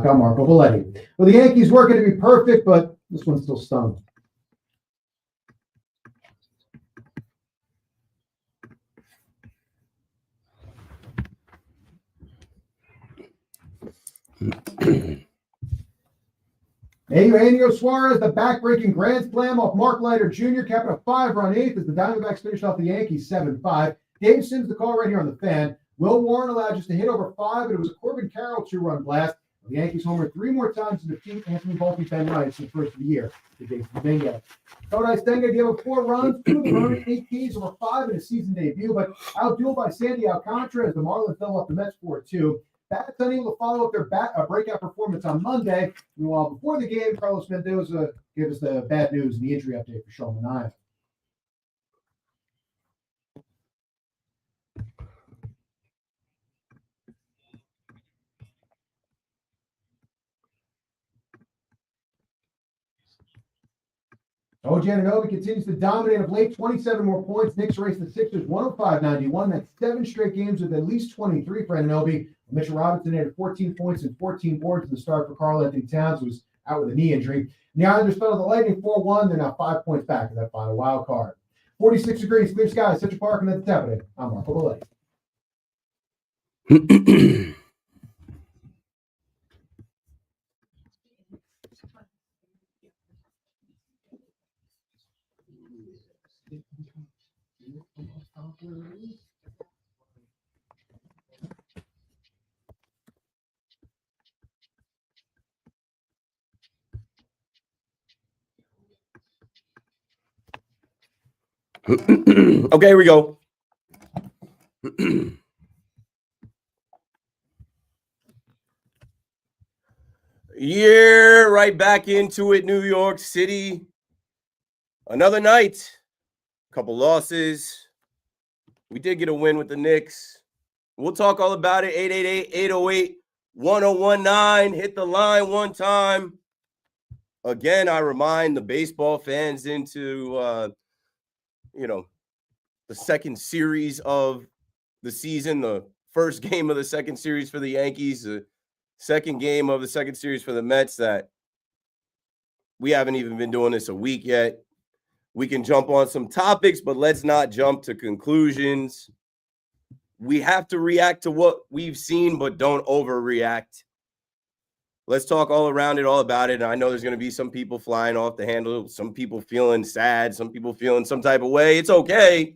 Talk. I'm Marco Valletti. Well, the Yankees working to be perfect, but this one still stung. Eugenio Suarez, the back-breaking grand slam off Mark Leiter Jr., capping a 5-run eighth as the Diamondbacks finished off the Yankees 7-5. Dave Sims, the call right here on the Fan. Will Warren allowed just to hit over 5, but it was a Corbin Carroll 2-run blast. The Yankees homered 3 more times to defeat Anthony Volpe, Ben Rice in the first of the year to Jason Dominguez. Kodai Senga gave up 4 runs, 2 of them earned 8 Ks over 5 in his season debut, but outdueled by Sandy Alcantara as the Marlins fell off the Mets 4-2. Bats unable to follow up their breakout performance on Monday. Meanwhile, before the game, Carlos Mendoza gave us the bad news and the injury update for Sean Manaea. OG Anunoby continues to dominate of late, 27 more points. Knicks race the Sixers 105-91. That's 7 straight games with at least 23 for Anunoby. Mitchell Robinson had 14 points and 14 boards in the start for Karl Anthony Towns, who was out with a knee injury. The Islanders fell to the Lightning 4-1. They're now 5 points back in that final wild card. 46 degrees, clear skies, Central Park, and at the top of it. I'm Marco Valletti. Okay, here we go. Yeah, right back into it, New York City. Another night. Couple losses. We did get a win with the Knicks. We'll talk all about it. 888-808-1019. Hit the line one time. Again, I remind the baseball fans into the second series of the season, the first game of the second series for the Yankees, the second game of the second series for the Mets, that we haven't even been doing this a week yet. We can jump on some topics, but let's not jump to conclusions. We have to react to what we've seen, but don't overreact. Let's talk all around it, all about it. And I know there's going to be some people flying off the handle, some people feeling sad, some people feeling some type of way. It's okay.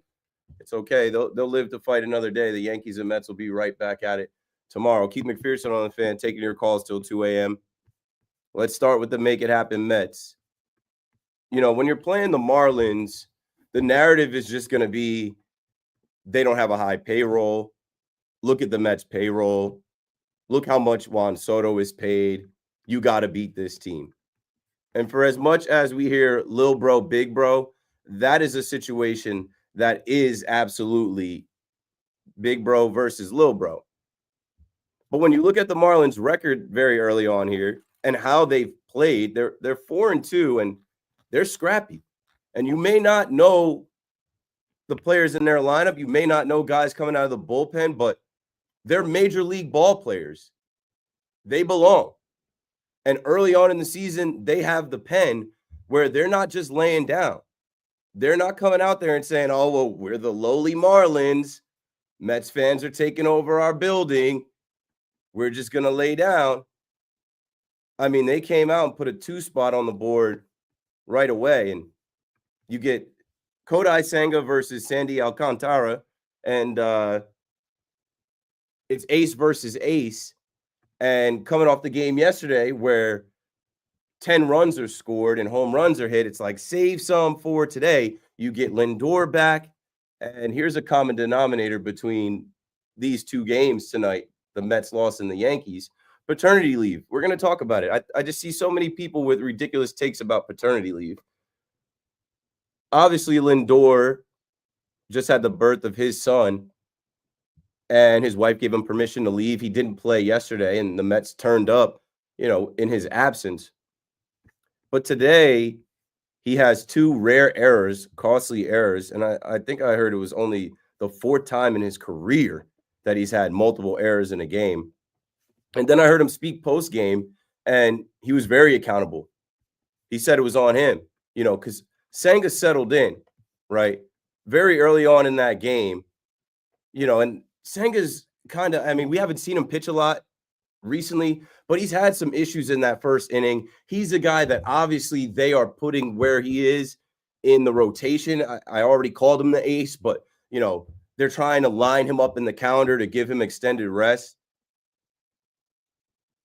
It's okay. They'll live to fight another day. The Yankees and Mets will be right back at it tomorrow. Keith McPherson on the Fan, taking your calls till 2 a.m. Let's start with the make it happen Mets. When you're playing the Marlins, the narrative is just going to be they don't have a high payroll. Look at the Mets payroll. Look how much Juan Soto is paid. You got to beat this team. And for as much as we hear Lil Bro, Big Bro, that is a situation that is absolutely Big Bro versus Lil Bro. But when you look at the Marlins' record very early on here and how they've played, they're 4-2 and they're scrappy. And you may not know the players in their lineup. You may not know guys coming out of the bullpen, but they're major league ball players. They belong. And early on in the season, they have the pen where they're not just laying down. They're not coming out there and saying, oh, well, we're the lowly Marlins. Mets fans are taking over our building. We're just going to lay down. I mean, they came out and put a 2 spot on the board right away. And you get Kodai Senga versus Sandy Alcantara. And it's ace versus ace. And coming off the game yesterday where 10 runs are scored and home runs are hit, it's like save some for today. You get Lindor back. And here's a common denominator between these 2 games tonight, the Mets loss and the Yankees. Paternity leave. We're going to talk about it. I just see so many people with ridiculous takes about paternity leave. Obviously, Lindor just had the birth of his son, and his wife gave him permission to leave. He didn't play yesterday, and the Mets turned up, in his absence. But today, he has 2 rare errors, costly errors, and I think I heard it was only the 4th time in his career that he's had multiple errors in a game. And then I heard him speak post game, and he was very accountable. He said it was on him, because Senga settled in, right? Very early on in that game, and Senga's we haven't seen him pitch a lot recently, but he's had some issues in that first inning. He's a guy that obviously they are putting where he is in the rotation. I already called him the ace, but, they're trying to line him up in the calendar to give him extended rest.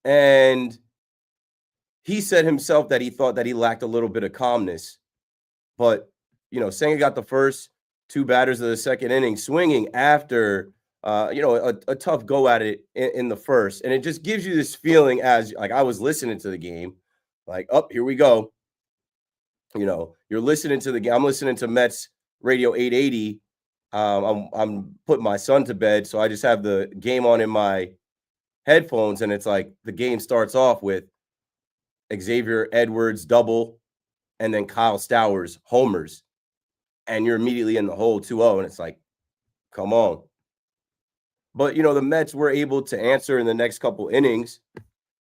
And he said himself that he thought that he lacked a little bit of calmness. But, Senga got the first two batters of the second inning swinging after, a tough go at it in the first. And it just gives you this feeling as, like, I was listening to the game, like, oh, here we go. You're listening to the game. I'm listening to Mets Radio 880. I'm putting my son to bed, so I just have the game on in my headphones, and it's like the game starts off with Xavier Edwards double, and then Kyle Stowers homers, and you're immediately in the hole 2-0, and it's like, come on. But, the Mets were able to answer in the next couple innings,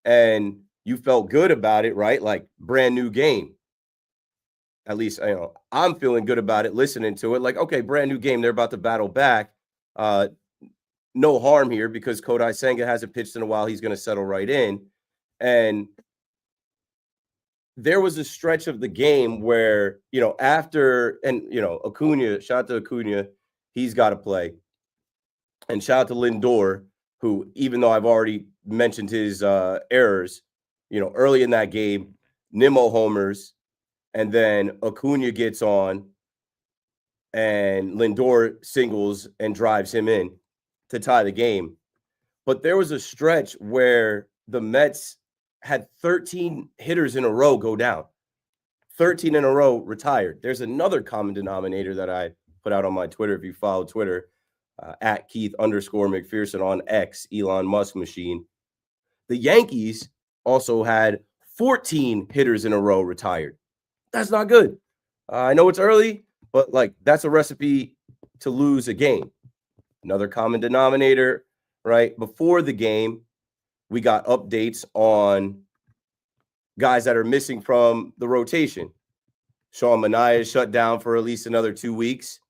and you felt good about it, right? Like, brand new game. At least, I'm feeling good about it, listening to it. Like, okay, brand new game. They're about to battle back. No harm here because Kodai Senga hasn't pitched in a while. He's going to settle right in. And there was a stretch of the game where, after, and, Acuna, shout out to Acuna, he's got to play. And shout out to Lindor, who, even though I've already mentioned his errors, early in that game, Nimmo homers, and then Acuna gets on, and Lindor singles and drives him in to tie the game. But there was a stretch where the Mets had 13 hitters in a row go down. 13 in a row retired. There's another common denominator that I put out on my Twitter. If you follow Twitter, at Keith_McPherson on X, Elon Musk machine. The Yankees also had 14 hitters in a row retired. That's not good. I know it's early, but that's a recipe to lose a game. Another common denominator, right? Before the game, we got updates on guys that are missing from the rotation. Sean Manaea is shut down for at least another 2 weeks.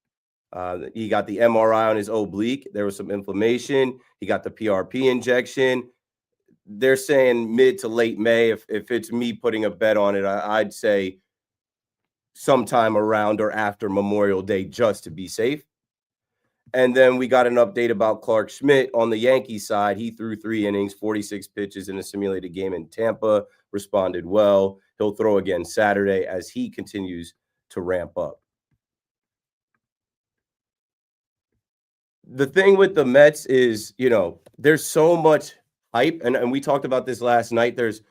He got the MRI on his oblique. There was some inflammation. He got the PRP injection. They're saying mid to late May. If it's me putting a bet on it, I'd say sometime around or after Memorial Day, just to be safe. And then we got an update about Clark Schmidt on the Yankees side. He threw 3 innings, 46 pitches in a simulated game in Tampa, responded well. He'll throw again Saturday as he continues to ramp up. The thing with the Mets is, there's so much hype, and we talked about this last night. There's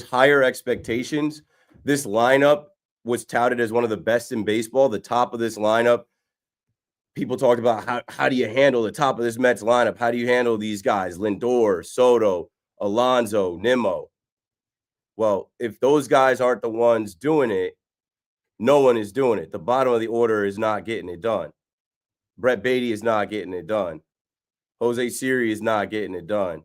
higher expectations. This lineup was touted as one of the best in baseball. The top of this lineup, people talked about how do you handle the top of this Mets lineup? How do you handle these guys? Lindor, Soto, Alonso, Nimmo. Well, if those guys aren't the ones doing it, no one is doing it. The bottom of the order is not getting it done. Brett Beatty is not getting it done. Jose Siri is not getting it done.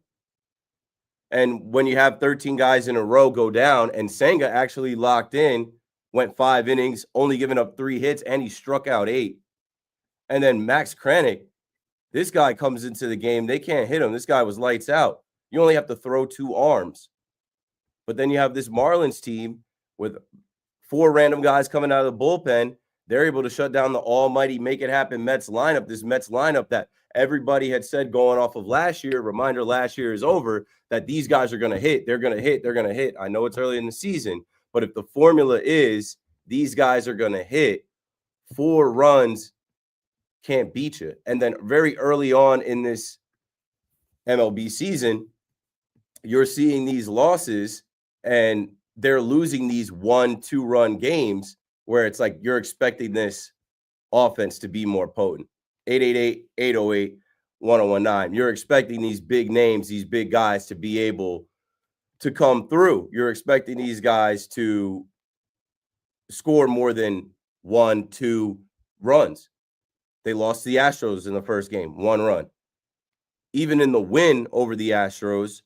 And when you have 13 guys in a row go down, and Senga actually locked in, went 5 innings, only giving up 3 hits, and he struck out 8. And then Max Kranick, this guy comes into the game. They can't hit him. This guy was lights out. You only have to throw 2 arms. But then you have this Marlins team with 4 random guys coming out of the bullpen. They're able to shut down the almighty make-it-happen Mets lineup, this Mets lineup that everybody had said going off of last year. Reminder, last year is over, that these guys are going to hit. They're going to hit. They're going to hit. I know it's early in the season, but if the formula is these guys are going to hit, 4 runs can't beat you. And then very early on in this MLB season, you're seeing these losses, and they're losing these 1-2 run games where it's like you're expecting this offense to be more potent. 888-808-1019. You're expecting these big names, these big guys to be able to come through. You're expecting these guys to score more than 1-2 runs. They lost to the Astros in the first game, 1 run. Even in the win over the Astros,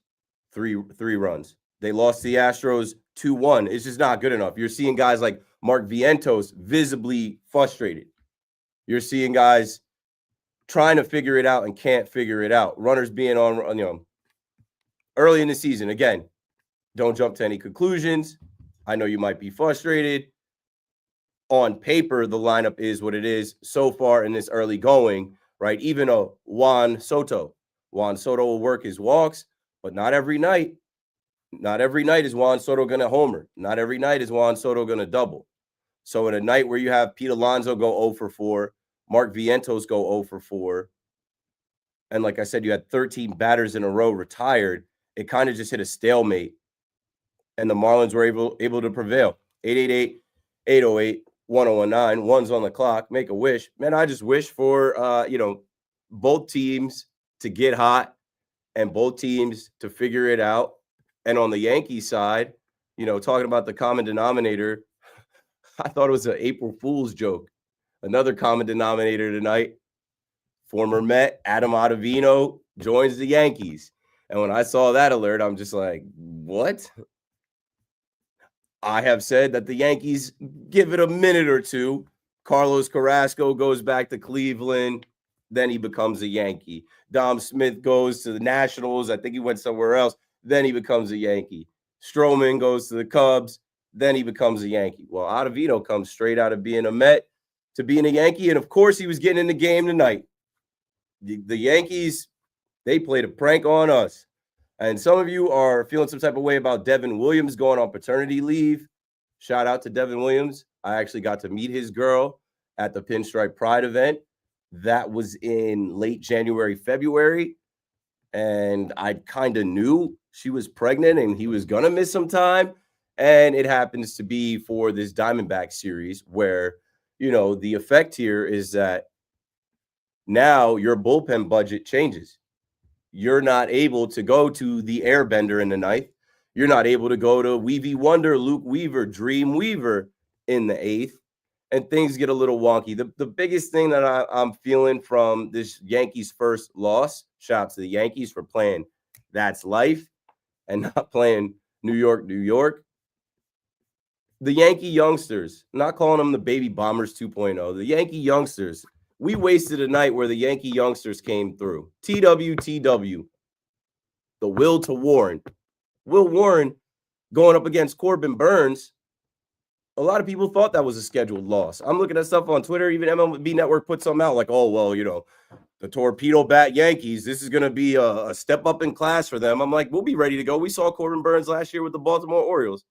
three runs. They lost the Astros 2-1. It's just not good enough. You're seeing guys like Mark Vientos visibly frustrated. You're seeing guys trying to figure it out and can't figure it out. Runners being on, early in the season. Again, don't jump to any conclusions. I know you might be frustrated. On paper, the lineup is what it is so far in this early going, right? Even a Juan Soto will work his walks, but not every night. Not every night is Juan Soto going to homer. Not every night is Juan Soto going to double. So in a night where you have Pete Alonso go 0 for 4, Mark Vientos go 0 for 4, and like I said, you had 13 batters in a row retired, it kind of just hit a stalemate, and the Marlins were able to prevail. 888-808-1019, one's on the clock. Make a wish. Man, I just wish for, both teams to get hot and both teams to figure it out. And on the Yankees side, talking about the common denominator, I thought it was an April Fool's joke. Another common denominator tonight, former Met Adam Ottavino joins the Yankees. And when I saw that alert, I'm just like, what? I have said that the Yankees, give it a minute or two. Carlos Carrasco goes back to Cleveland. Then he becomes a Yankee. Dom Smith goes to the Nationals. I think he went somewhere else. Then he becomes a Yankee. Stroman goes to the Cubs. Then he becomes a Yankee. Well, Ottavino comes straight out of being a Met to being a Yankee. And, of course, he was getting in the game tonight. The Yankees, they played a prank on us. And some of you are feeling some type of way about Devin Williams going on paternity leave. Shout out to Devin Williams. I actually got to meet his girl at the Pinstripe Pride event. That was in late January, February. And I kind of knew she was pregnant and he was going to miss some time. And it happens to be for this Diamondback series where, the effect here is that now your bullpen budget changes. You're not able to go to the Airbender in the ninth. You're not able to go to Weavy Wonder, Luke Weaver, Dream Weaver in the eighth. And things get a little wonky. The biggest thing that I'm feeling from this Yankees first loss, shout out to the Yankees for playing That's Life and not playing New York, New York. The Yankee youngsters, not calling them the Baby Bombers 2.0, the Yankee youngsters, we wasted a night where the Yankee youngsters came through. TWTW, the will to Warren. Will Warren going up against Corbin Burns. A lot of people thought that was a scheduled loss. I'm looking at stuff on Twitter. Even MLB Network put something out like, oh, well, the torpedo bat Yankees, this is going to be a step up in class for them. I'm like, we'll be ready to go. We saw Corbin Burns last year with the Baltimore Orioles.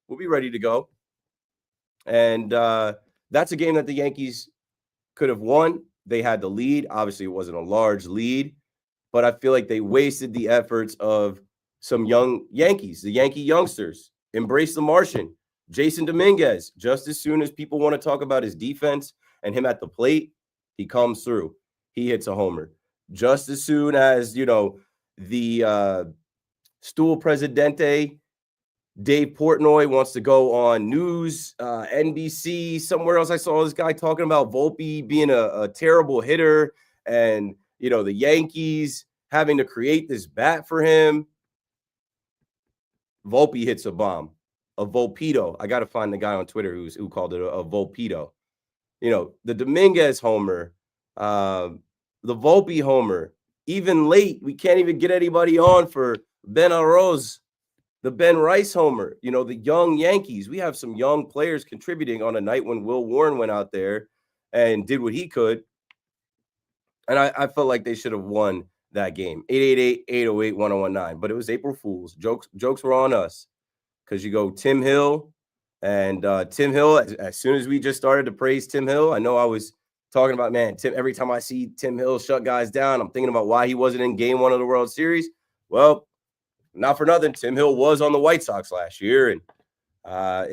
We'll be ready to go. And that's a game that the Yankees could have won. They had the lead. Obviously, it wasn't a large lead, but I feel like they wasted the efforts of some young Yankees, the Yankee youngsters. Embrace the Martian. Jason Dominguez, just as soon as people want to talk about his defense and him at the plate, he comes through. He hits a homer. Just as soon as, the Stool Presidente, Dave Portnoy wants to go on news, NBC, somewhere else. I saw this guy talking about Volpe being a terrible hitter and, the Yankees having to create this bat for him. Volpe hits a bomb, a Volpedo. I got to find the guy on Twitter who called it a Volpedo. The Dominguez homer, the Volpe homer, even late, we can't even get anybody on for Ben Arroz. The Ben Rice homer, the young Yankees. We have some young players contributing on a night when Will Warren went out there and did what he could. And I felt like they should have won that game. 888-808-1019. But it was April Fool's. Jokes were on us because you go Tim Hill. And Tim Hill, as soon as we just started to praise Tim Hill, I know I was talking about, man, Every time I see Tim Hill shut guys down, I'm thinking about why he wasn't in game 1 of the World Series. Well, not for nothing, Tim Hill was on the White Sox last year, and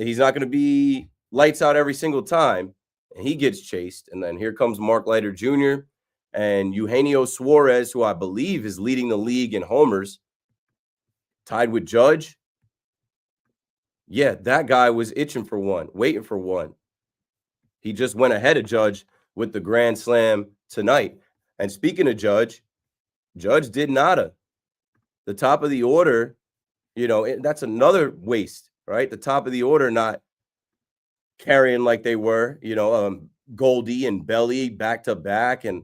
he's not going to be lights out every single time, and he gets chased. And then here comes Mark Leiter Jr. and Eugenio Suarez, who I believe is leading the league in homers, tied with Judge. Yeah, that guy was itching for one, waiting for one. He just went ahead of Judge with the grand slam tonight. And speaking of Judge did nada. the top of the order, that's another waste, right? The top of the order not carrying like they were, Goldie and Belly back to back, and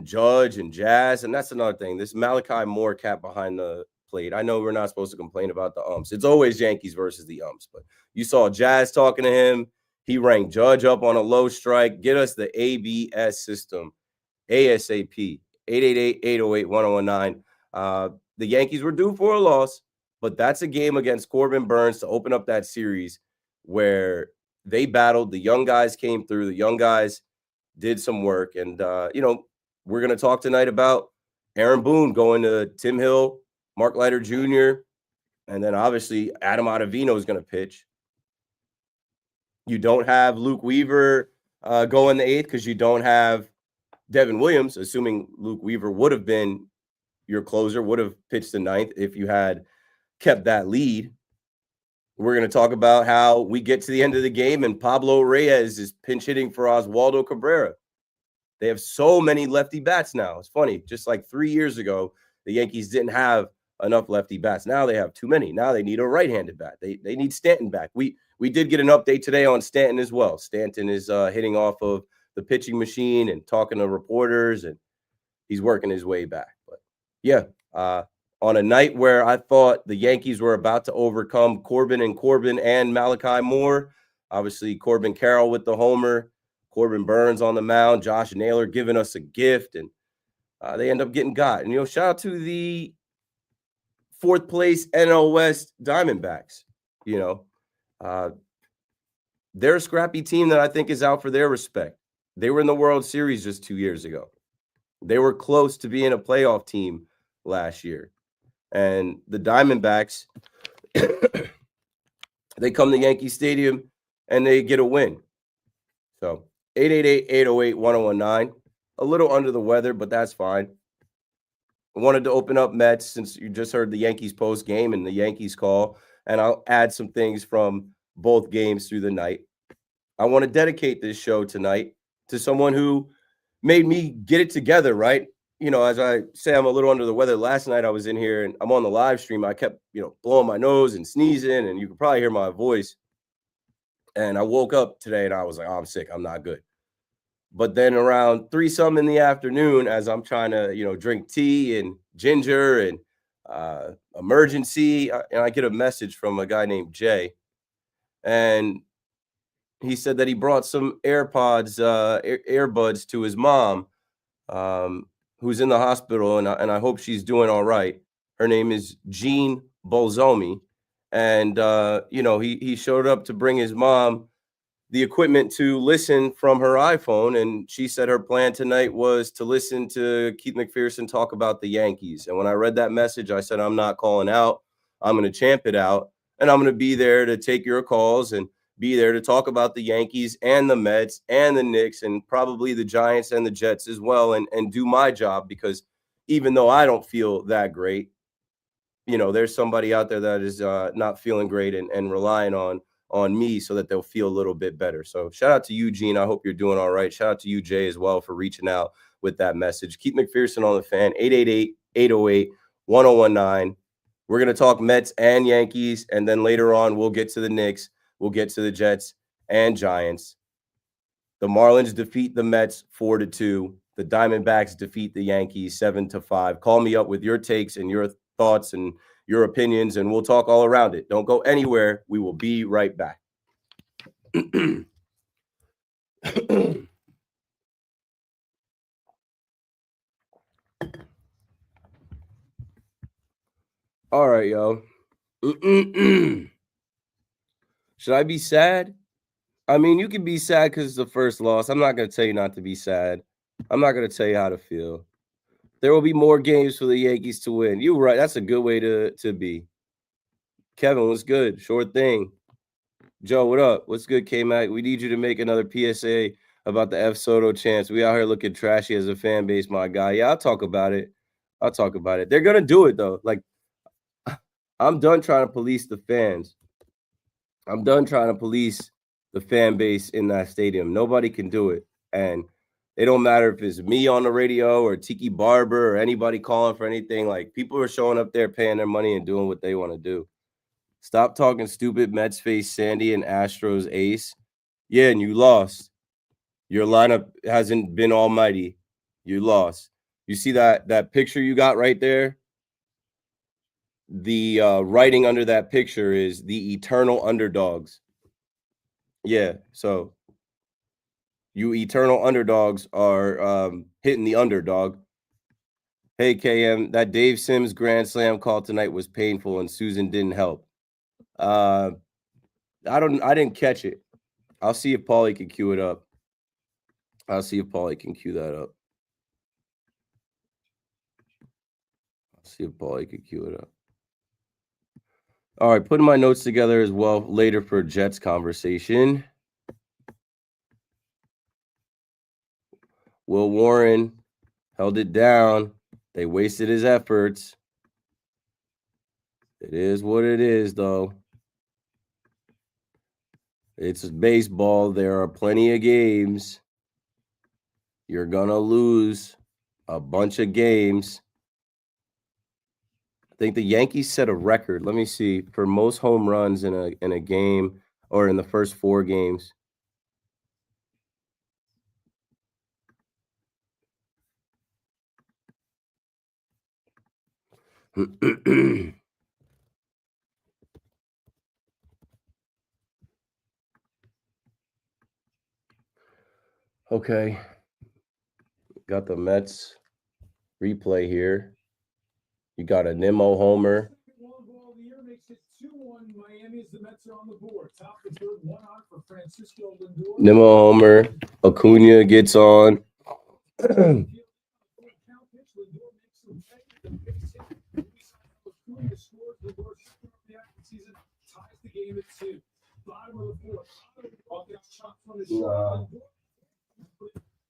Judge and Jazz. And that's another thing. This Malachi Moore cat behind the plate. I know we're not supposed to complain about the umps. It's always Yankees versus the umps, but you saw Jazz talking to him. He rang Judge up on a low strike. Get us the ABS system ASAP. 888-808-1019. The Yankees were due for a loss, but that's a game against Corbin Burns to open up that series where they battled. The young guys came through. The young guys did some work. And, we're going to talk tonight about Aaron Boone going to Tim Hill, Mark Leiter Jr., and then obviously Adam Ottavino is going to pitch. You don't have Luke Weaver go in the eighth because you don't have Devin Williams, assuming Luke Weaver would have been your closer, would have pitched the ninth if you had kept that lead. We're going to talk about how we get to the end of the game and Pablo Reyes is pinch hitting for Oswaldo Cabrera. They have so many lefty bats now. It's funny. Just like 3 years ago, the Yankees didn't have enough lefty bats. Now they have too many. Now they need a right-handed bat. They need Stanton back. We did get an update today on Stanton as well. Stanton is hitting off of the pitching machine and talking to reporters, and he's working his way back. But yeah, on a night where I thought the Yankees were about to overcome Corbin and Malachi Moore, obviously Corbin Carroll with the homer, Corbin Burns on the mound, Josh Naylor giving us a gift, and they end up getting got. And, shout out to the fourth place NL West Diamondbacks. They're a scrappy team that I think is out for their respect. They were in the World Series just 2 years ago. They were close to being a playoff team last year. And the Diamondbacks, they come to Yankee Stadium and they get a win. So 888-808-1019. A little under the weather, but that's fine. I wanted to open up Mets since you just heard the Yankees post game and the Yankees call, and I'll add some things from both games through the night. I want to dedicate this show tonight to someone who made me get it together, right? As I say, I'm a little under the weather. Last night I was in here and I'm on the live stream. I kept, blowing my nose and sneezing, and you could probably hear my voice. And I woke up today and I was like, oh, I'm sick. I'm not good. But then around 3-some in the afternoon, as I'm trying to, drink tea and ginger and emergency, and I get a message from a guy named Jay. And he said that he brought some AirPods, earbuds to his mom, who's in the hospital, and I hope she's doing all right. Her name is Jean Bolzomi. And, he showed up to bring his mom the equipment to listen from her iPhone. And she said her plan tonight was to listen to Keith McPherson talk about the Yankees. And when I read that message, I said, I'm not calling out. I'm going to champ it out. And I'm going to be there to take your calls and be there to talk about the Yankees and the Mets and the Knicks and probably the Giants and the Jets as well, and do my job, because even though I don't feel that great, there's somebody out there that is not feeling great and relying on me so that they'll feel a little bit better. So shout out to you, Gene. I hope you're doing all right. Shout out to you, Jay, as well, for reaching out with that message. Keith McPherson on the Fan, 888-808-1019. We're going to talk Mets and Yankees, and then later on we'll get to the Knicks. We'll get to the Jets and Giants. The Marlins defeat the Mets 4-2. The Diamondbacks defeat the Yankees 7-5. Call me up with your takes and your thoughts and your opinions, and we'll talk all around it. Don't go anywhere. We will be right back. All right, yo. Should I be sad? I mean, you can be sad because it's the first loss. I'm not going to tell you not to be sad. I'm not going to tell you how to feel. There will be more games for the Yankees to win. You're right. That's a good way to be. Kevin, what's good? Short thing. Joe, what up? What's good, K-Mac? We need you to make another PSA about the F. Soto chance. We out here looking trashy as a fan base, my guy. Yeah, I'll talk about it. They're going to do it, though. Like, I'm done trying to police the fans. I'm done trying to police the fan base in that stadium. Nobody can do it. And It don't matter if it's me on the radio or Tiki Barber or anybody calling for anything. Like, people are showing up there, paying their money and doing what they want to do. Stop talking stupid. Mets face Sandy and Astros ace. Yeah, and you lost. Your lineup hasn't been almighty. You lost. You see that picture you got right there? The writing under that picture is the eternal underdogs. Yeah, so you eternal underdogs are hitting the underdog. Hey, KM, that Dave Sims grand slam call tonight was painful and Susan didn't help. I didn't catch it. I'll see if Paulie can cue it up. I'll see if Paulie can cue that up. See if Paulie could cue it up. All right, putting my notes together as well later for Jets conversation. Will Warren held it down. They wasted his efforts. It is what it is, though. It's baseball. There are plenty of games. You're going to lose a bunch of games. I think the Yankees set a record. Let me see, for most home runs in a game or in the first 4 games. Okay. Got the Mets replay here. You got a Nimmo homer. Nimmo homer. Acuna gets on.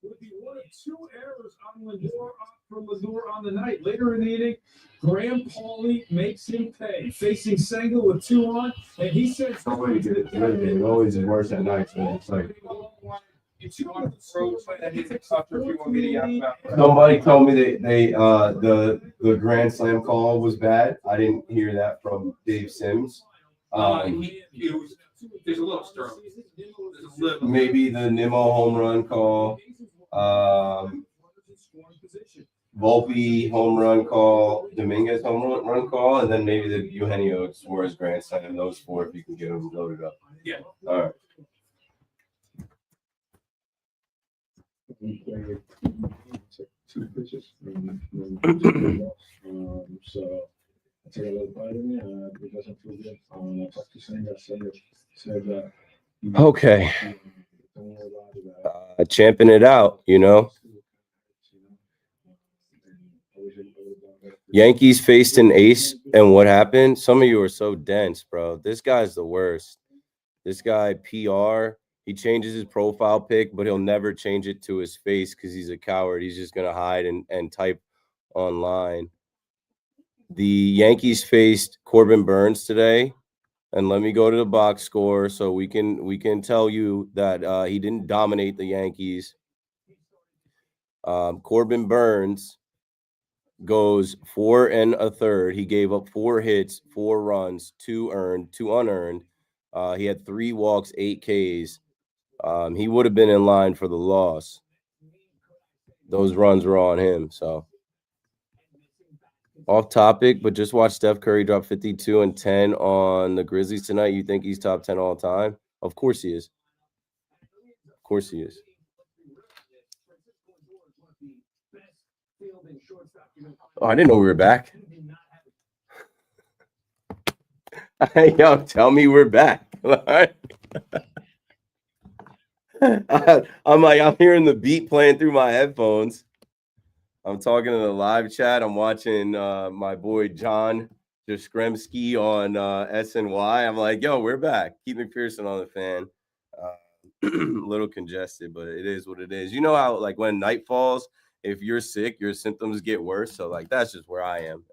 Would be one of 2 errors on Lindor on the night. Later in the inning, Graham Pauley makes him pay. Facing Senga with 2 on, and he says It always is worse at night. So it's like somebody told me the grand slam call was bad. I didn't hear that from Dave Sims. There's a little stroke. Maybe the Nimmo home run call. Volpe home run call, Dominguez home run call, and then maybe the Eugenio Suarez grand slam. Those 4, if you can get them loaded up. Yeah. All right. Two pitches. So I took a little bite of it because I feel good. I talked to Senga. Senga said that. Okay. Champing it out, you know. Yankees faced an ace, and what happened? Some of you are so dense, bro. This guy's the worst. This guy, PR, he changes his profile pic, but he'll never change it to his face because he's a coward. He's just going to hide and type online. The Yankees faced Corbin Burns today, and let me go to the box score so we can tell you that he didn't dominate the Yankees. Corbin Burns goes 4 1/3. He gave up 4 hits, 4 runs, 2 earned, 2 unearned. He had 3 walks, 8 Ks. He would have been in line for the loss. Those runs were on him. So off topic, but just watch Steph Curry drop 52 and 10 on the Grizzlies tonight. You think he's top 10 all time? Of course he is. Of course he is. Oh, I didn't know we were back. Yo, tell me we're back. I'm hearing the beat playing through my headphones. I'm talking to the live chat. I'm watching my boy John Jaskremski on SNY. I'm like, yo, we're back. Keith McPherson on the fan. A little congested, but it is what it is. You know how, like, when night falls, if you're sick, your symptoms get worse. So, like, that's just where I am.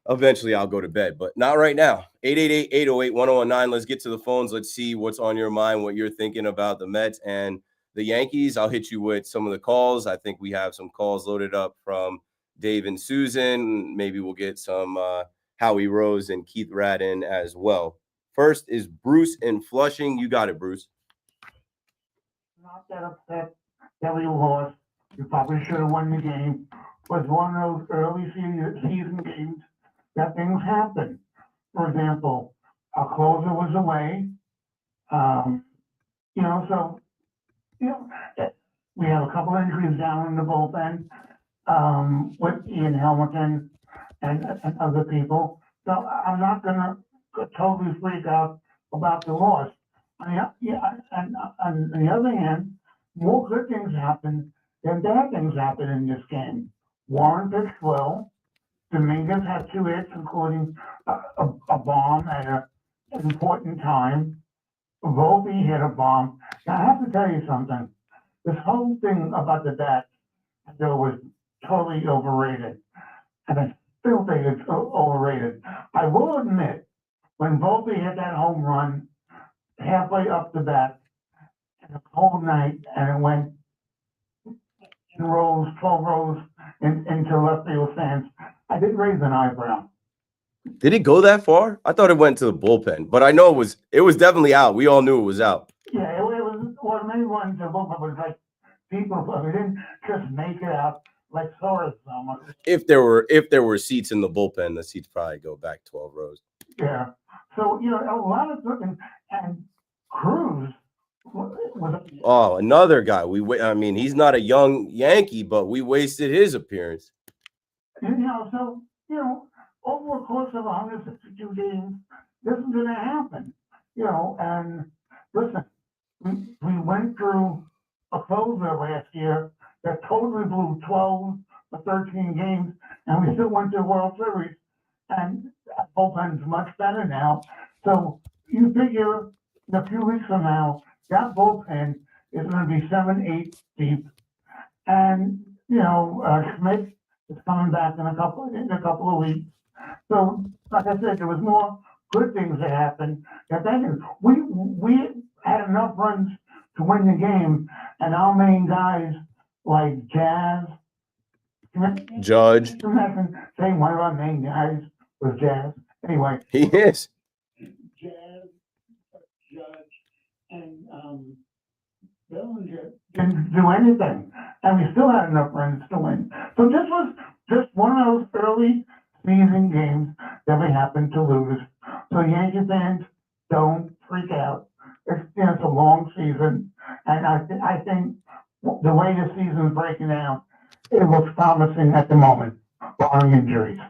Eventually, I'll go to bed, but not right now. 888-808-1019. Let's get to the phones. Let's see what's on your mind, what you're thinking about the Mets and the Yankees, I'll hit you with some of the calls. I think we have some calls loaded up from Dave and Susan. Maybe we'll get some Howie Rose and Keith Radden as well. First is Bruce in Flushing. You got it, Bruce. Not that upset that we lost. We probably should have won the game. Was one of those early season games that things happen. For example, our closer was away. So we have a couple injuries down in the bullpen with Ian Helmerton and other people. So I'm not gonna totally freak out about the loss. And on the other hand, more good things happen than bad things happen in this game. Warren pitched well. Dominguez had 2 hits, including a bomb at an important time. Volpe hit a bomb. Now, I have to tell you something. This whole thing about the bat, was totally overrated. And I still think it's overrated. I will admit, when Volpe hit that home run halfway up the bat, in a cold night, and it went in rows, 12 rows into left field stands, I did raise an eyebrow. Did it go that far? I thought it went to the bullpen, but I know it was definitely out. We all knew it was out. Yeah, it was maybe one to bullpen, but it's like people we didn't just make it out like Soros so much. If there were seats in the bullpen, the seats probably go back 12 rows. Yeah. So a lot of looking, and Cruz was. Oh, another guy. He's not a young Yankee, but we wasted his appearance. Over a course of 162 games, this is going to happen. And listen, we went through a closer last year that totally blew 12 or 13 games, and we still went to the World Series. And that bullpen's much better now. So you figure in a few weeks from now, that bullpen is going to be 7-8 deep. And, Schmidt is coming back in a couple of weeks. So, like I said, there was more good things that happened. We had enough runs to win the game, and our main guys like Judge. Saying one of our main guys was Jazz. Anyway, He is. Jazz, Judge, and Bellinger didn't do anything, and we still had enough runs to win. So this was just one of those early season games that we happened to lose. So Yankee fans, don't freak out. It's a long season, and I think the way the season's breaking down, it looks promising at the moment, barring injuries.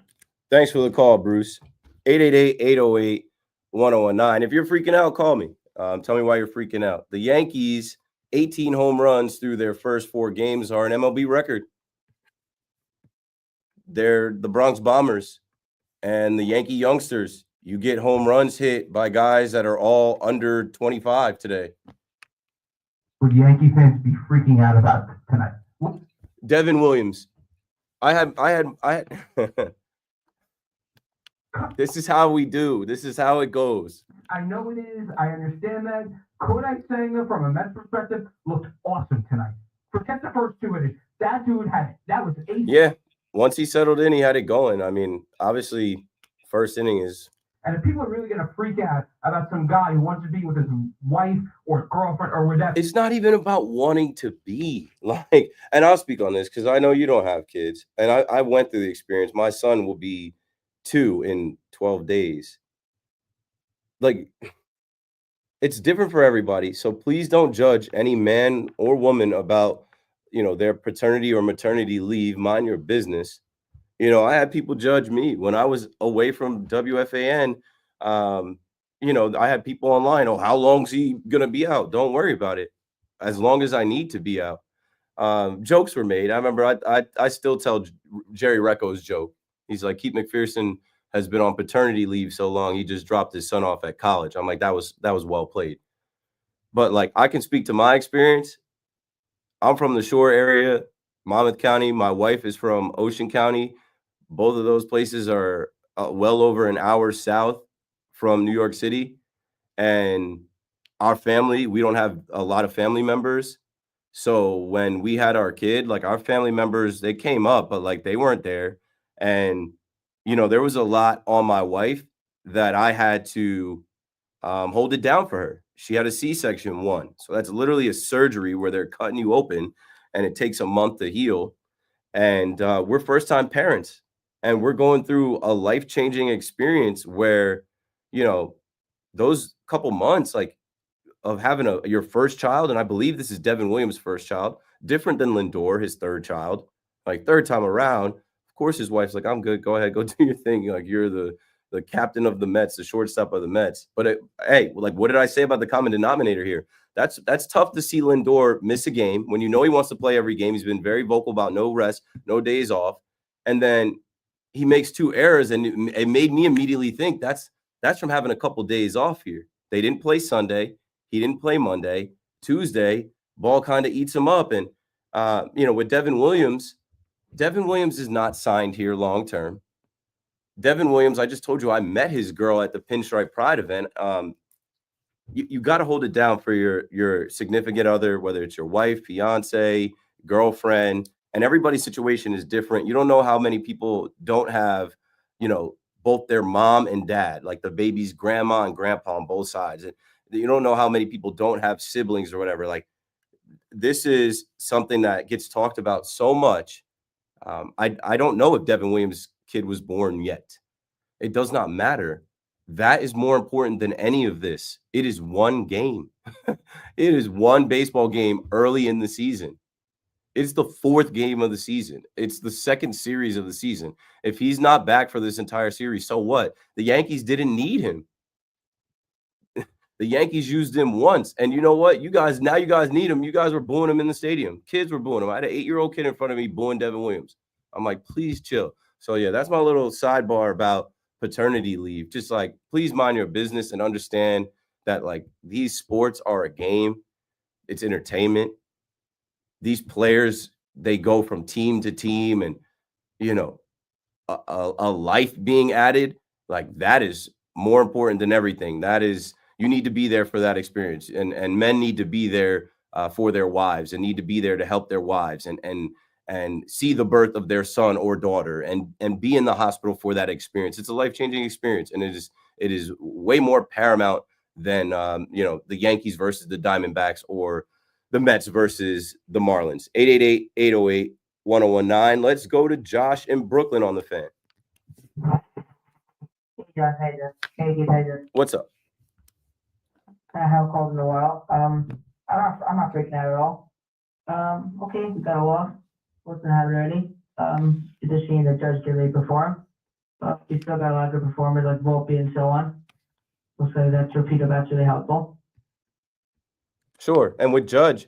Thanks for the call, Bruce. 888-808-1019. If you're freaking out, call me. Tell me why you're freaking out. The Yankees, 18 home runs through their first 4 games are an MLB record. They're the Bronx Bombers and the Yankee youngsters. You get home runs hit by guys that are all under 25 today. Would Yankee fans be freaking out about tonight? Devin Williams. I had This is how we do. This is how it goes. I know it is. I understand that. Kodai Senga, from a Mets perspective, looked awesome tonight. Forget the first 2 innings. That dude had it. That was ace. Yeah. Once he settled in, he had it going. Obviously, first inning is. And if people are really going to freak out about some guy who wants to be with his wife or girlfriend or whatever. It's not even about wanting to be. And I'll speak on this because I know you don't have kids. And I went through the experience. My son will be 2 in 12 days. It's different for everybody. So please don't judge any man or woman about, their paternity or maternity leave. Mind your business. I had people judge me when I was away from WFAN. I had people online. Oh, how long's he going to be out? Don't worry about it. As long as I need to be out. Jokes were made. I remember I still tell Jerry Recco's joke. He's like, Keith McPherson has been on paternity leave so long, he just dropped his son off at college. I'm like, that was well played. But I can speak to my experience. I'm from the Shore area, Monmouth County. My wife is from Ocean County. Both of those places are well over an hour south from New York City. And our family, we don't have a lot of family members So when we had our kid, like our family members, they came up, but like they weren't there. And, there was a lot on my wife that I had to hold it down for her. She had a C-section one. So that's literally a surgery where they're cutting you open and it takes a month to heal. And we're first time parents and we're going through a life-changing experience where, you know, those couple months, like of having your first child, and I believe this is Devin Williams' first child, different than Lindor, his third child. Like third time around, of course, his wife's like, "I'm good. Go ahead, go do your thing. Like you're the captain of the Mets, the shortstop of the Mets." But hey, like what did I say about the common denominator here? That's tough to see Lindor miss a game when you know he wants to play every game. He's been very vocal about no rest, no days off, and then he makes two errors, and it made me immediately think that's from having a couple days off here. They didn't play Sunday. He didn't play Monday. Tuesday, ball kind of eats him up. And, with Devin Williams is not signed here long term. Devin Williams, I just told you I met his girl at the Pinstripe Pride event. You got to hold it down for your significant other, whether it's your wife, fiance, girlfriend, and everybody's situation is different. You don't know how many people don't have, both their mom and dad, like the baby's grandma and grandpa on both sides. And you don't know how many people don't have siblings or whatever. Like this is something that gets talked about so much. I don't know if Devin Williams' kid was born yet. It does not matter. That is more important than any of this. It is one game. It is one baseball game early in the season. It's the fourth game of the season. It's the second series of the season. If he's not back for this entire series, so what? The Yankees didn't need him. The Yankees used him once. And you know what? You guys need him. You guys were booing him in the stadium. Kids were booing him. I had an 8-year-old kid in front of me booing Devin Williams. I'm like, please chill. So, yeah, that's my little sidebar about paternity leave. Just like, please mind your business and understand that, like, these sports are a game. It's entertainment. These players, they go from team to team and, a life being added. Like, that is more important than everything. That is, you need to be there for that experience, and men need to be there for their wives and need to be there to help their wives and see the birth of their son or daughter and be in the hospital for that experience. It's a life-changing experience, and it is way more paramount than the Yankees versus the Diamondbacks or the Mets versus the Marlins. 888-808-1019. Let's go to Josh in Brooklyn on the Fan. Hey, What's up? I haven't called in a while. I'm not freaking out at all. Okay, we got a loss. Wasn't having already. It's a shame that Judge didn't really perform. But we still got a lot of good performers like Volpe and so on. We'll say that Torpedo Bat's really helpful. Sure. And with Judge,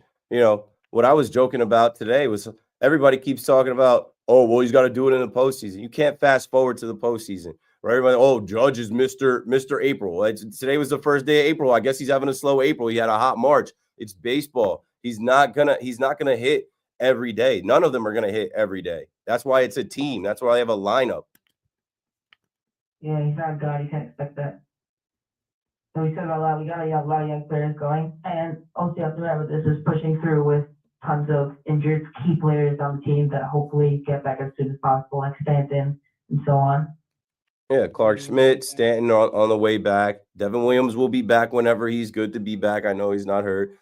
what I was joking about today was everybody keeps talking about, oh, well, he's got to do it in the postseason. You can't fast forward to the postseason. Right? Everybody, oh, Judge is Mr. April. Today was the first day of April. I guess he's having a slow April. He had a hot March. It's baseball. He's not gonna hit every day. None of them are gonna hit every day. That's why it's a team. That's why they have a lineup. Yeah, he's not God. You can't expect that. So we said a lot. We got a lot of young players going, and also you have to remember this is pushing through with tons of injured key players on the team that hopefully get back as soon as possible, like Stanton and so on. Yeah, Clark Schmidt, Stanton on the way back. Devin Williams will be back whenever he's good to be back. I know he's not hurt.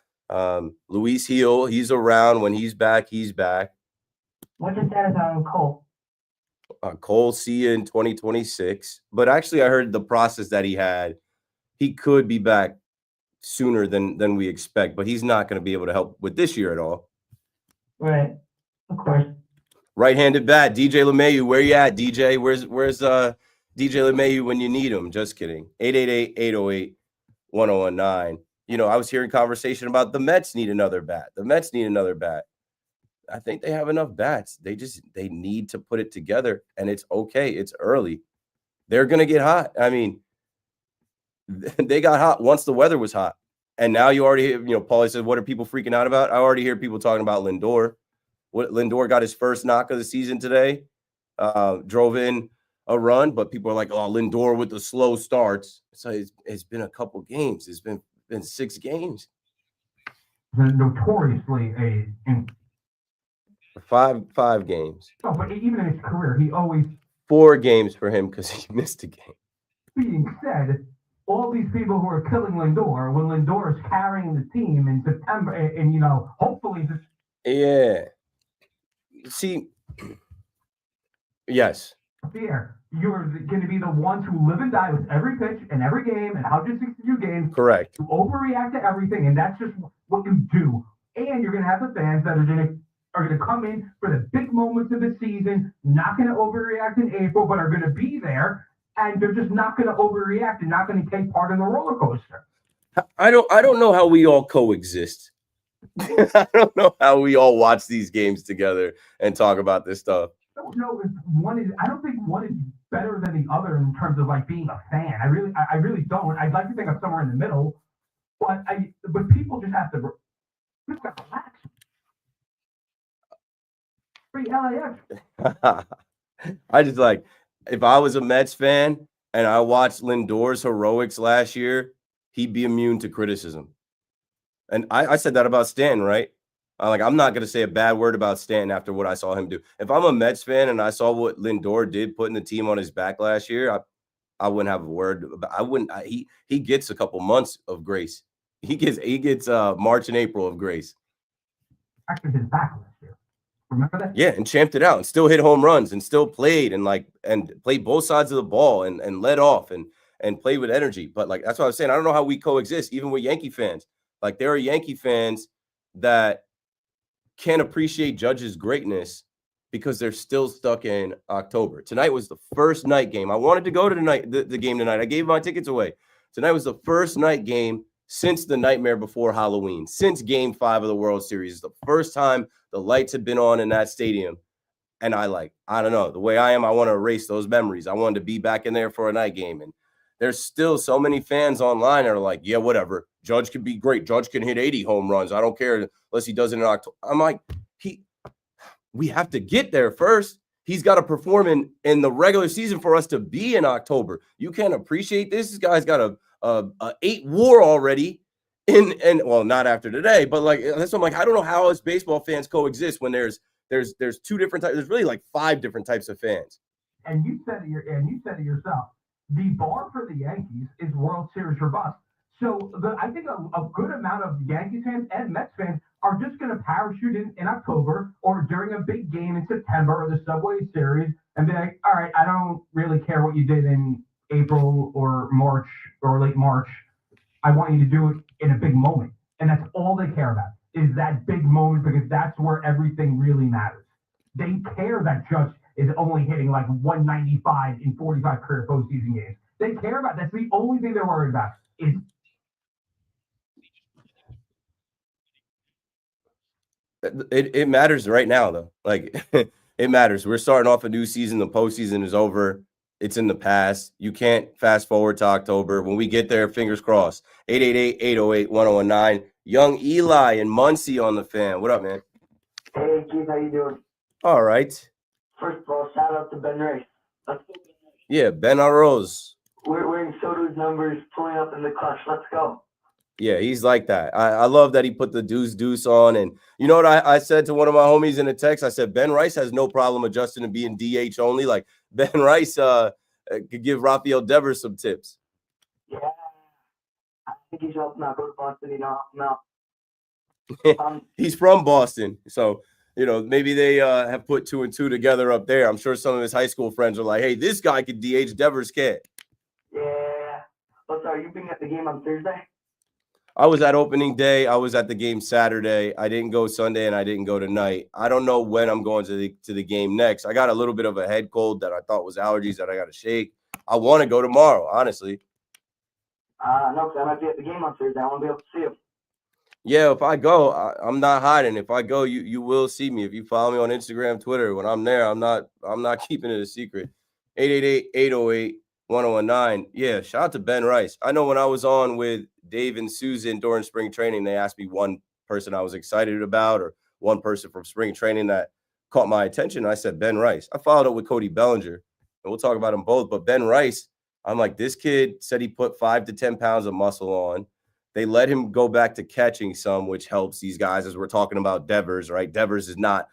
Luis Heel, he's around. When he's back, he's back. What's the status on Cole? Cole, see you in 2026. But actually, I heard the process that he had. He could be back sooner than we expect, but he's not going to be able to help with this year at all. Right, of course. Right-handed bat, DJ LeMahieu. Where you at, DJ? Where's DJ LeMahieu when you need him? Just kidding. 888-808-1019. I was hearing conversation about the Mets need another bat. The Mets need another bat. I think they have enough bats. They need to put it together, and it's okay. It's early. They're going to get hot. I mean, they got hot once the weather was hot. And now you already hear, Paulie said, what are people freaking out about? I already hear people talking about Lindor. Lindor got his first knock of the season today, drove in a run, but people are like, oh, Lindor with the slow starts. So it's been a couple games. It's been 6 games. notoriously Five games. no, but even in his career, he always 4 games for him because he missed a game. being said, all these people who are killing Lindor when Lindor is carrying the team in September, and you know, hopefully this. Yeah. See, yes. Fear. You're going to be the ones who live and die with every pitch and every game and 162 games. Correct. You overreact to everything, and that's just what you do. And you're going to have the fans that are going to come in for the big moments of the season, not going to overreact in April, but are going to be there, and they're just not going to overreact and not going to take part in the roller coaster. I don't know how we all coexist. I don't know how we all watch these games together and talk about this stuff. I don't know if one is. I don't think one is better than the other in terms of like being a fan. I really don't. I'd like to think I'm somewhere in the middle, but people just have to relax. Free LAX. I just like, if I was a Mets fan and I watched Lindor's heroics last year, he'd be immune to criticism. And I said that about Stanton, right? I'm not going to say a bad word about Stanton after what I saw him do. If I'm a Mets fan and I saw what Lindor did putting the team on his back last year, I wouldn't have a word about. I wouldn't. He gets a couple months of grace. He gets March and April of grace. Actually, his back last year. Remember that? Yeah, and champed it out and still hit home runs and still played and played both sides of the ball and led off and played with energy. But that's what I was saying. I don't know how we coexist, even with Yankee fans. There are Yankee fans that can't appreciate Judge's greatness because they're still stuck in October. Tonight was the first night game. I wanted to go to the game tonight. I gave my tickets away. Tonight was the first night game since the nightmare before Halloween, since Game 5 of the World Series. It's the first time the lights had been on in that stadium. And I don't know, the way I am, I want to erase those memories. I wanted to be back in there for a night game. And there's still so many fans online that are like, yeah, whatever. Judge can be great. Judge can hit 80 home runs. I don't care unless he does it in October. I'm like, we have to get there first. He's got to perform in the regular season for us to be in October. You can't appreciate this. This guy's got a 8 WAR already and well, not after today, but that's what I'm like. I don't know how us baseball fans coexist when there's 2 different types. There's really 5 different types of fans. And you said it yourself. The bar for the Yankees is World Series or bust. So I think a good amount of Yankees fans and Mets fans are just going to parachute in October or during a big game in September or the Subway Series and be like, all right, I don't really care what you did in April or March or late March. I want you to do it in a big moment. And that's all they care about is that big moment because that's where everything really matters. They care that Judge is only hitting 195 in 45 career postseason games. They care about that's the only thing they're worried about is it matters right now though. It matters. We're starting off a new season. The postseason is over. It's in the past. You can't fast forward to October. When we get there, fingers crossed. 888-808-1019. Young Eli and Muncie on the fan. What up, man? Hey, Keith, how you doing? All right. First of all, shout out to Ben Rice. Let's go, Ben Rice. Yeah, Ben Arroz. We're wearing Soto's numbers, pulling up in the clutch. Let's go. Yeah, he's like that. I love that he put the deuce on. And you know what I said to one of my homies in a text? I said, Ben Rice has no problem adjusting to being DH only. Ben Rice could give Rafael Devers some tips. Yeah. I think he's helping out. Go to Boston, help him out. He's from Boston. So, maybe they have put 2 and 2 together up there. I'm sure some of his high school friends are like, hey, this guy could DH, Devers can't. Yeah. Oh, sorry, you being at the game on Thursday? I was at opening day. I was at the game Saturday. I didn't go Sunday and I didn't go tonight. I don't know when I'm going to the game next. I got a little bit of a head cold that I thought was allergies that I got to shake. I want to go tomorrow, honestly. No, because I might be at the game on Thursday. I want to be able to see him. Yeah, if I go, I'm not hiding. If I go, you will see me. If you follow me on Instagram, Twitter, when I'm there, I'm not keeping it a secret. 888-808-1019. Yeah, shout out to Ben Rice. I know when I was on with Dave and Susan during spring training, they asked me one person I was excited about or one person from spring training that caught my attention. I said Ben Rice. I followed up with Cody Bellinger, and we'll talk about them both. But Ben Rice, I'm like, this kid said he put 5 to 10 pounds of muscle on. They let him go back to catching some, which helps these guys as we're talking about Devers, right? Devers is not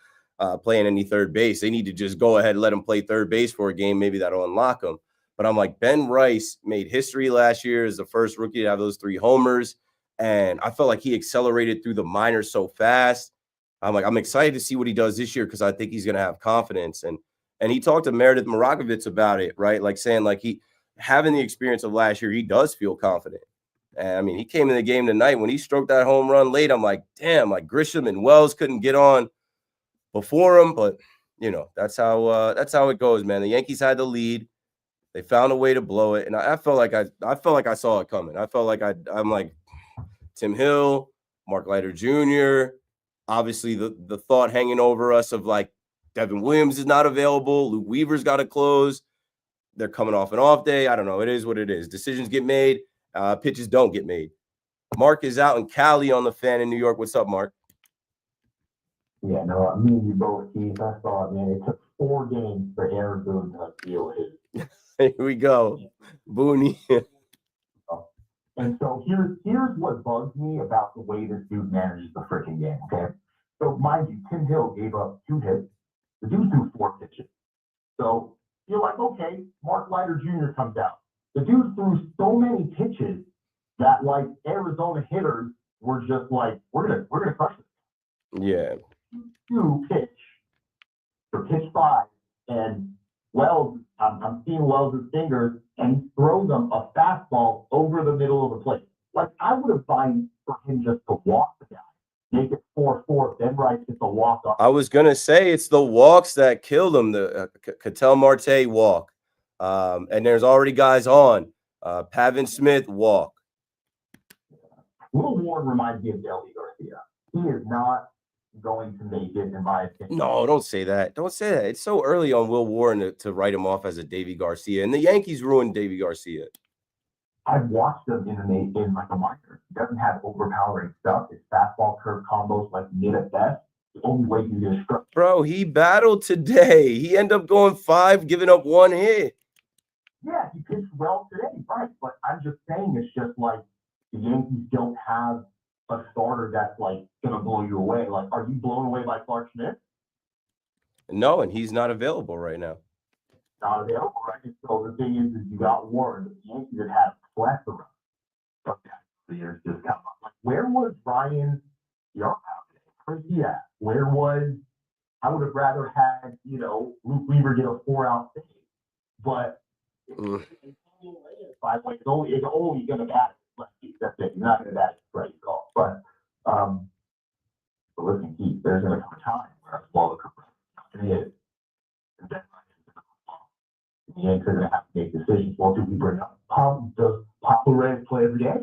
playing any third base. They need to just go ahead and let him play third base for a game. Maybe that'll unlock him. But I'm like, Ben Rice made history last year as the first rookie to have those 3 homers. And I felt like he accelerated through the minors so fast. I'm like, I'm excited to see what he does this year because I think he's going to have confidence. And he talked to Meredith Marakovitz about it, right? Like saying like he having the experience of last year, he does feel confident. And I mean, he came in the game tonight when he stroked that home run late. I'm like, damn, like Grisham and Wells couldn't get on before him, but you know, that's how it goes, man. The Yankees had the lead. They found a way to blow it. And I felt like I saw it coming. I felt like I'm like Tim Hill, Mark Leiter Jr., obviously the thought hanging over us of like Devin Williams is not available. Luke Weaver's got to close. They're coming off an off day. I don't know. It is what it is. Decisions get made. Pitches don't get made. Mark is out in Cali on the Fan in New York. What's up, Mark? Yeah, no, me and you both, Keith. I saw it, man. It took 4 games for Aaron Boone to feel his. Here we go. Booney. And so here's what bugs me about the way this dude manages the freaking game, okay? So mind you, Tim Hill gave up 2 hits. The dude threw 4 pitches. So you're like, okay, Mark Leiter Jr. comes out. The dude threw so many pitches that like Arizona hitters were just like, we're gonna crush it. Yeah. 2 pitch for pitch 5, and Wells, I'm seeing Wells' fingers, and he throws them a fastball over the middle of the plate. Like, I would have fine for him just to walk the guy, make it 4-4, then Rice gets a walk off. I was gonna say it's the walks that killed him. The Ketel Marte walk, and there's already guys on. Pavin Smith walk. Will Ward reminds me of Deli Garcia. He is not going to make it, in my opinion. No, don't say that. Don't say that. It's so early on Will Warren to write him off as a Davy Garcia, and the Yankees ruined Davy Garcia. I've watched him in like a minor. He doesn't have overpowering stuff. His fastball curve combos like mid at best. The only way you get struck. Bro, he battled today. He ended up going 5, giving up 1 hit. Yeah, he pitched well today, right? But I'm just saying, it's just like the Yankees don't have a starter that's like gonna blow you away. Like, are you blown away by Clark Schmidt? No, and he's not available right now. Not available, right? So the thing is you got Warren. The Yankees have had a plethora of the years just come up. Like, where was Ryan Yarbow today? Where's he at? Where was? I would have rather had Luke Weaver get a 4-out save, but by like it's only gonna bat it. That's it. You're not gonna bat it right call. But listen, Keith, there's gonna come a time where a smaller company is gonna hit it. And then the Yankees are gonna have to make decisions. What do we bring up? Does Papa Red play every day?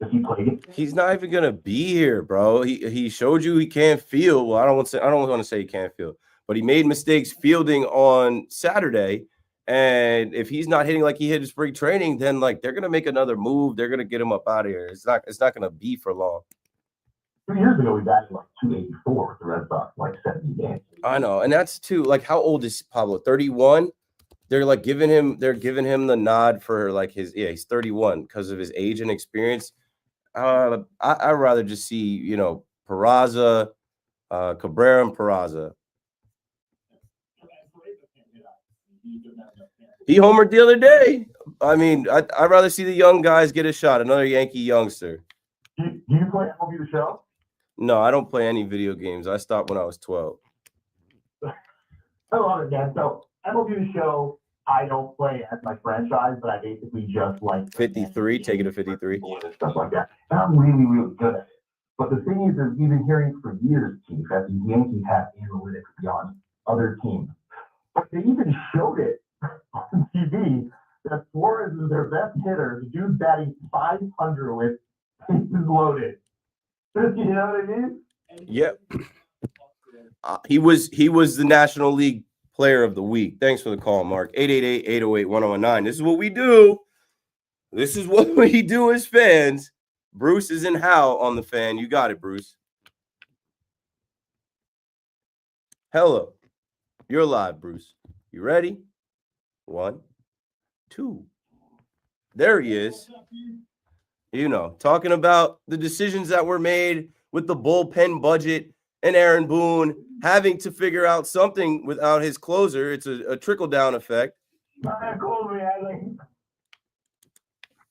Does he play it? He's not even gonna be here, bro. He showed you he can't field. Well, I don't want to say he can't field, but he made mistakes fielding on Saturday. And if he's not hitting like he hit in spring training, then like they're gonna make another move. They're gonna get him up out of here. It's not gonna be for long. 2 years ago, he batted like 284 with the Red Sox, like 70 games. I know, and that's too. Like, how old is Pablo? 31. They're giving him the nod for like he's 31 because of his age and experience. I'd rather just see Peraza, Cabrera, and Peraza. He homered the other day. I mean, I'd rather see the young guys get a shot. Another Yankee youngster. Do you play MLB The Show? No, I don't play any video games. I stopped when I was 12. I love it, man. So MLB The Show, I don't play as my franchise, but I basically just like 53, take it to 53. and stuff like that. And I'm really, really good at it. But the thing is we've been hearing for years, Keith, that the Yankees have analytics beyond other teams. But they even showed it on TV that Suarez is their best hitter. The dude's batting 500 with bases loaded. You know what I mean? Yep. He was the National League Player of the Week. Thanks for the call, Mark. 888-808-1019. This is what we do. This is what we do as fans. Bruce is in Hal on the Fan. You got it, Bruce. Hello. You're live, Bruce. You ready? 1, 2. There he is. You know, talking about the decisions that were made with the bullpen budget and Aaron Boone having to figure out something without his closer. It's a trickle-down effect. Man, call me, Alec.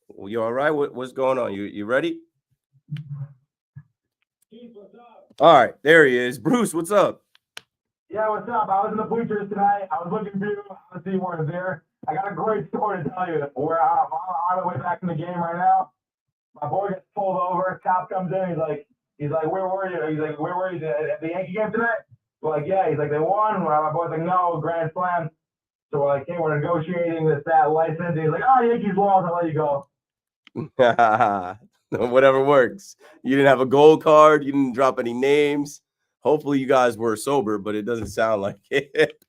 Well, you all right? What's going on? You ready? All right, there he is. Bruce, what's up? Yeah, what's up? I was in the bleachers tonight. I was looking for you. Obviously, you weren't there. I got a great story to tell you. We're on the way back in the game right now. My boy gets pulled over. Cop comes in. He's like, where were you? He's like, where were you at the Yankee game tonight? We're like, yeah. He's like, they won. My boy's like, no, grand slam. So we're like, hey, we're negotiating that license. He's like, oh, Yankees lost. I'll let you go. Whatever works. You didn't have a gold card. You didn't drop any names. Hopefully you guys were sober, but it doesn't sound like it.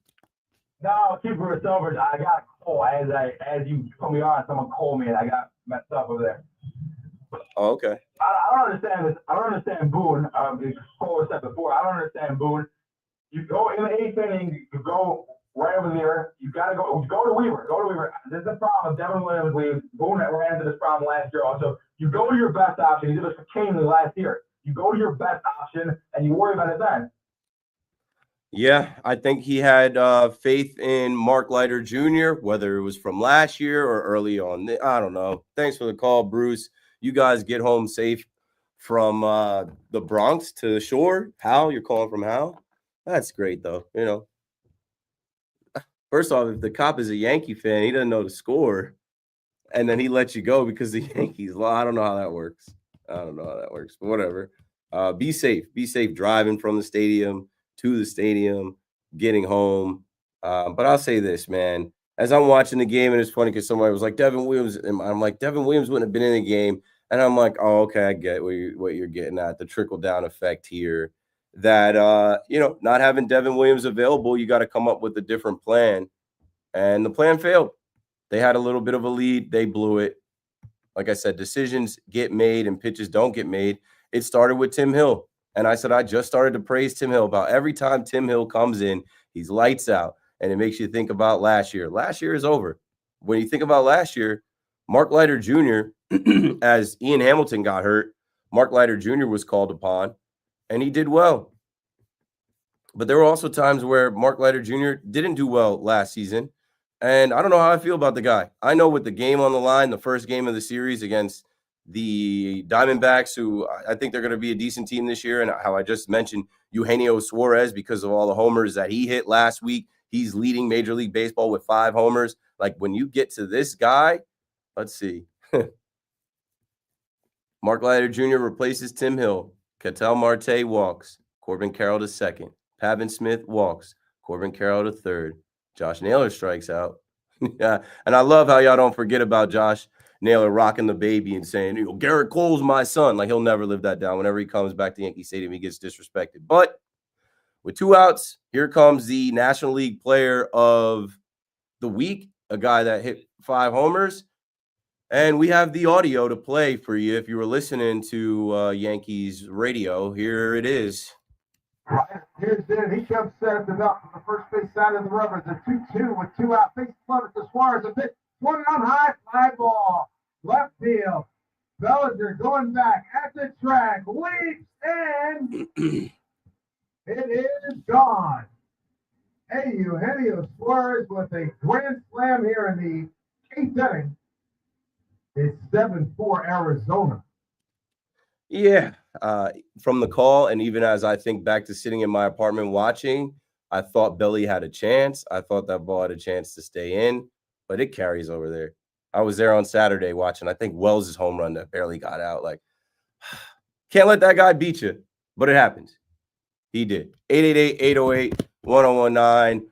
No, keep it sober. I got cold as you put me on. Someone called me and I got messed up over there. Oh, okay. I don't understand this. I don't understand Boone. Cole said before. I don't understand Boone. You go in the 8th inning. You go right over there. You got to go to Weaver. Go to Weaver. This is the problem. Devin Williams leaves. Boone ran into this problem last year also. You go to your best option. He did this for Canely last year. You go to your best option and you worry about it then. Yeah, I think he had faith in Mark Leiter Jr., whether it was from last year or early on. I don't know. Thanks for the call, Bruce. You guys get home safe from the Bronx to the shore. Hal, you're calling from Hal? That's great, though. You know, first off, if the cop is a Yankee fan, he doesn't know the score, and then he lets you go because the Yankees lost. I don't know how that works. But whatever. Be safe. Be safe driving from the stadium to the stadium, getting home. But I'll say this, man. As I'm watching the game, and it's funny because somebody was like, Devin Williams, and I'm like, Devin Williams wouldn't have been in the game. And I'm like, oh, okay, I get what you're getting at, the trickle-down effect here. That, not having Devin Williams available, you got to come up with a different plan. And the plan failed. They had a little bit of a lead. They blew it. Like I said, decisions get made and pitches don't get made. It started with Tim Hill. And I said, I just started to praise Tim Hill about every time Tim Hill comes in, he's lights out. And it makes you think about last year. Last year is over. When you think about last year, Mark Leiter Jr., as Ian Hamilton got hurt, Mark Leiter Jr. was called upon, and he did well. But there were also times where Mark Leiter Jr. didn't do well last season. And I don't know how I feel about the guy. I know with the game on the line, the first game of the series against the Diamondbacks, who I think they're going to be a decent team this year, and how I just mentioned Eugenio Suarez because of all the homers that he hit last week. He's leading Major League Baseball with 5 homers. Like, when you get to this guy, let's see. Mark Leiter Jr. replaces Tim Hill. Ketel Marte walks. Corbin Carroll to second. Pavin Smith walks. Corbin Carroll to third. Josh Naylor strikes out. Yeah, and I love how y'all don't forget about Josh Naylor rocking the baby and saying, Garrett Cole's my son. Like, he'll never live that down. Whenever he comes back to Yankee Stadium, he gets disrespected. But with 2 outs, here comes the National League Player of the Week, a guy that hit 5 homers. And we have the audio to play for you if you were listening to Yankees radio. Here it is. Right, here's it. He comes set it up on the first base side of the rubber. It's a 2-2 with 2 out. Face flooded to Suarez. A bit swung on high. Fly ball. Left field. Bellinger going back at the track. Leaps and it is gone. Hey, Eugenio Suarez with a grand slam here in the 8th inning. It's 7-4 Arizona. Yeah, from the call, and even as I think back to sitting in my apartment watching, I thought Belly had a chance. I thought that ball had a chance to stay in, but it carries over there. I was there on Saturday watching, I think, Wells' home run that barely got out. Like, can't let that guy beat you, but it happens. He did. 888-808-1019.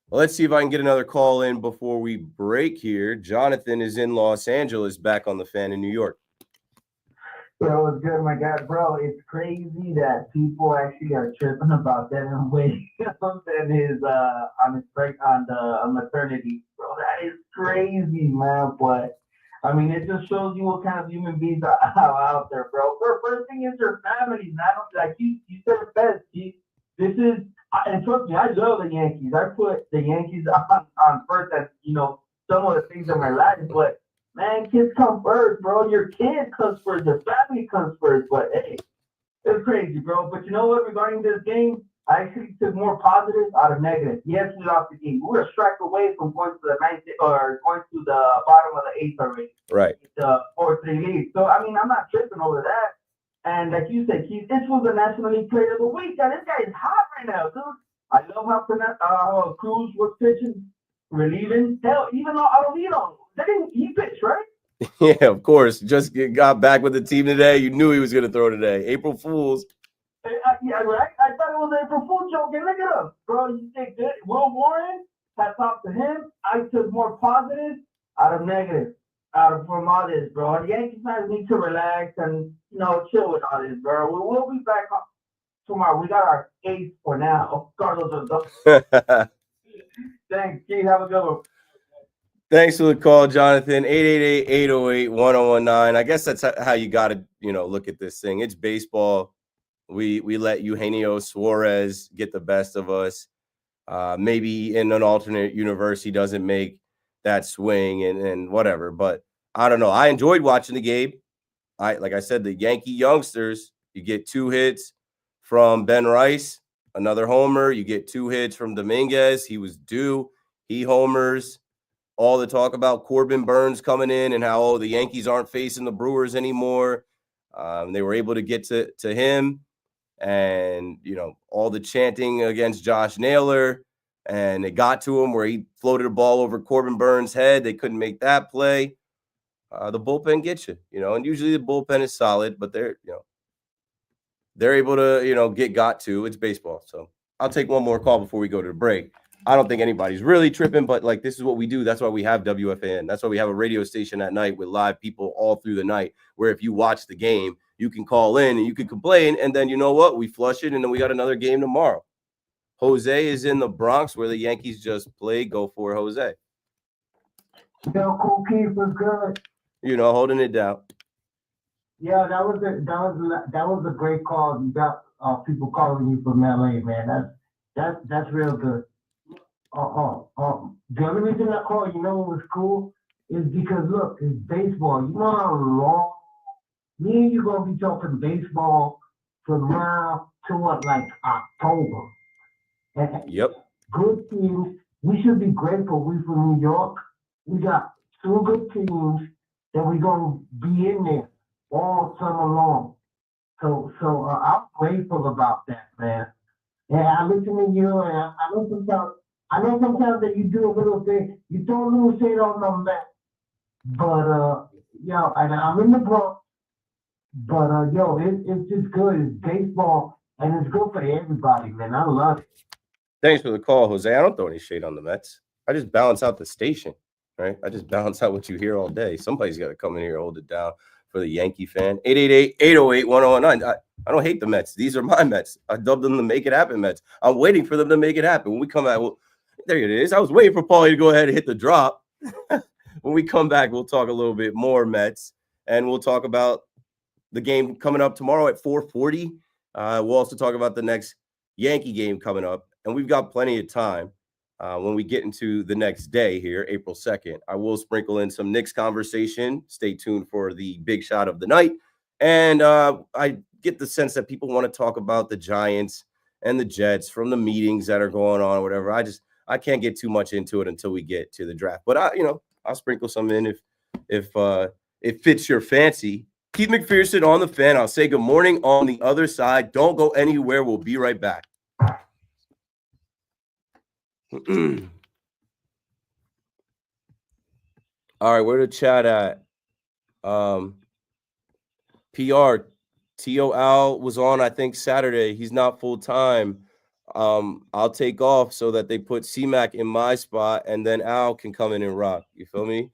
Well, let's see if I can get another call in before we break here. Jonathan is in Los Angeles, back on the Fan in New York. Bro, it's good, my God, bro. It's crazy that people actually are tripping about Devin Williams and his on the maternity. Bro, that is crazy, man. But I mean, it just shows you what kind of human beings are out there, bro. First thing is their families, man. Like you said it best. This is, and trust me, I love the Yankees. I put the Yankees on first as some of the things in my life, but Man, kids come first, bro. Your kid comes first. Your family comes first. But hey, it's crazy, bro. But you know what? Regarding this game, I actually took more positive out of negative. Yes, we lost the game. We were a strike away from going to the ninth or going to the bottom of the eighth already. Right. The 4-3 lead. So I mean, I'm not tripping over that. And like you said, Keith, this was the National League Player of the Week. And this guy is hot right now, dude. I love how Cruz was pitching, relieving. Hell, even though Arovino, he pitched, right? Yeah, of course. Just got back with the team today. You knew he was going to throw today. April Fools. Yeah, right. I thought it was an April Fool joke. And look at him, bro. You did good. Will Warren, hats off to him. I took more positive out of negative, from all this, bro. The Yankees fans need to relax and chill with all this, bro. We will be back tomorrow. We got our ace for now. Carlos. Thanks, Keith. Have a good one. Thanks for the call, Jonathan. 888-808-1019. I guess that's how you got to, look at this thing. It's baseball. We let Eugenio Suarez get the best of us. Maybe in an alternate universe, he doesn't make that swing and whatever. But I don't know. I enjoyed watching the game. Like I said, the Yankee youngsters, you get 2 hits from Ben Rice, another homer. You get 2 hits from Dominguez. He was due. He homers. All the talk about Corbin Burns coming in and how the Yankees aren't facing the Brewers anymore. They were able to get to him, and all the chanting against Josh Naylor, and it got to him where he floated a ball over Corbin Burns' head. They couldn't make that play. The bullpen gets you, and usually the bullpen is solid, but they're able to get got to. It's baseball, so I'll take one more call before we go to the break. I don't think anybody's really tripping, but this is what we do. That's why we have WFAN. That's why we have a radio station at night with live people all through the night, where if you watch the game, you can call in and you can complain. And then you know what? We flush it, and then we got another game tomorrow. Jose is in the Bronx where the Yankees just played. Go for it, Jose. Yo, cool Keith was good. Holding it down. Yeah, that was a great call. You got people calling you from LA, man. That's real good. The only reason I call, it was cool, is because look, it's baseball. You know how long me and you gonna be talking baseball from now to October. And Yep. Good teams. We should be grateful. We from New York. We got 2 good teams that we gonna be in there all summer long. So I'm grateful about that, man. Yeah, I listen to you, and I know sometimes that you do a little bit. You throw a little shade on them that, but and I'm in the Bronx. But it's just good. It's baseball, and it's good for everybody, man. I love it. Thanks for the call, Jose. I don't throw any shade on the Mets. I just balance out the station, right? I just balance out what you hear all day. Somebody's got to come in here and hold it down for the Yankee fan. 888-808-1019. I don't hate the Mets. These are my Mets. I dubbed them the Make It Happen Mets. I'm waiting for them to make it happen. When we come back, there it is. I was waiting for Paulie to go ahead and hit the drop. When we come back, we'll talk a little bit more Mets, and we'll talk about the game coming up tomorrow at 4:40. We'll also talk about the next Yankee game coming up, and we've got plenty of time when we get into the next day here, April 2nd. I will sprinkle in some Knicks conversation. Stay tuned for the big shot of the night. And I get the sense that people want to talk about the Giants and the Jets from the meetings that are going on or whatever. I can't get too much into it until we get to the draft. But I'll sprinkle some in if it fits your fancy. Keith McPherson on the Fan. I'll say good morning on the other side. Don't go anywhere. We'll be right back. All right, where the chat at? PR T.O. Al was on, I think, Saturday. He's not full time. I'll take off so that they put C-Mac in my spot, and then Al can come in and rock. You feel me?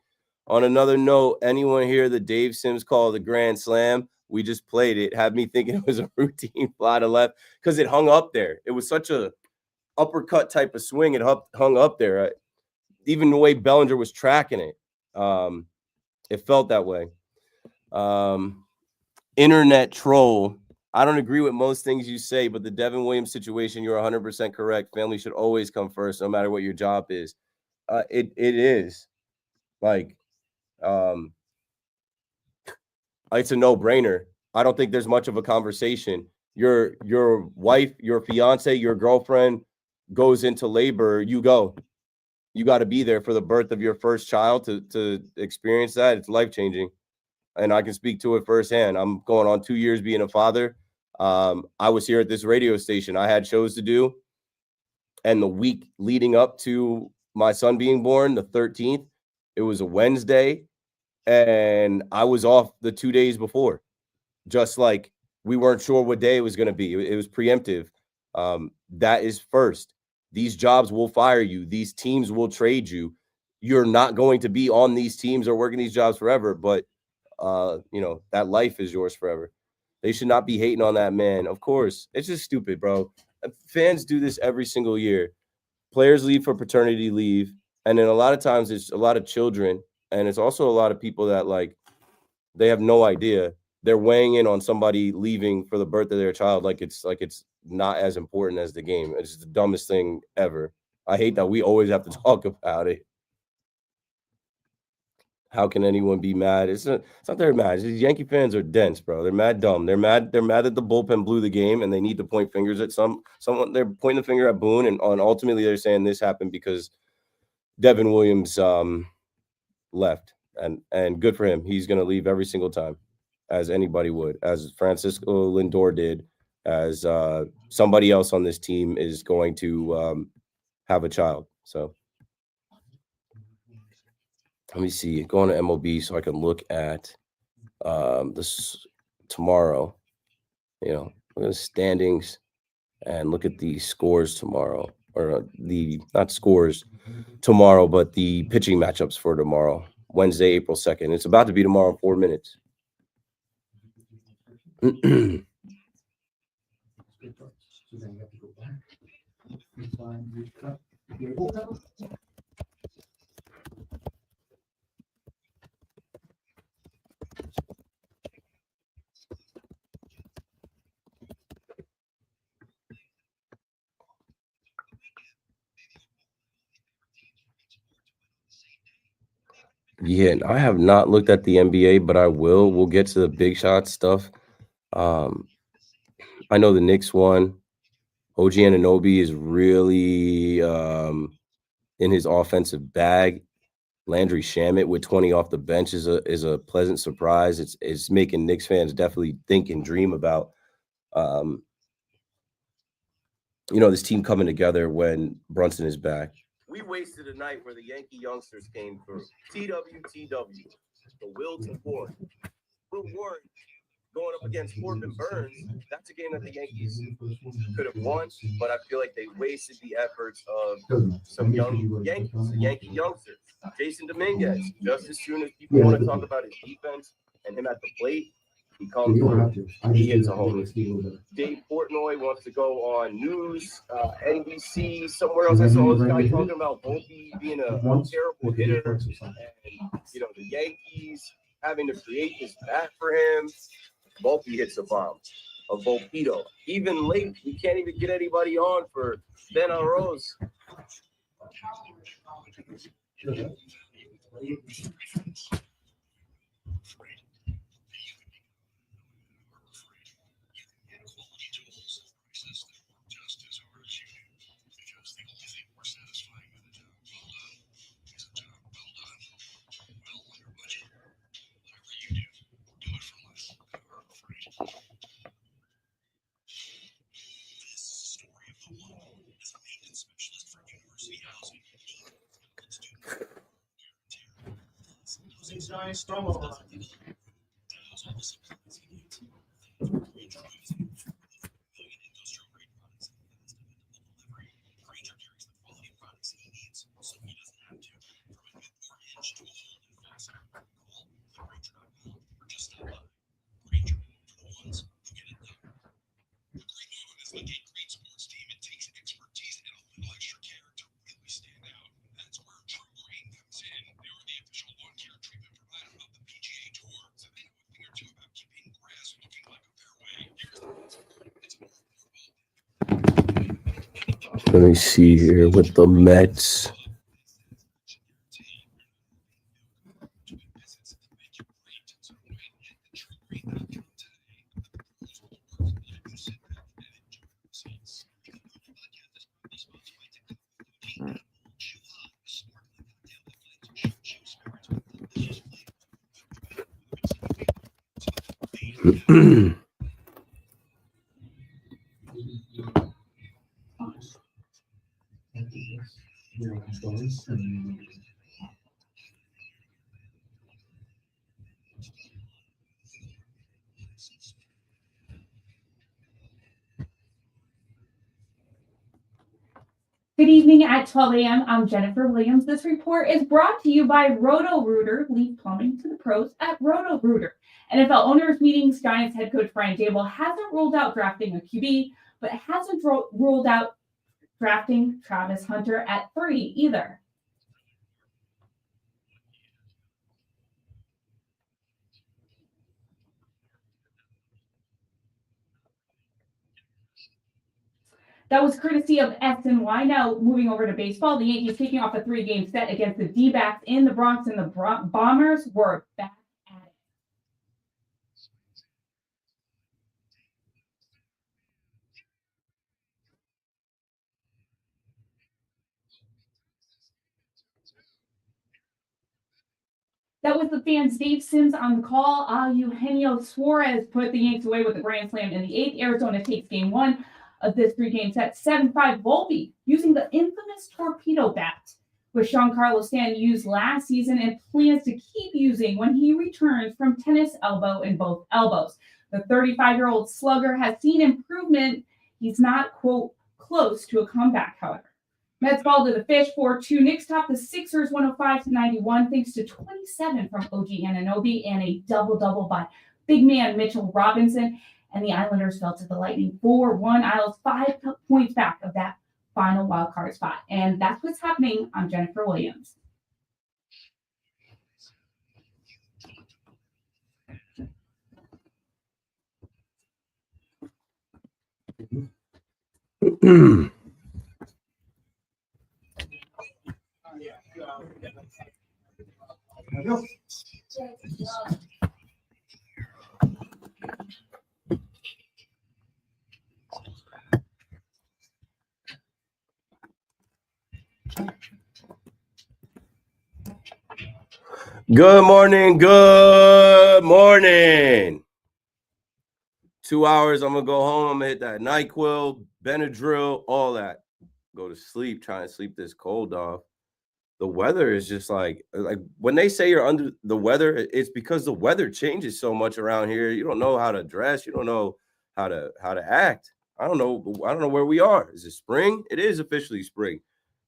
On another note, anyone hear the Dave Sims call the Grand Slam? We just played it. Had me thinking it was a routine fly to left because it hung up there. It was such a uppercut type of swing. It hung up there. Even the way Bellinger was tracking it, it felt that way. Internet troll. I don't agree with most things you say, but the Devin Williams situation, you're 100% correct. Family should always come first, no matter what your job is. It is. Like, It's a no-brainer. I don't think there's much of a conversation. Your wife, your fiance, your girlfriend goes into labor, you go. You got to be there for the birth of your first child to experience that. It's life-changing. And I can speak to it firsthand. I'm going on 2 years being a father. I was here at this radio station. I had shows to do. And the week leading up to my son being born, the 13th, it was a Wednesday. And I was off the 2 days before. Just like we weren't sure what day it was going to be. It was preemptive. That is first. These jobs will fire you. These teams will trade you. You're not going to be on these teams or working these jobs forever, but that life is yours forever. They should not be hating on that man. Of course, it's just stupid, bro. Fans do this every single year. Players leave for paternity leave, and then a lot of times it's a lot of children, and it's also a lot of people that they have no idea. They're weighing in on somebody leaving for the birth of their child like it's not as important as the game. It's the dumbest thing ever. I hate that we always have to talk about it. How can anyone be mad? It's not they're mad. These Yankee fans are dense, bro. They're mad dumb. They're mad that the bullpen blew the game and they need to point fingers at someone. They're pointing the finger at Boone, and ultimately they're saying this happened because Devin Williams left. And good for him. He's gonna leave every single time, as anybody would, as Francisco Lindor did, as somebody else on this team is going to have a child. So let me see. Going to MLB so I can look at this tomorrow. Look at the standings and look at the scores tomorrow, or not scores tomorrow, but the pitching matchups for tomorrow, Wednesday, April 2nd. It's about to be tomorrow in 4 minutes. Yeah, I have not looked at the NBA, but I will. We'll get to the big shot stuff. I know the Knicks won. OG Anunoby is really in his offensive bag. Landry Shamet with 20 off the bench is a pleasant surprise. It's making Knicks fans definitely think and dream about this team coming together when Brunson is back. We wasted a night where the Yankee youngsters came through. TWTW, the will to Warren. Will Warren going up against Corbin Burns. That's a game that the Yankees could have won, but I feel like they wasted the efforts of some young Yankees, the Yankee youngsters. Jason Dominguez, just as soon as people want to talk about his defense and him at the plate, he comes through. He hits a home run. Dave Portnoy wants to go on news, NBC, somewhere else. I saw this guy talking about Volpe being a terrible hitter, and the Yankees having to create this bat for him. Volpe hits a bomb, a Volpedo. Even late, we can't even get anybody on for Ben Rose. Let me see here with the Mets. Good evening at 12 a.m. I'm Jennifer Williams. This report is brought to you by Roto-Rooter. Leave plumbing to the pros at Roto-Rooter. NFL owners meetings, Giants head coach Brian Daboll hasn't ruled out drafting a QB, but hasn't ruled out drafting Travis Hunter at 3 either. That was courtesy of SNY. Now moving over to baseball, the Yankees taking off a 3-game set against the D-backs in the Bronx, and the Bombers were back at it. That was the fans. Dave Sims on the call. Eugenio Suarez put the Yanks away with a grand slam in the 8th. Arizona takes game 1 of this 3-game set. 7-5 Volpe using the infamous torpedo bat, which Sean Carlos Stanton used last season and plans to keep using when he returns from tennis elbow in both elbows. The 35-year-old slugger has seen improvement. He's not, quote, close to a comeback, however. Mets fall to the Fish 4-2. Knicks top the Sixers 105-91 thanks to 27 from OG Anunoby and a double-double by big man Mitchell Robinson. And the Islanders fell to the Lightning 4-1. Isles 5 points back of that final wild card spot. And that's what's happening. I'm Jennifer Williams. Good morning. Good morning. 2 hours. I'm going to go home. I'm going to hit that NyQuil, Benadryl, all that. Go to sleep, trying to sleep this cold off. The weather is just like when they say you're under the weather, it's because the weather changes so much around here. You don't know how to dress. You don't know how to act. I don't know where we are. Is it spring? It is officially spring.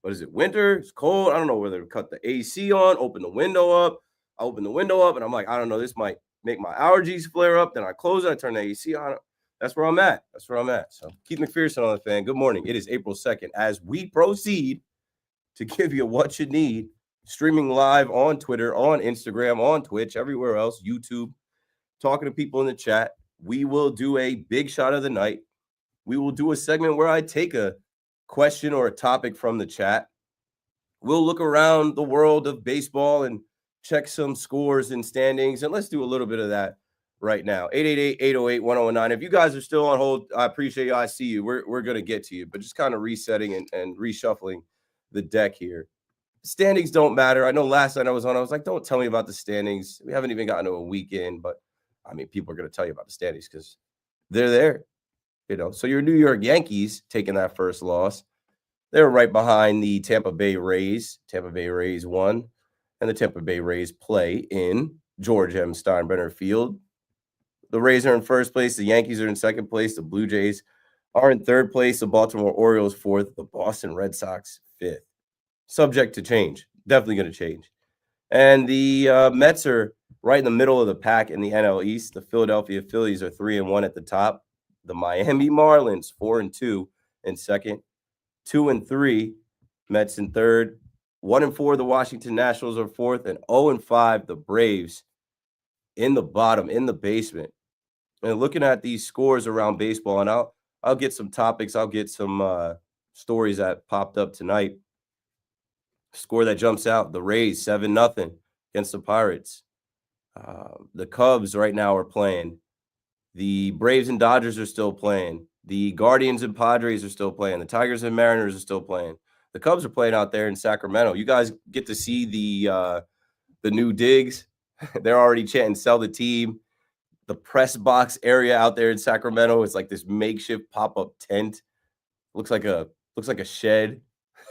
But is it winter? It's cold. I don't know whether to cut the AC on, open the window up. I open the window up and I'm like, I don't know, this might make my allergies flare up. Then I close it, I turn the AC on. That's where I'm at. So Keith McPherson on the fan. Good morning. It is April 2nd. As we proceed to give you what you need, streaming live on Twitter, on Instagram, on Twitch, everywhere else, YouTube, talking to people in the chat. We will do a big shot of the night. We will do a segment where I take a question or a topic from the chat. We'll look around the world of baseball and check some scores and standings, and let's do a little bit of that right now. 888-808-1019. If you guys are still on hold, I appreciate you. I see you. We're going to get to you, but just kind of resetting and reshuffling the deck here. Standings don't matter. I know last night I was like, don't tell me about the standings. We haven't even gotten to a weekend, but I mean, people are going to tell you about the standings because they're there, So your New York Yankees taking that first loss. They're right behind the Tampa Bay Rays. Tampa Bay Rays won, and the Tampa Bay Rays play in George M. Steinbrenner Field. The Rays are in first place. The Yankees are in second place. The Blue Jays are in third place. The Baltimore Orioles fourth. The Boston Red Sox fifth. Subject to change. Definitely going to change. And the Mets are right in the middle of the pack in the NL East. The Philadelphia Phillies are 3-1 at the top. The Miami Marlins 4-2 in second. 2-3 Mets in third. 1-4 the Washington Nationals are fourth, and 0-5 the Braves in the bottom, in the basement. And looking at these scores around baseball, and I'll get some topics, I'll get some stories that popped up tonight. Score that jumps out: the Rays 7-0 against the Pirates. The Cubs right now are playing. The Braves and Dodgers are still playing. The Guardians and Padres are still playing. The Tigers and Mariners are still playing. The Cubs are playing out there in Sacramento. You guys get to see the new digs. They're already chanting, sell the team. the press box area out there in Sacramento is like this makeshift pop-up tent. Looks like a shed.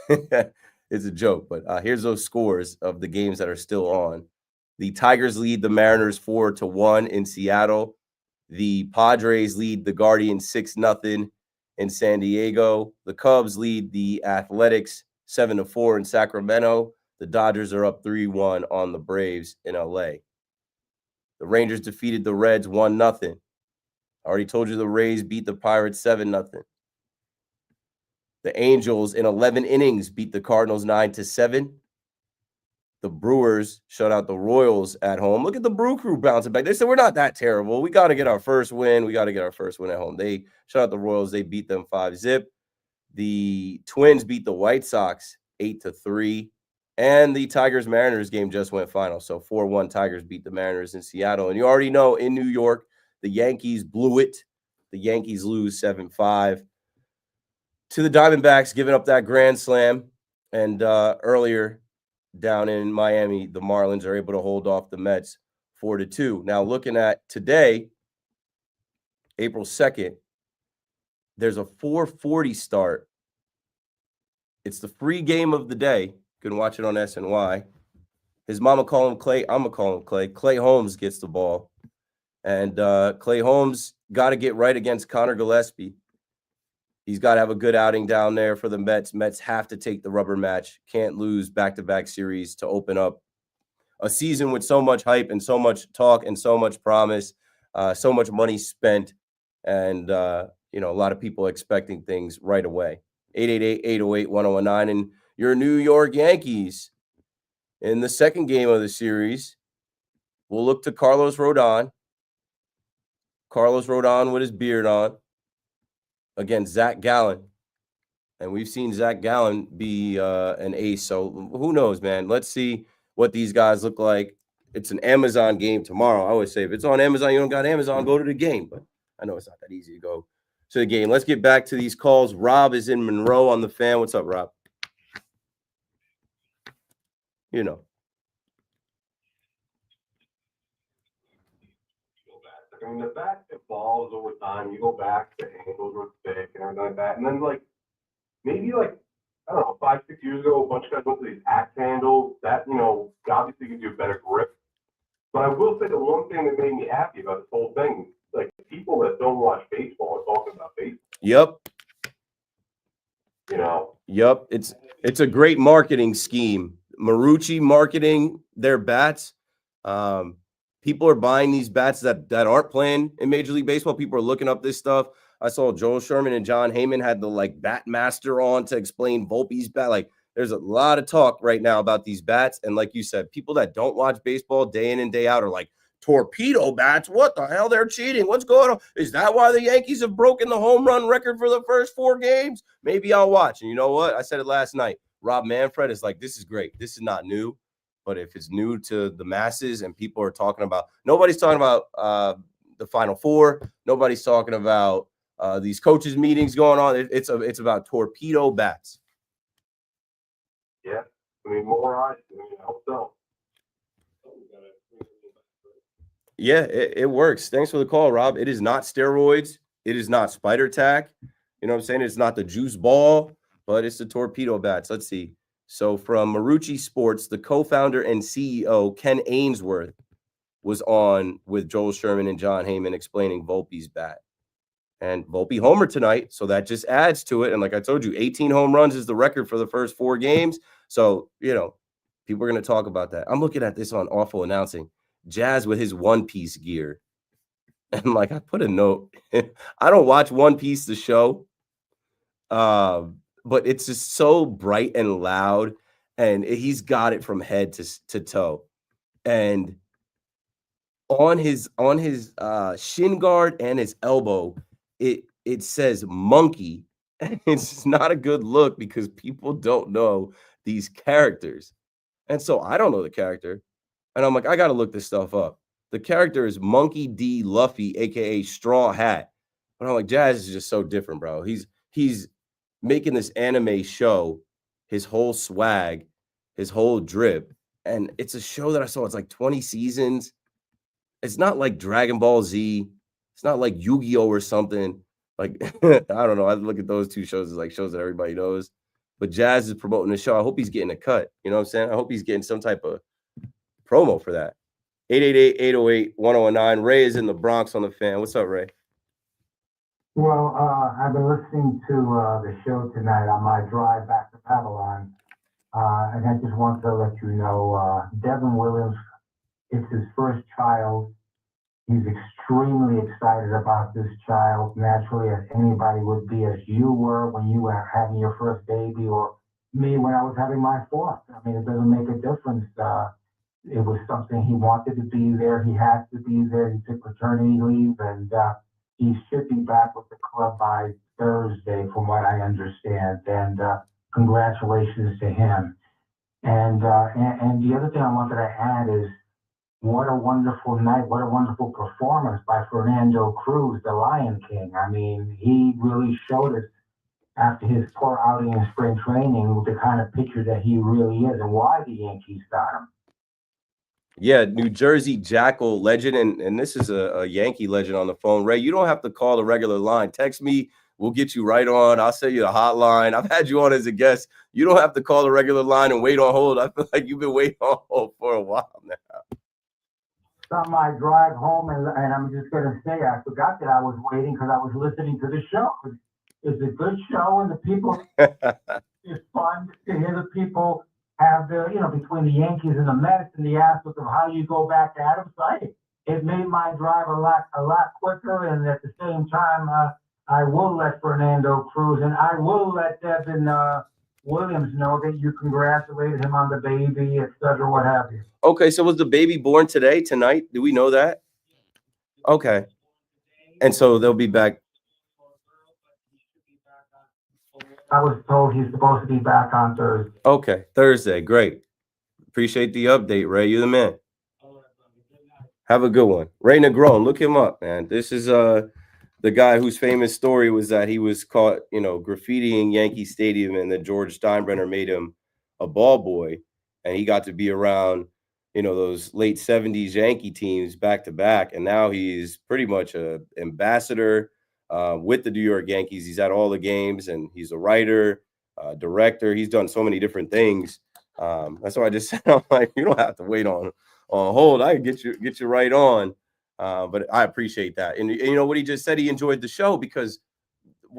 It's a joke, but here's those scores of the games that are still on. The Tigers lead the Mariners 4-1 in Seattle. The Padres lead the Guardians 6-0 in San Diego. The Cubs lead the Athletics 7-4 in Sacramento. The Dodgers are up 3-1 on the Braves in LA. The Rangers defeated the Reds 1-0. I already told you the Rays beat the Pirates 7-0. The Angels in 11 innings beat the Cardinals 9-7. The Brewers shut out the Royals at home. Look at the Brew Crew bouncing back. They said, we're not that terrible. We got to get our first win. We got to get our first win at home. They shut out the Royals. They beat them 5-0. The Twins beat the White Sox 8-3. And the Tigers-Mariners game just went final. So 4-1 Tigers beat the Mariners in Seattle. And you already know in New York, the Yankees blew it. The Yankees lose 7-5 to the Diamondbacks, giving up that grand slam. And earlier down in Miami, the Marlins are able to hold off the Mets 4-2. Now, looking at today, April 2nd, there's a 4:40 start. It's the free game of the day. You can watch it on SNY. His mama call him Clay. I'm going to call him Clay. Clay Holmes gets the ball. And Clay Holmes got to get right against Connor Gillespie. He's got to have a good outing down there for the Mets. Mets have to take the rubber match. Can't lose back-to-back series to open up a season with so much hype and so much talk and so much promise, so much money spent, and a lot of people expecting things right away. 888-808-1019. And your New York Yankees in the second game of the series will look to Carlos Rodon. Carlos Rodon with his beard on against Zach Gallen. And we've seen Zach Gallen be an ace. So who knows, man? Let's see what these guys look like. It's an Amazon game tomorrow. I always say if it's on Amazon, you don't got Amazon, go to the game. But I know it's not that easy to go to the game. Let's get back to these calls. Rob is in Monroe on the Fan. What's up, Rob? You know. I mean, the bat evolves over time. You go back, the angles were thick and everything like that. And then, maybe, I don't know, 5-6 years ago, a bunch of guys went to these axe handles. That, obviously gives you a better grip. But I will say the one thing that made me happy about this whole thing, people that don't watch baseball are talking about baseball. Yep. Yep. It's a great marketing scheme. Marucci marketing their bats. People are buying these bats that aren't playing in Major League Baseball. People are looking up this stuff. I saw Joel Sherman and John Heyman had the bat master on to explain Volpe's bat. There's a lot of talk right now about these bats. And like you said, people that don't watch baseball day in and day out are like, torpedo bats? What the hell? They're cheating. What's going on? Is that why the Yankees have broken the home run record for the first 4 games? Maybe I'll watch. And you know what? I said it last night. Rob Manfred is like, this is great. This is not new. But if it's new to the masses and people are talking about, nobody's talking about the Final Four. Nobody's talking about these coaches meetings going on. It's about torpedo bats. Yeah. I mean, more eyes. I hope so. Yeah, it works. Thanks for the call, Rob. It is not steroids. It is not spider tack. You know what I'm saying? It's not the juice ball, but it's the torpedo bats. Let's see. So from Marucci Sports, the co-founder and CEO, Ken Ainsworth, was on with Joel Sherman and John Heyman explaining Volpe's bat. And Volpe homered tonight, so that just adds to it. And like I told you, 18 home runs is the record for the first 4 games. So, people are going to talk about that. I'm looking at this on Awful Announcing. Jazz with his One Piece gear. And I put a note. I don't watch One Piece, the show. But it's just so bright and loud. And he's got it from head to toe. And on his shin guard and his elbow, it says monkey. And it's not a good look because people don't know these characters. And so I don't know the character. And I'm like, I got to look this stuff up. The character is Monkey D. Luffy, a.k.a. Straw Hat. But I'm like, Jazz is just so different, bro. He's making this anime show, his whole swag, his whole drip. And it's a show that I saw. It's 20 seasons. It's not like Dragon Ball Z. It's not like Yu-Gi-Oh or something. Like I don't know. I look at those two shows as like shows that everybody knows. But Jazz is promoting the show. I hope he's getting a cut. You know what I'm saying? I hope he's getting some type of promo for that. 888-808-1009. Ray is in the Bronx on the Fan. What's up, Ray? Well, I've been listening to the show tonight on my drive back to Babylon, and I just want to let you know, Devin Williams, it's his first child. He's extremely excited about this child, naturally, as anybody would be, as you were when you were having your first baby, or me when I was having my fourth. I mean, it doesn't make a difference. It was something he wanted to be there. He has to be there. He took paternity leave, and he should be back with the club by Thursday, from what I understand. And congratulations to him. And the other thing I wanted to add is, what a wonderful night, what a wonderful performance by Fernando Cruz, the Lion King. I mean, he really showed us after his poor outing in spring training the kind of pitcher that he really is and why the Yankees got him. Yeah, New Jersey Jackal legend, and this is a Yankee legend on the phone. Ray, you don't have to call the regular line. Text me. We'll get you right on. I'll send you the hotline. I've had you on as a guest. You don't have to call the regular line and wait on hold. I feel like you've been waiting on hold for a while now. On my drive home, and I'm just going to say, I forgot that I was waiting because I was listening to the show. It's a good show, and the people, it's fun to hear the people have the, between the Yankees and the Mets and the aspect of how you go back at them. So it made my drive a lot quicker, and at the same time, I will let Fernando Cruz and I will let Devin Williams know that you congratulated him on the baby, et cetera, what have you. Okay, so was the baby born tonight? Do we know that? Okay. And so they'll be back. I was told he's supposed to be back on Thursday. Okay, Thursday. Great. Appreciate the update, Ray. You're the man. Have a good one. Ray Negron, look him up, man. This is the guy whose famous story was that he was caught, graffitiing Yankee Stadium, and then George Steinbrenner made him a ball boy, and he got to be around, those late 70s Yankee teams back to back, and now he's pretty much a ambassador with the New York Yankees. He's at all the games, and he's a writer, director. He's done so many different things. That's why I just said, I'm like, you don't have to wait on hold. I can get you right on. But I appreciate that. And you know what he just said? He enjoyed the show because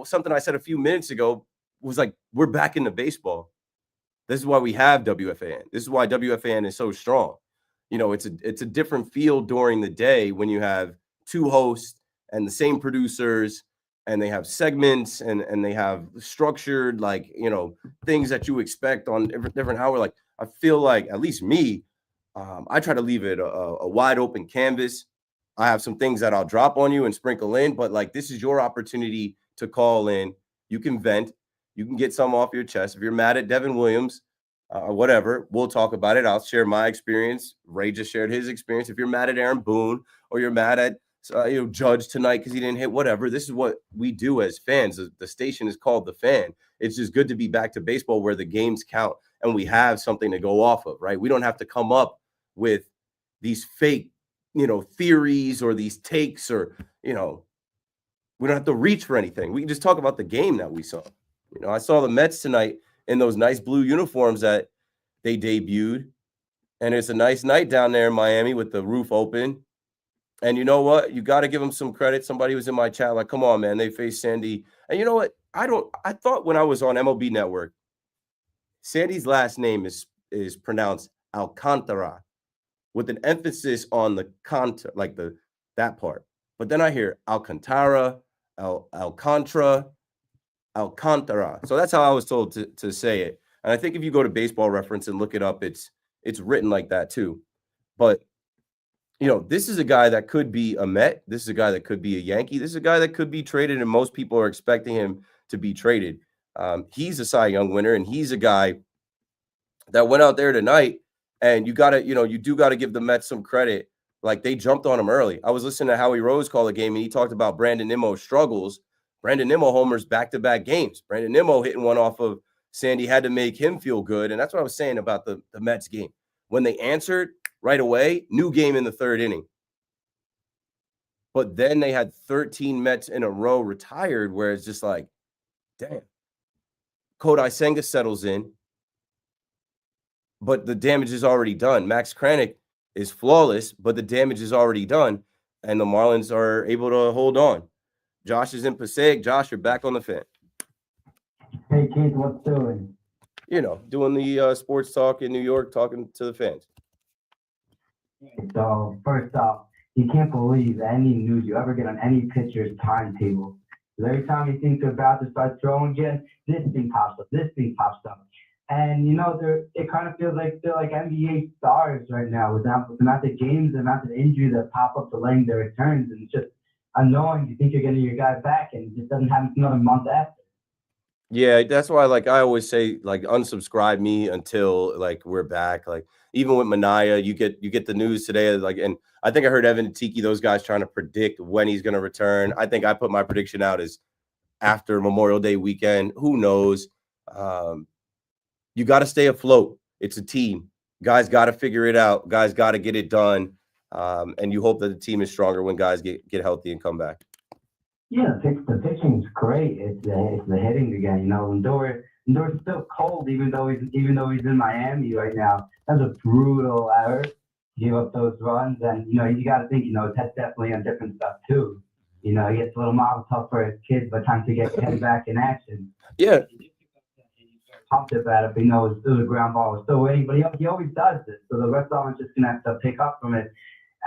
something I said a few minutes ago was like, we're back into baseball. This is why we have WFAN. This is why WFAN is so strong. It's a different feel during the day when you have two hosts and the same producers, and they have segments and they have structured, things that you expect on different hour. Like, I feel like, at least me, I try to leave it a wide open canvas. I have some things that I'll drop on you and sprinkle in, but this is your opportunity to call in. You can vent. You can get some off your chest. If you're mad at Devin Williams, or whatever, we'll talk about it. I'll share my experience. Ray just shared his experience. If you're mad at Aaron Boone, or you're mad at Judge tonight because he didn't hit, whatever, this is what we do as fans. The station is called The Fan. It's just good to be back to baseball where the games count and we have something to go off of, right? We don't have to come up with these fake theories or these takes, or we don't have to reach for anything. We can just talk about the game that we saw. I saw the Mets tonight in those nice blue uniforms that they debuted, and it's a nice night down there in Miami with the roof open. And you know what? You got to give them some credit. Somebody was in my chat like, come on, man, they faced Sandy. And you know what? I thought when I was on MLB Network, Sandy's last name is pronounced Alcantara, with an emphasis on the contra, like that part. But then I hear Alcantara, Alcantara. So that's how I was told to say it. And I think if you go to Baseball Reference and look it up, it's written like that too. But this is a guy that could be a Met. This is a guy that could be a Yankee. This is a guy that could be traded, and most people are expecting him to be traded. He's a Cy Young winner, and he's a guy that went out there tonight. And you do got to give the Mets some credit. Like, they jumped on him early. I was listening to Howie Rose call the game, and he talked about Brandon Nimmo's struggles. Brandon Nimmo homers back-to-back games. Brandon Nimmo hitting one off of Sandy had to make him feel good. And that's what I was saying about the Mets game. When they answered right away, new game in the third inning. But then they had 13 Mets in a row retired, where it's just like, damn. Kodai Senga settles in, but the damage is already done. Max Kranick is flawless, but the damage is already done, and the Marlins are able to hold on. Josh is in Passaic. Josh, you're back on the Fan. Hey, Keith, what's doing? You know, doing the sports talk in New York, talking to the fans. So, first off, you can't believe any news you ever get on any pitcher's timetable. Every time you think they're about to start throwing again, this thing pops up, this thing pops up. And, you know, it kind of feels like they're like NBA stars right now with the amount of games, the amount of injuries that pop up delaying their returns. And it's just annoying. You think you're getting your guy back, and it just doesn't happen another month after. Yeah, that's why, like, I always say, like, unsubscribe me until, like, we're back. Like, even with Mania, you get the news today, like, and I think I heard Evan and Tiki, those guys trying to predict when he's going to return. I think I put my prediction out as after Memorial Day weekend. Who knows? You got to stay afloat. It's a team. Guys got to figure it out. Guys got to get it done. And you hope that the team is stronger when guys get healthy and come back. Yeah, the pitching's great. It's the hitting again. You know, Lindor's still cold, even though he's in Miami right now. That's a brutal error. Give up those runs, and you know you got to think. You know, that's definitely on different stuff too. You know, he gets a little more tough for his kids by the time to get him back in action. Yeah. Pumped about it, but you know, it was a ground ball. Was still waiting, but he always does this. So the rest of them just gonna have to pick up from it.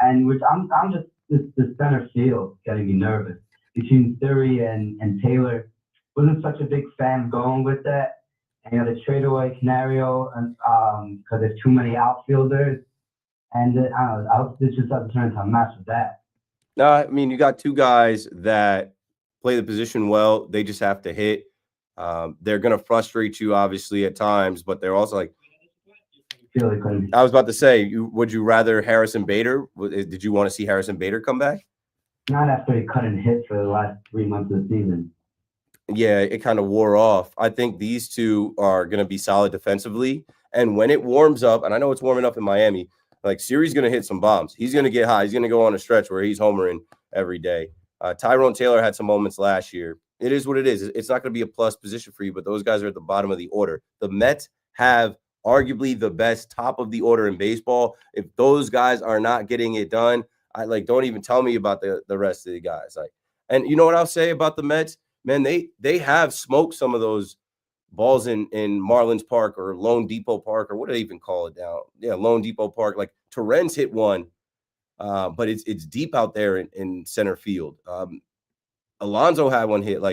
And which I'm just the center field getting me nervous. Between Thury and Taylor, wasn't such a big fan going with that. And, you know, the trade away Canario, and because there's too many outfielders, and I don't know, I hope this just doesn't turn into a mess with that. No, I mean, you got two guys that play the position well. They just have to hit. They're gonna frustrate you, obviously, at times, but they're also like. I was about to say, would you rather Harrison Bader? Did you want to see Harrison Bader come back? Not after he couldn't hit for the last 3 months of the season. Yeah, it kind of wore off. I think these two are going to be solid defensively. And when it warms up, and I know it's warming up in Miami, like Siri's going to hit some bombs. He's going to get high. He's going to go on a stretch where he's homering every day. Tyrone Taylor had some moments last year. It is what it is. It's not going to be a plus position for you, but those guys are at the bottom of the order. The Mets have arguably the best top of the order in baseball. If those guys are not getting it done, don't even tell me about the rest of the guys. And you know what I'll say about the Mets? Man, they have smoked some of those balls in Marlins Park or Lone Depot Park, or what do they even call it now? Yeah, Lone Depot Park. Like Torrens hit one, but it's deep out there in center field. Alonso had one hit.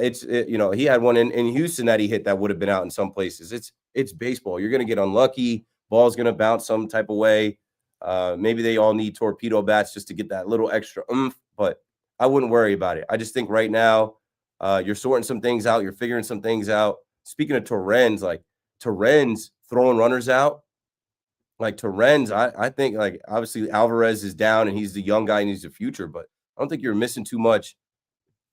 He had one in Houston that he hit that would have been out in some places. It's baseball. You're gonna get unlucky. Ball's gonna bounce some type of way. Maybe they all need torpedo bats just to get that little extra oomph, but I wouldn't worry about it. I just think right now you're sorting some things out. You're figuring some things out. Speaking of Torrens, Torrens throwing runners out, Torrens, I think obviously Alvarez is down and he's the young guy and he's the future, but I don't think you're missing too much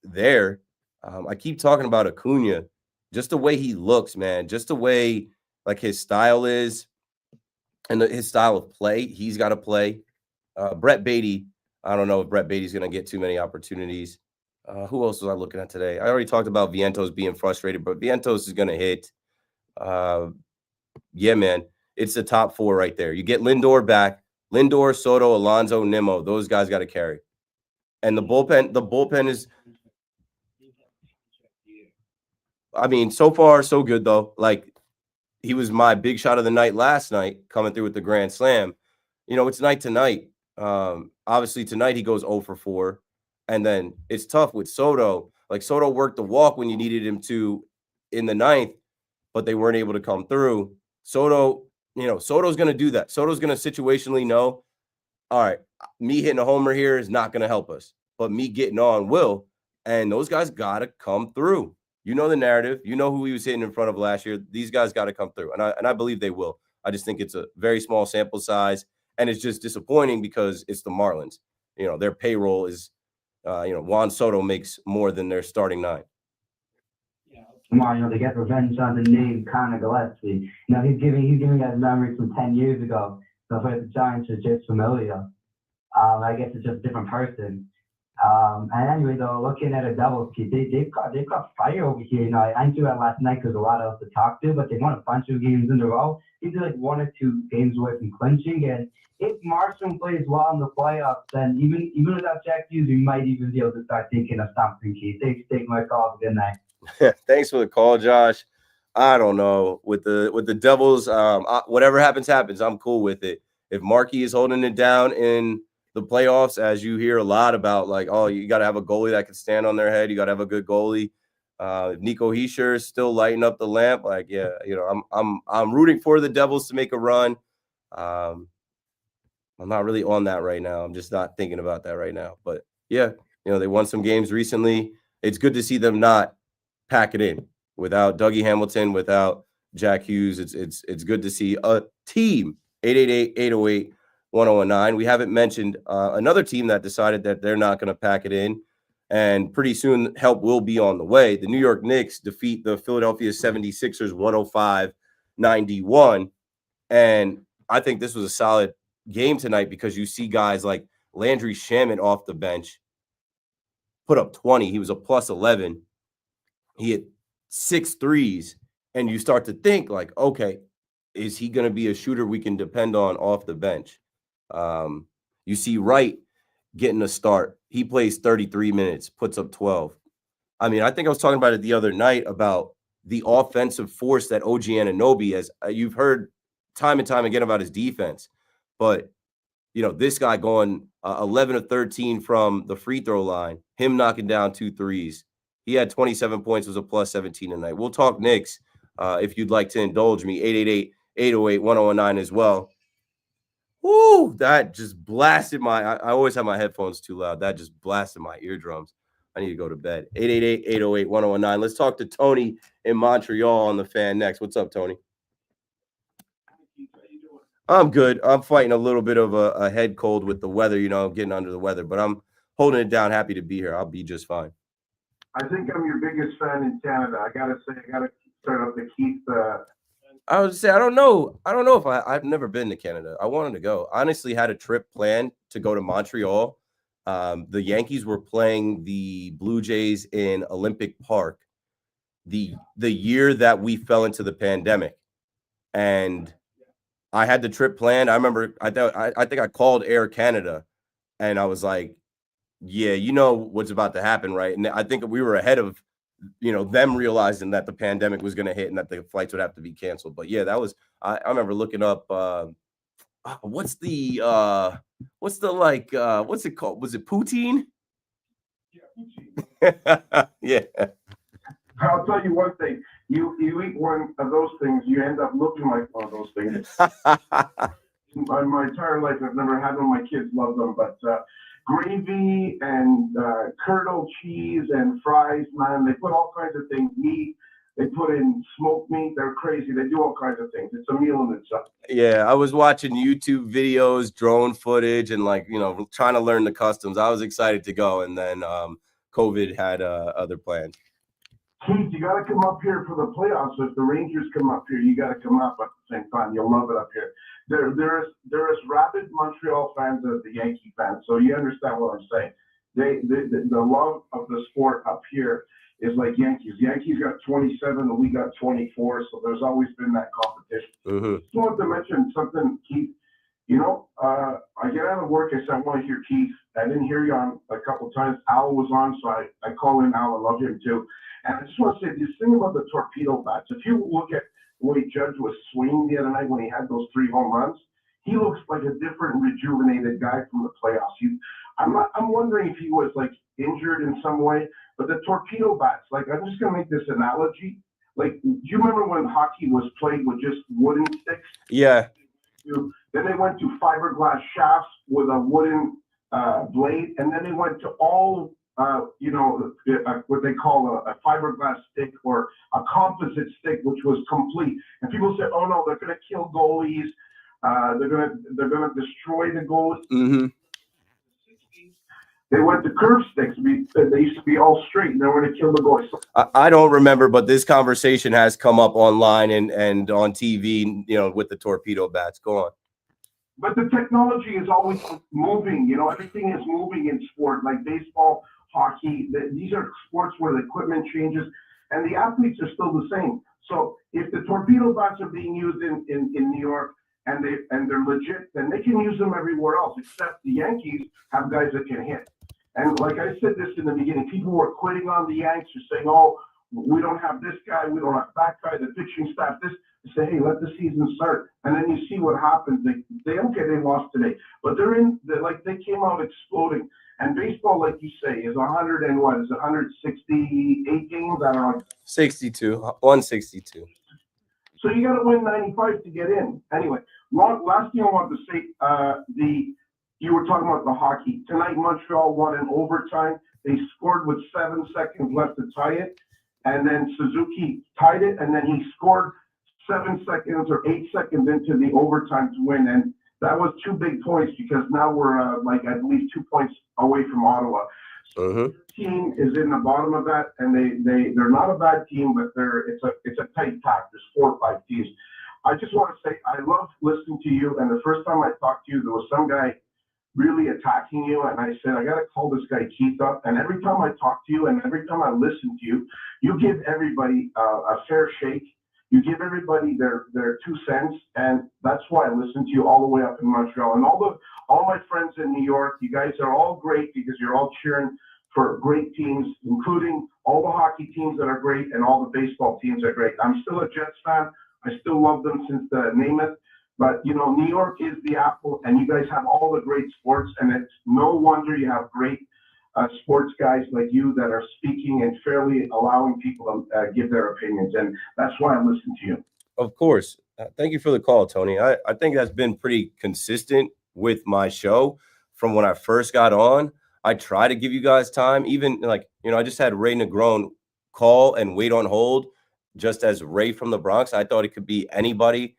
there. I keep talking about Acuna, just the way he looks, man, just the way his style is. And his style of play, he's got to play. Brett Beatty, I don't know if Brett Beatty's going to get too many opportunities. Who else was I looking at today? I already talked about Vientos being frustrated, but Vientos is going to hit. Yeah, man, it's the top four right there. You get Lindor back. Lindor, Soto, Alonso, Nimmo. Those guys got to carry. And the bullpen is. I mean, so far so good though. He was my big shot of the night last night, coming through with the grand slam. You know, it's night to night. Obviously, tonight he goes 0 for 4. And then it's tough with Soto. Soto worked the walk when you needed him to in the ninth, but they weren't able to come through. Soto's going to do that. Soto's going to situationally know, all right, me hitting a homer here is not going to help us, but me getting on will. And those guys got to come through. You know the narrative. You know who he was hitting in front of last year. These guys got to come through, and I believe they will. I just think it's a very small sample size, and it's just disappointing because it's the Marlins. You know, their payroll is, Juan Soto makes more than their starting 9. Come on, they get revenge on the name Conor Gillespie. He's giving us memories from 10 years ago. So for the Giants are just familiar. I guess it's just a different person. And anyway, though, looking at a Devils team, they've got fire over here. You know, I didn't do that last night because a lot else to talk to, but they won a bunch of games in a row. These are like 1 or 2 games away from clinching. And if Marshall plays well in the playoffs, then even without Jack Hughes, we might even be able to start thinking of something. Keith, thanks for taking my call. Good night. Thanks for the call, Josh. I don't know with the Devils. Whatever happens, I'm cool with it. If Markey is holding it down in the playoffs, as you hear a lot about, like, oh, you got to have a goalie that can stand on their head. You got to have a good goalie. If Nico Hischier is still lighting up the lamp, like, yeah, you know, I'm rooting for the Devils to make a run. I'm not really on that right now. I'm just not thinking about that right now. But yeah, you know, they won some games recently. It's good to see them not pack it in without Dougie Hamilton, without Jack Hughes. It's good to see a team. 888-808-1019. We haven't mentioned another team that decided that they're not going to pack it in, and pretty soon help will be on the way. The New York Knicks defeat the Philadelphia 76ers 105-91, and I think this was a solid game tonight because you see guys like Landry Shamet off the bench put up 20. He was a plus 11. He hit 6 threes, and you start to think like, okay, is he going to be a shooter we can depend on off the bench? You see Wright getting a start. He plays 33 minutes, puts up 12. I mean, I think I was talking about it the other night about the offensive force that OG Anunoby has. You've heard time and time again about his defense, but you know, this guy going 11 of 13 from the free throw line, him knocking down 2 threes. He had 27 points, was a plus 17 tonight. We'll talk Knicks if you'd like to indulge me. 888-808-1019 as well. Woo, that just blasted I always have my headphones too loud. That just blasted my eardrums. I need to go to bed. 888-808-1019. Let's talk to Tony in Montreal on the Fan next. What's up, Tony? I'm good. I'm fighting a little bit of a head cold with the weather, you know, getting under the weather, but I'm holding it down. Happy to be here. I'll be just fine. I think I'm your biggest fan in Canada. I gotta say, I gotta start up to keep I would say I don't know if I've never been to Canada. I wanted to go. I honestly had a trip planned to go to Montreal. The Yankees were playing the Blue Jays in Olympic Park the year that we fell into the pandemic, and I had the trip planned. I remember I think I called Air Canada, and I was like, yeah, you know what's about to happen, right? And I think we were ahead of, you know, them realizing that the pandemic was going to hit and that the flights would have to be canceled. But yeah, that was, I remember looking up, what's it called? Was it poutine? Yeah, poutine. Yeah. I'll tell you one thing. You eat one of those things, you end up looking like one of those things. My entire life, I've never had one. My kids love them, but gravy and curdled cheese and fries, man, they put all kinds of things, meat. They put in smoked meat. They're crazy. They do all kinds of things. It's a meal in itself. Yeah, I was watching YouTube videos, drone footage, and like, you know, trying to learn the customs. I was excited to go, and then COVID had other plans. Keith, you got to come up here for the playoffs. If the Rangers come up here, you got to come up at the same time. You'll love it up here. They're as rabid Montreal fans as the Yankee fans, so you understand what I'm saying. The love of the sport up here is like Yankees. Yankees got 27 and we got 24, so there's always been that competition. Mm-hmm. Just wanted to mention something, Keith. You know, I get out of work, I said, I want to hear Keith. I didn't hear you on a couple of times. Al was on, so I call in Al. I love him too. And I just want to say this thing about the torpedo bats. If you look at the way Judge was swinging the other night when he had those 3 home runs, he looks like a different, rejuvenated guy from the playoffs. I'm wondering if he was like injured in some way. But the torpedo bats, like, I'm just gonna make this analogy. Like, do you remember when hockey was played with just wooden sticks? Yeah. Then they went to fiberglass shafts with a wooden blade, and then they went to all, what they call a fiberglass stick or a composite stick, which was complete. And people said, "Oh no, they're going to kill goalies. They're going to destroy the goalies." Mm-hmm. They went to curve sticks. They used to be all straight, and they were going to kill the goalies. I don't remember, but this conversation has come up online and on TV, you know, with the torpedo bats. Go on. but the technology is always moving. You know, everything is moving in sport, like baseball, hockey. These are sports where the equipment changes, and the athletes are still the same. So if the torpedo bats are being used in New York and they're legit, then they can use them everywhere else. Except the Yankees have guys that can hit. And like I said this in the beginning, people were quitting on the Yanks, saying, "Oh, we don't have this guy, we don't have that guy, the pitching staff, this." Say, hey, let the season start, and then you see what happens. They lost today, but they came out exploding. And baseball, like you say, is 100 and what is it, 168 games? I don't know. 62, 162. So you got to win 95 to get in. Anyway, last thing I wanted to say, you were talking about the hockey tonight. Montreal won in overtime. They scored with 7 seconds left to tie it, and then Suzuki tied it, and then he scored 7 seconds or 8 seconds into the overtime to win. And that was 2 big points because now we're I believe 2 points away from Ottawa. So the team is in the bottom of that, and they're not a bad team, but it's a tight pack. There's 4 or 5 teams. I just want to say I love listening to you. And the first time I talked to you, there was some guy really attacking you, and I said I got to call this guy Keith up. And every time I talk to you, and every time I listen to you, you give everybody a fair shake. You give everybody their 2 cents, and that's why I listen to you all the way up in Montreal. And all my friends in New York, you guys are all great because you're all cheering for great teams, including all the hockey teams that are great and all the baseball teams are great. I'm still a Jets fan. I still love them since the Namath. But, you know, New York is the apple, and you guys have all the great sports, and it's no wonder you have great sports guys like you that are speaking and fairly allowing people to give their opinions. And that's why I listen to you. Of course. Thank you for the call, Tony. I think that's been pretty consistent with my show from when I first got on. I try to give you guys time, even I just had Ray Negron call and wait on hold just as Ray from the Bronx. I thought it could be anybody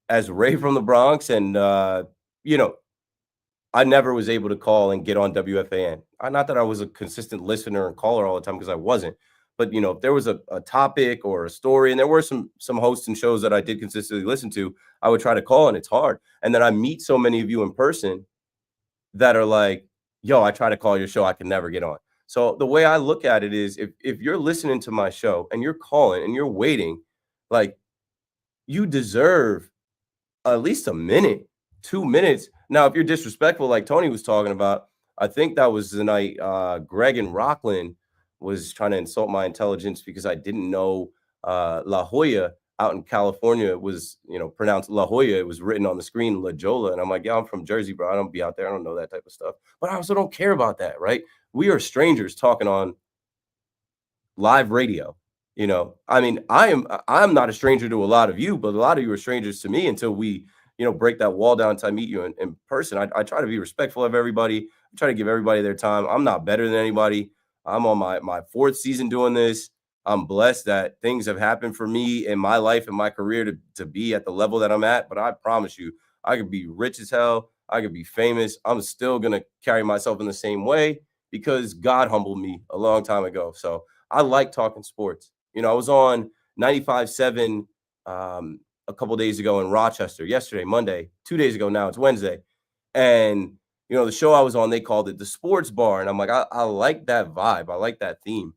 as Ray from the Bronx. And, I never was able to call and get on WFAN. Not that I was a consistent listener and caller all the time, because I wasn't. But, if there was a topic or a story, and there were some hosts and shows that I did consistently listen to, I would try to call, and it's hard. And then I meet so many of you in person that are like, yo, I try to call your show, I can never get on. So the way I look at it is if you're listening to my show and you're calling and you're waiting, like, you deserve at least a minute, 2 minutes. Now, if you're disrespectful, like Tony was talking about, I think that was the night Greg and Rockland was trying to insult my intelligence because I didn't know La Jolla out in California was, pronounced La Jolla. It was written on the screen, La Jolla. And I'm like, yeah, I'm from Jersey, bro. I don't be out there. I don't know that type of stuff. But I also don't care about that, right? We are strangers talking on live radio. I'm not a stranger to a lot of you, but a lot of you are strangers to me until we, break that wall down until I meet you in person. I try to be respectful of everybody. I try to give everybody their time. I'm not better than anybody. I'm on my 4th season doing this. I'm blessed that things have happened for me in my life and my career to be at the level that I'm at. But I promise you, I could be rich as hell. I could be famous. I'm still going to carry myself in the same way because God humbled me a long time ago. So I like talking sports. I was on 95.7 a couple days ago in Rochester, yesterday, Monday, 2 days ago. Now it's Wednesday. And, the show I was on, they called it the Sports Bar. And I'm like, I like that vibe. I like that theme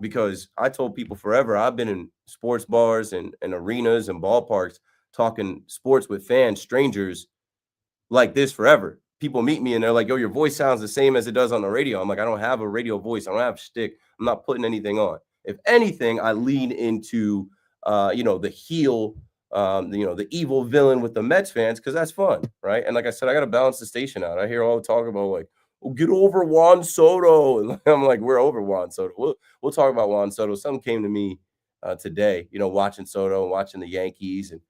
because I told people forever, I've been in sports bars and arenas and ballparks talking sports with fans, strangers like this forever. People meet me and they're like, yo, your voice sounds the same as it does on the radio. I'm like, I don't have a radio voice. I don't have shtick. I'm not putting anything on. If anything, I lean into, the heel, the evil villain with the Mets fans because that's fun, right? And like I said, I got to balance the station out. I hear all the talk about like, oh, get over Juan Soto. And I'm like, we're over Juan Soto. We'll talk about Juan Soto. Something came to me today, watching Soto and watching the Yankees. And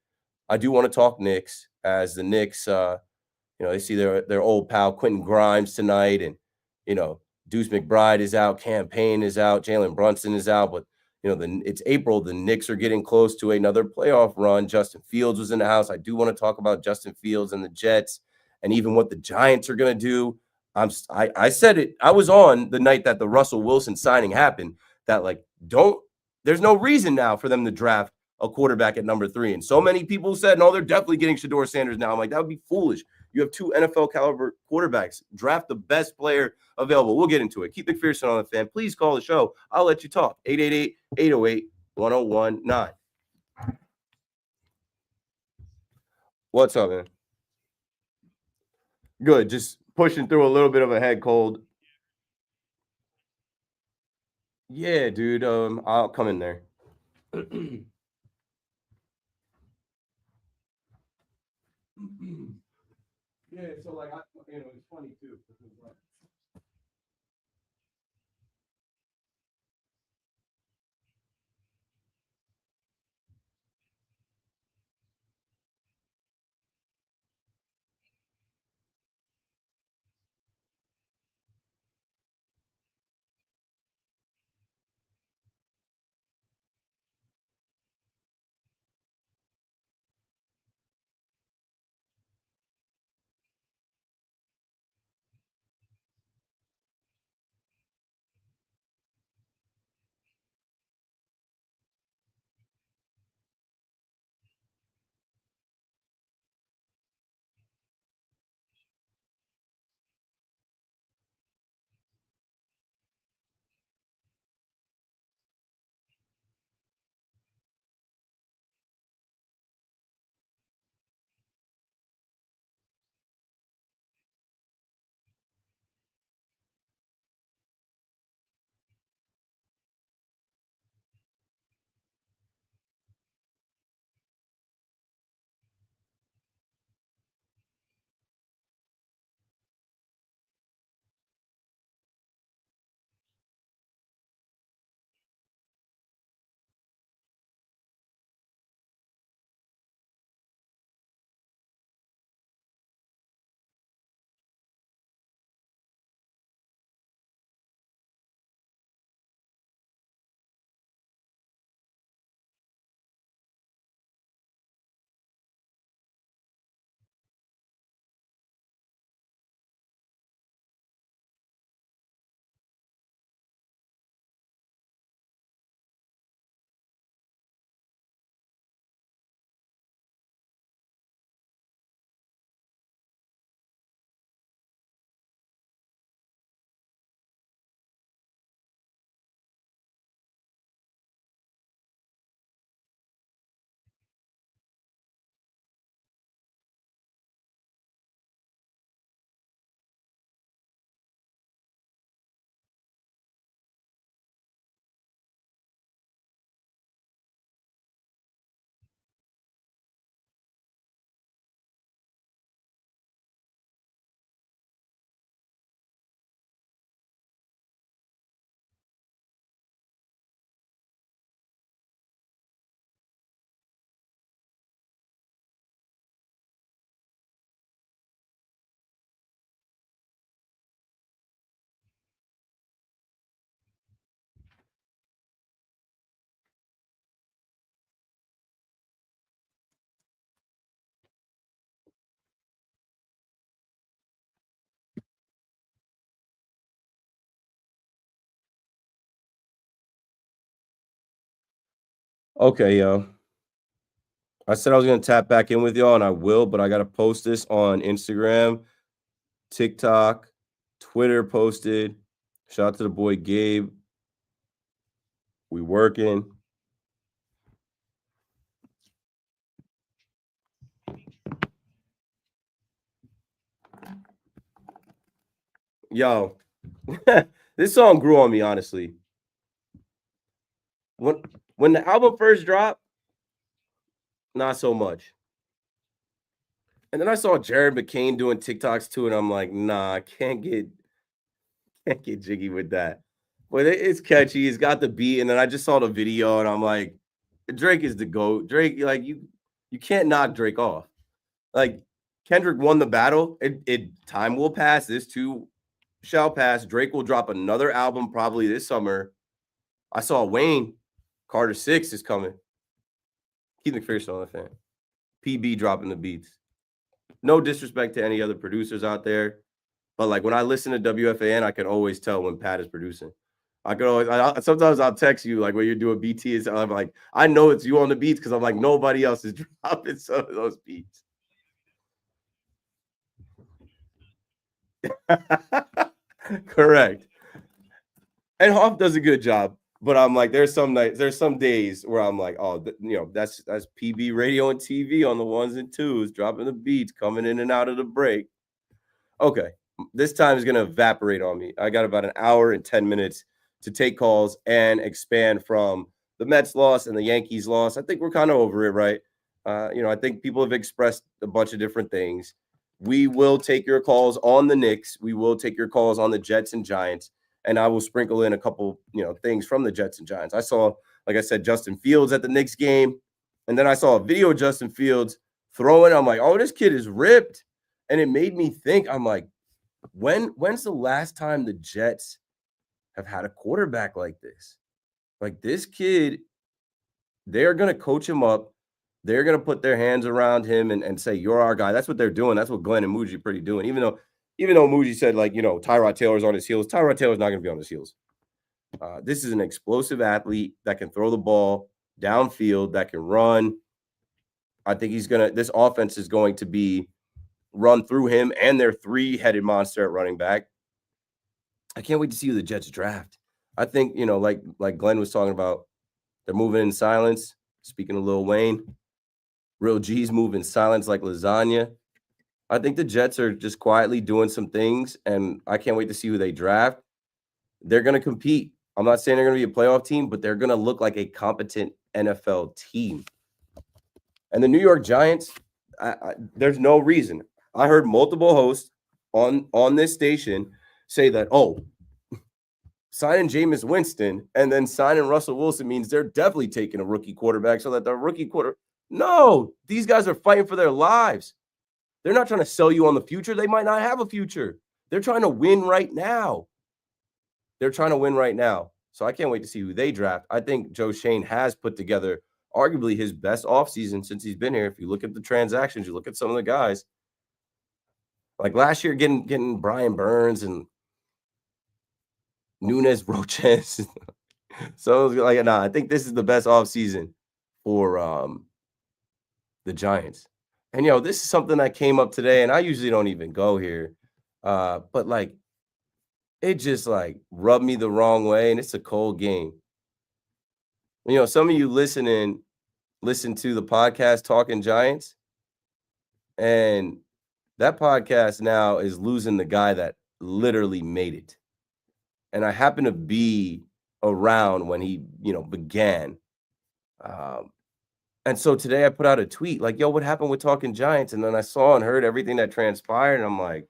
I do want to talk Knicks as the Knicks, they see their old pal Quentin Grimes tonight. And, Deuce McBride is out. Campaign is out. Jalen Brunson is out. But, it's April. The Knicks are getting close to another playoff run. Justin Fields was in the house. I do want to talk about Justin Fields and the Jets and even what the Giants are going to do. I said it. I was on the night that the Russell Wilson signing happened that there's no reason now for them to draft a quarterback at number 3. And so many people said, no, they're definitely getting Shedeur Sanders now. I'm like, that would be foolish. You have 2 NFL caliber quarterbacks. Draft the best player available. We'll get into it. Keep McPherson on the fan. Please call the show. I'll let you talk. 888-808-1019. What's up, man? Good. Just pushing through a little bit of a head cold. Yeah, dude. I'll come in there. Yeah, so like it's funny too. Okay, yo. I said I was gonna tap back in with y'all, and I will, but I gotta post this on Instagram, TikTok, Twitter posted. Shout out to the boy Gabe. We working. Yo, this song grew on me, honestly. When the album first dropped, not so much. And then I saw Jared McCain doing TikToks too, and I'm like, nah, I can't get jiggy with that. But it's catchy. It's got the beat, and then I just saw the video, and I'm like, Drake is the GOAT. Drake, like you can't knock Drake off. Like Kendrick won the battle. Time will pass. This too shall pass. Drake will drop another album probably this summer. I saw Wayne Carter 6 is coming. Keep McPherson on the fan. PB dropping the beats. No disrespect to any other producers out there, but like when I listen to WFAN, I can always tell when Pat is producing. I could always sometimes I'll text you like when you're doing BT and I'm like, I know it's you on the beats because I'm like nobody else is dropping some of those beats. Correct. And Hoff does a good job, but I'm like, there's some nights, there's some days where I'm like, oh, that's PB radio and TV on the ones and twos, dropping the beats, coming in and out of the break. Okay, this time is gonna evaporate on me. I got about an hour and 10 minutes to take calls and expand from the Mets loss and the Yankees loss. I think we're kind of over it, right? I think people have expressed a bunch of different things. We will take your calls on the Knicks. We will take your calls on the Jets and Giants, and I will sprinkle in a couple, things from the Jets and Giants. I saw, like I said, Justin Fields at the Knicks game, and then I saw a video of Justin Fields throwing. I'm like, oh, this kid is ripped, and it made me think. I'm like, when's the last time the Jets have had a quarterback like this? Like this kid, they're going to coach him up. They're going to put their hands around him and say, you're our guy. That's what they're doing. That's what Glenn and Muji are pretty doing. Even though Muji said, like, Tyrod Taylor's on his heels, Tyrod Taylor's not going to be on his heels. This is an explosive athlete that can throw the ball downfield, that can run. I think this offense is going to be run through him and their three-headed monster at running back. I can't wait to see who the Jets draft. I think, like Glenn was talking about, they're moving in silence. Speaking of Lil Wayne, Real G's move in silence like lasagna. I think the Jets are just quietly doing some things, and I can't wait to see who they draft. They're going to compete. I'm not saying they're going to be a playoff team, but they're going to look like a competent NFL team. And the New York Giants, there's no reason. I heard multiple hosts on this station say that, signing Jameis Winston and then signing Russell Wilson means they're definitely taking a rookie quarterback so that the rookie No, these guys are fighting for their lives. They're not trying to sell you on the future. They might not have a future. They're trying to win right now. So I can't wait to see who they draft. I think Joe Shane has put together arguably his best offseason since he's been here. If you look at the transactions, you look at some of the guys. Like last year, getting Brian Burns and Nunes Roches. So like, I think this is the best offseason for the Giants. And this is something that came up today, and I usually don't even go here. But like it just like rubbed me the wrong way, and it's a cold game. Some of you listen to the podcast Talking Giants, and that podcast now is losing the guy that literally made it. And I happen to be around when he, began. And so today I put out a tweet like, yo, what happened with Talking Giants? And then I saw and heard everything that transpired. And I'm like,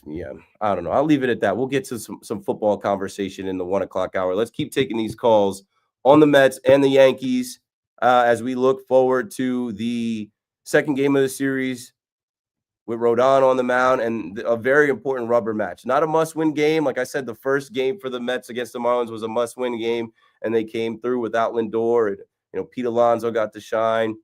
yeah, I don't know. I'll leave it at that. We'll get to some football conversation in the 1 o'clock hour. Let's keep taking these calls on the Mets and the Yankees as we look forward to the second game of the series with Rodon on the mound and a very important rubber match. Not a must-win game. Like I said, the first game for the Mets against the Marlins was a must-win game, and they came through without Lindor. And, Pete Alonso got to shine.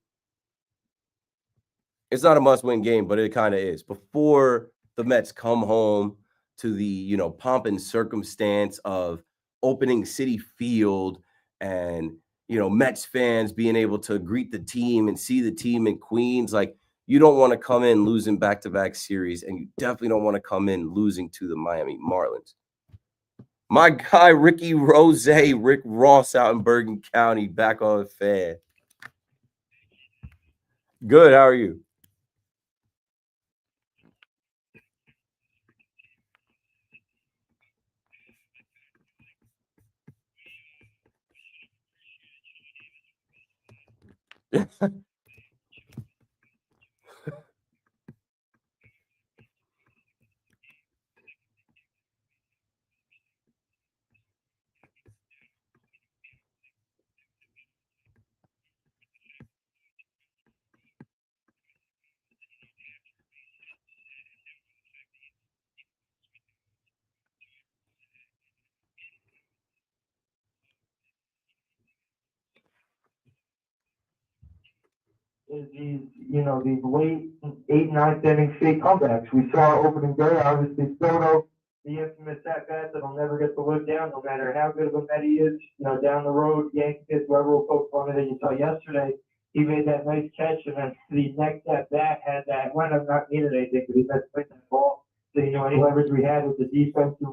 It's not a must-win game, but it kind of is. Before the Mets come home to the, pomp and circumstance of opening Citi Field and, Mets fans being able to greet the team and see the team in Queens, like, you don't want to come in losing back-to-back series, and you definitely don't want to come in losing to the Miami Marlins. My guy, Rick Ross out in Bergen County, back on the fan. Good, how are you? These late 8th, 9th inning state comebacks. We saw opening day, obviously Soto, the infamous at-bat that'll never get to live down, no matter how good of a bet he is. Down the road, Yankees, whoever will poke fun of it. You saw yesterday, he made that nice catch, and then the next at-bat had that, might have not needed anything, but he had to play that ball. So, any leverage we had with the defensive,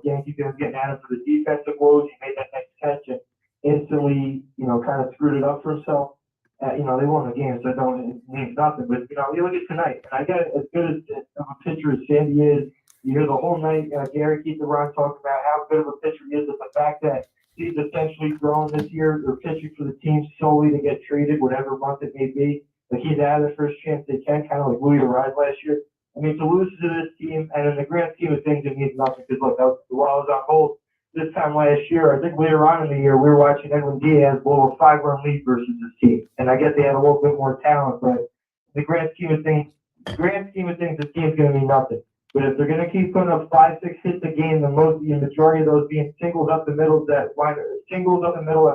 Yankees getting at him for the defensive woes, he made that next catch and instantly, kind of screwed it up for himself. They won the game, so it means nothing. But, you look at tonight, and I got as good of a pitcher as Sandy is. You hear the whole night, Gary Keith Ron talk about how good of a pitcher he is, and the fact that he's essentially grown this year or pitching for the team solely to get traded, whatever month it may be. Like, he's out of the first chance they can, kind of like Louis Rise last year. I mean, to lose to this team, and in the grand scheme of things, it means nothing. Because, look, while I was on hold this time last year, I think later on in the year, we were watching Edwin Diaz blow a 5-run lead versus this team. And I guess they had a little bit more talent, but in the grand scheme of things, this team's going to mean nothing. But if they're going to keep putting up 5-6 hits a game, the majority of those being singles up the middle that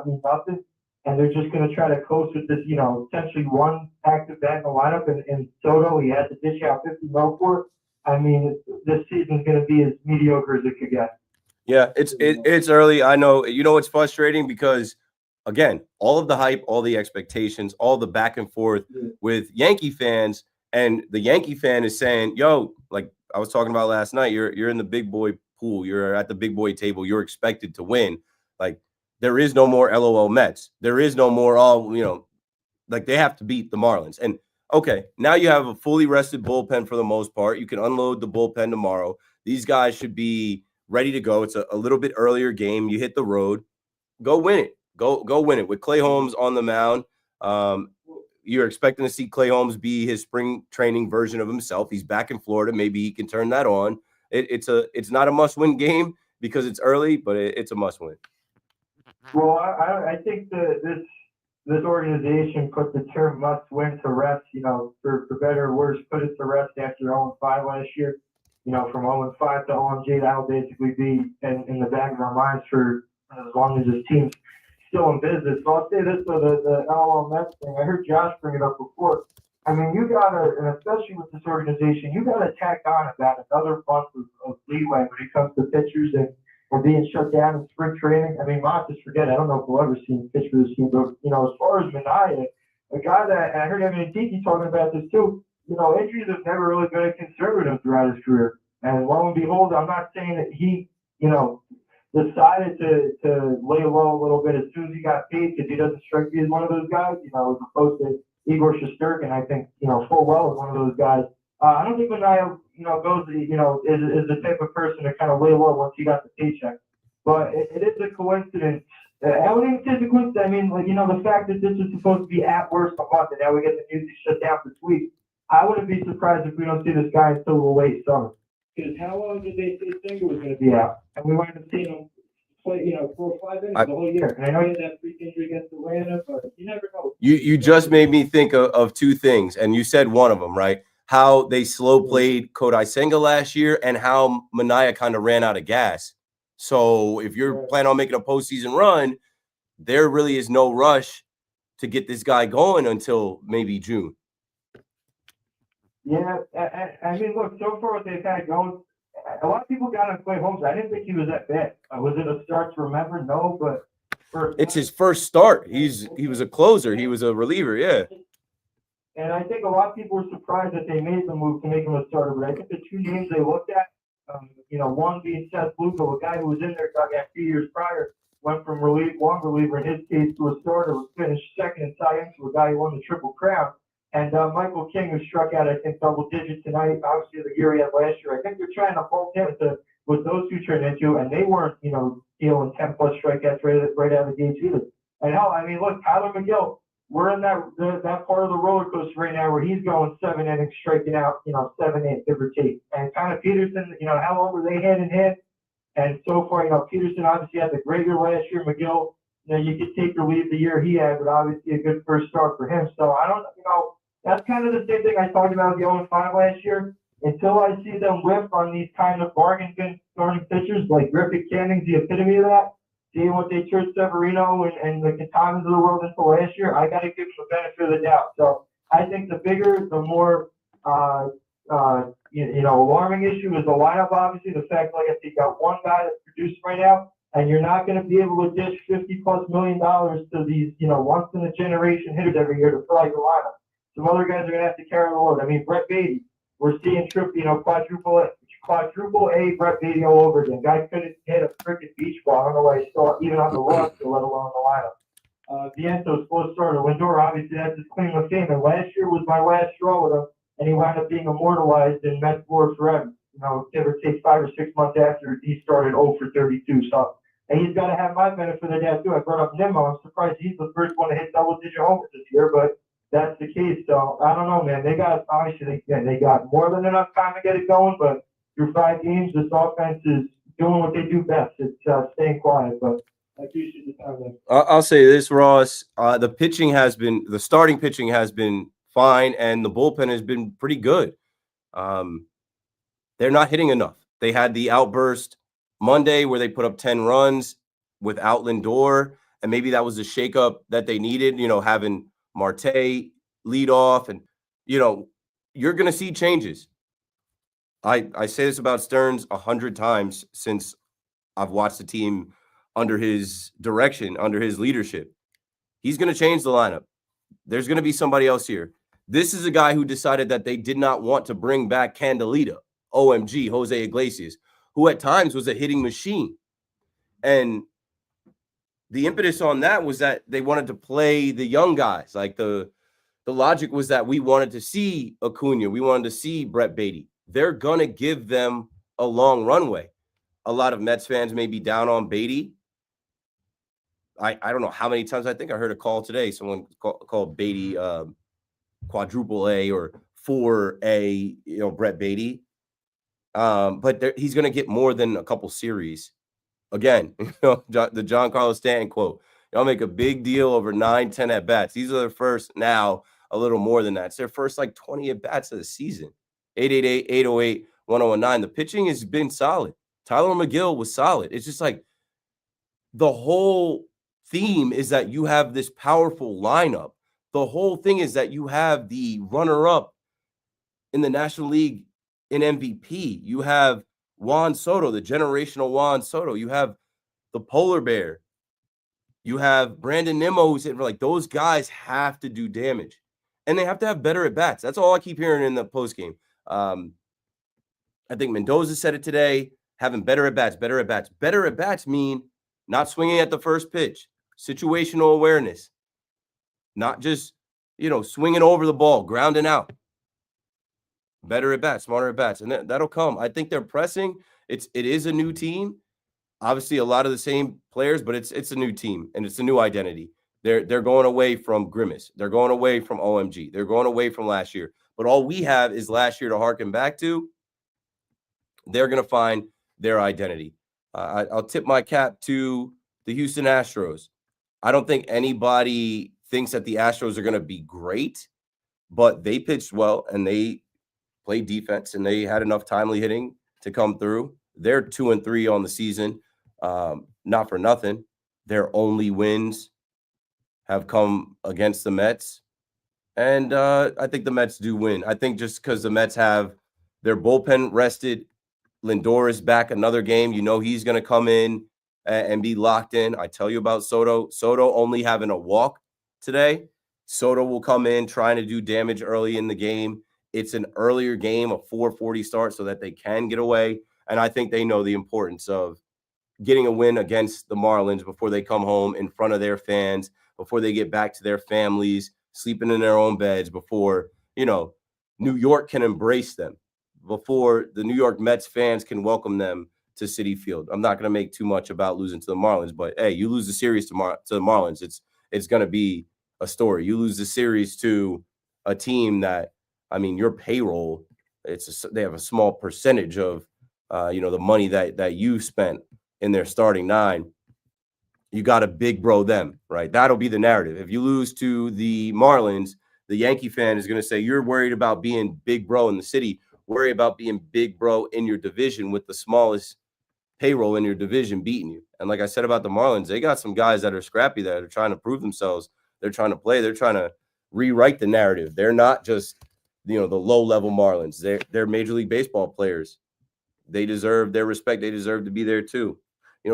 mean nothing, and they're just going to try to coast with this, essentially one active bat in the lineup, and Soto, he had to dish out 50 mil for it. I mean, this season's going to be as mediocre as it could get. Yeah, it's early. I know. It's frustrating because, again, all of the hype, all the expectations, all the back and forth with Yankee fans, and the Yankee fan is saying, yo, like I was talking about last night, you're in the big boy pool. You're at the big boy table. You're expected to win. Like, there is no more LOL Mets. There is no more, like they have to beat the Marlins. And, okay, now you have a fully rested bullpen for the most part. You can unload the bullpen tomorrow. These guys should be ready to go. It's a little bit earlier game. You hit the road. Go win it. Go win it. With Clay Holmes on the mound, you're expecting to see Clay Holmes be his spring training version of himself. He's back in Florida. Maybe he can turn that on. It's not a must-win game because it's early, but it's a must-win. Well, I think this organization put the term "must win" to rest. For better or worse, put it to rest after 0-5 last year. From 0-5 to 0-8, that'll basically be in the back of our minds for as long as this team's still in business. So I'll say this though: the LOL Mets thing. I heard Josh bring it up before. I mean, you gotta, and especially with this organization, you gotta tack on about another month of leeway when it comes to pitchers and being shut down in spring training. I mean, just forget it. I don't know if we'll ever see him pitch for this team, but, as far as Minaya, a guy that, I heard Evan Tiki talking about this too, injuries have never really been a concern with him throughout his career. And lo and behold, I'm not saying that he, decided to lay low a little bit as soon as he got paid because he doesn't strike me as one of those guys, as opposed to Igor Shesterkin, I think, full well is one of those guys. I don't think Minaya, goes, is the type of person to kind of lay low once he got the paycheck. But it is a coincidence. I wouldn't say it's a coincidence. I mean, the fact that this is supposed to be at worst a month and now we get the music shut down for 2 weeks, I wouldn't be surprised if we don't see this guy until the late summer. Because how long did they say Singer was going to be out? And we wound up seeing him play, 4 or 5 innings the whole year. And I know he had that freak injury against Atlanta, but you never know. You just made me think of two things, and you said one of them, right? How they slow played Kodai Senga last year and how Minaya kind of ran out of gas. So if you're planning on making a postseason run, there really is no rush to get this guy going until maybe June. Yeah, I mean, look, so far what they've had going, a lot of people got on Clay Holmes. I didn't think he was that bad. Was it a start to remember? No, but it's his first start. He was a closer. He was a reliever, yeah. And I think a lot of people were surprised that they made the move to make him a starter. But I think the 2 names they looked at, one being Seth Lugo, a guy who was in their dugout 2 years prior, went from one reliever in his case to a starter, was finished second in Cy Young to a guy who won the Triple Crown. And Michael King, who struck out, I think, double digits tonight, obviously the year he had last year. I think they're trying to hold him to what those two turned into, and they weren't, dealing 10-plus strikeouts right out of the gates either. And hell, I mean, look, Tyler McGill, we're in that part of the roller coaster right now where he's going 7 innings, striking out, 7-8, give or take. And kind of Peterson, how long were they hand in hand? And so far, Peterson obviously had the great year last year. McGill, you could take or leave the year he had, but obviously a good first start for him. So I don't, that's kind of the same thing I talked about with the 0-5 last year. Until I see them whiff on these kind of bargain bin starting pitchers, like Griffith Canning's the epitome of that. Seeing what they turned Severino and the Katanas of the world into last year, I got to give them the benefit of the doubt. So I think the bigger, the more alarming issue is the lineup, obviously. The fact, like I said, you got one guy that's producing right now, and you're not going to be able to dish $50+ million to these, once in a generation hitters every year to fill out your lineup. Some other guys are going to have to carry the load. I mean, Brett Beatty, we're seeing quadruple A Brett Beatty all over again. Guy couldn't hit a freaking beach ball. I don't know why he's still even on the roster, let alone the lineup. Viento's supposed to start. Lindor, obviously, that's his claim of fame. And last year was my last straw with him, and he wound up being immortalized in Mets lore forever. Give or take 5 or 6 months after he started 0 for 32. So, and he's got to have my benefit of that too. I brought up Nimmo. I'm surprised he's the first one to hit double-digit homers this year, but that's the case. So I don't know, man. They got they got more than enough time to get it going, but through 5 games, this offense is doing what they do best. It's staying quiet, but. I appreciate the time, man. I'll say this, Ross. The starting pitching has been fine, and the bullpen has been pretty good. They're not hitting enough. They had the outburst Monday where they put up 10 runs without Lindor, and maybe that was the shakeup that they needed, having Marte lead off, and, you're going to see changes. I say this about Stearns 100 times since I've watched the team under his direction, under his leadership. He's going to change the lineup. There's going to be somebody else here. This is a guy who decided that they did not want to bring back Candelita, OMG, Jose Iglesias, who at times was a hitting machine. And the impetus on that was that they wanted to play the young guys. Like the logic was that we wanted to see Acuna. We wanted to see Brett Beatty. They're going to give them a long runway. A lot of Mets fans may be down on Beatty. I don't know how many times. I think I heard a call today. Someone called Beatty quadruple A or 4A, Brett Beatty. But he's going to get more than a couple series. Again, the Giancarlo Stanton quote. Y'all make a big deal over 9, 10 at-bats. These are their first, now a little more than that. It's their first 20 at-bats of the season. 888-808-1019. The pitching has been solid. Tyler McGill was solid. It's just the whole theme is that you have this powerful lineup. The whole thing is that you have the runner-up in the National League in MVP. You have Juan Soto, the generational Juan Soto. You have the polar bear. You have Brandon Nimmo who's hitting for those guys have to do damage. And they have to have better at-bats. That's all I keep hearing in the postgame. I think Mendoza said it today, having better at-bats. Better at-bats mean not swinging at the first pitch, situational awareness, not just, swinging over the ball, grounding out. Better at-bats, smarter at-bats, and that'll come. I think they're pressing. It is a new team. Obviously, a lot of the same players, but it's a new team, and it's a new identity. They're going away from Grimace. They're going away from OMG. They're going away from last year. But all we have is last year to harken back to. They're going to find their identity. I'll tip my cap to the Houston Astros. I don't think anybody thinks that the Astros are going to be great, but they pitched well and they played defense and they had enough timely hitting to come through. They're 2-3 on the season. Not for nothing. Their only wins have come against the Mets. And I think the Mets do win. I think just because the Mets have their bullpen rested, Lindor is back another game. He's going to come in and be locked in. I tell you about Soto. Soto only having a walk today. Soto will come in trying to do damage early in the game. It's an earlier game, a 4:40 start, so that they can get away. And I think they know the importance of getting a win against the Marlins before they come home in front of their fans, before they get back to their families, sleeping in their own beds, before, New York can embrace them, before the New York Mets fans can welcome them to Citi Field. I'm not going to make too much about losing to the Marlins, but hey, you lose the series to the Marlins, it's going to be a story. You lose the series to a team that, your payroll, they have a small percentage of, the money that you spent in their starting 9. You got to big bro them, right? That'll be the narrative. If you lose to the Marlins, the Yankee fan is going to say, you're worried about being big bro in the city. Worry about being big bro in your division with the smallest payroll in your division beating you. And like I said about the Marlins, they got some guys that are scrappy, that are trying to prove themselves. They're trying to play. They're trying to rewrite the narrative. They're not just the low-level Marlins. They're Major League Baseball players. They deserve their respect. They deserve to be there too.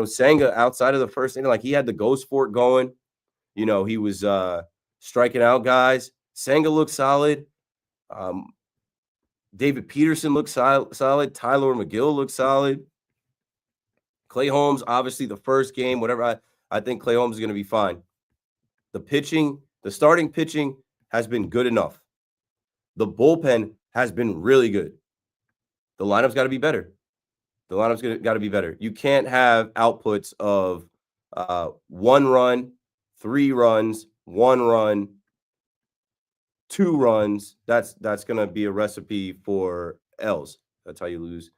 Senga, outside of the first inning, like, he had the ghost fort going. He was striking out guys. Senga looked solid. David Peterson looked solid. Tyler McGill looked solid. Clay Holmes, obviously the first game, whatever. I think Clay Holmes is going to be fine. The starting pitching has been good enough. The bullpen has been really good. The lineup's got to be better. You can't have outputs of 1 run, 3 runs, 1 run, 2 runs. That's going to be a recipe for L's. That's how you lose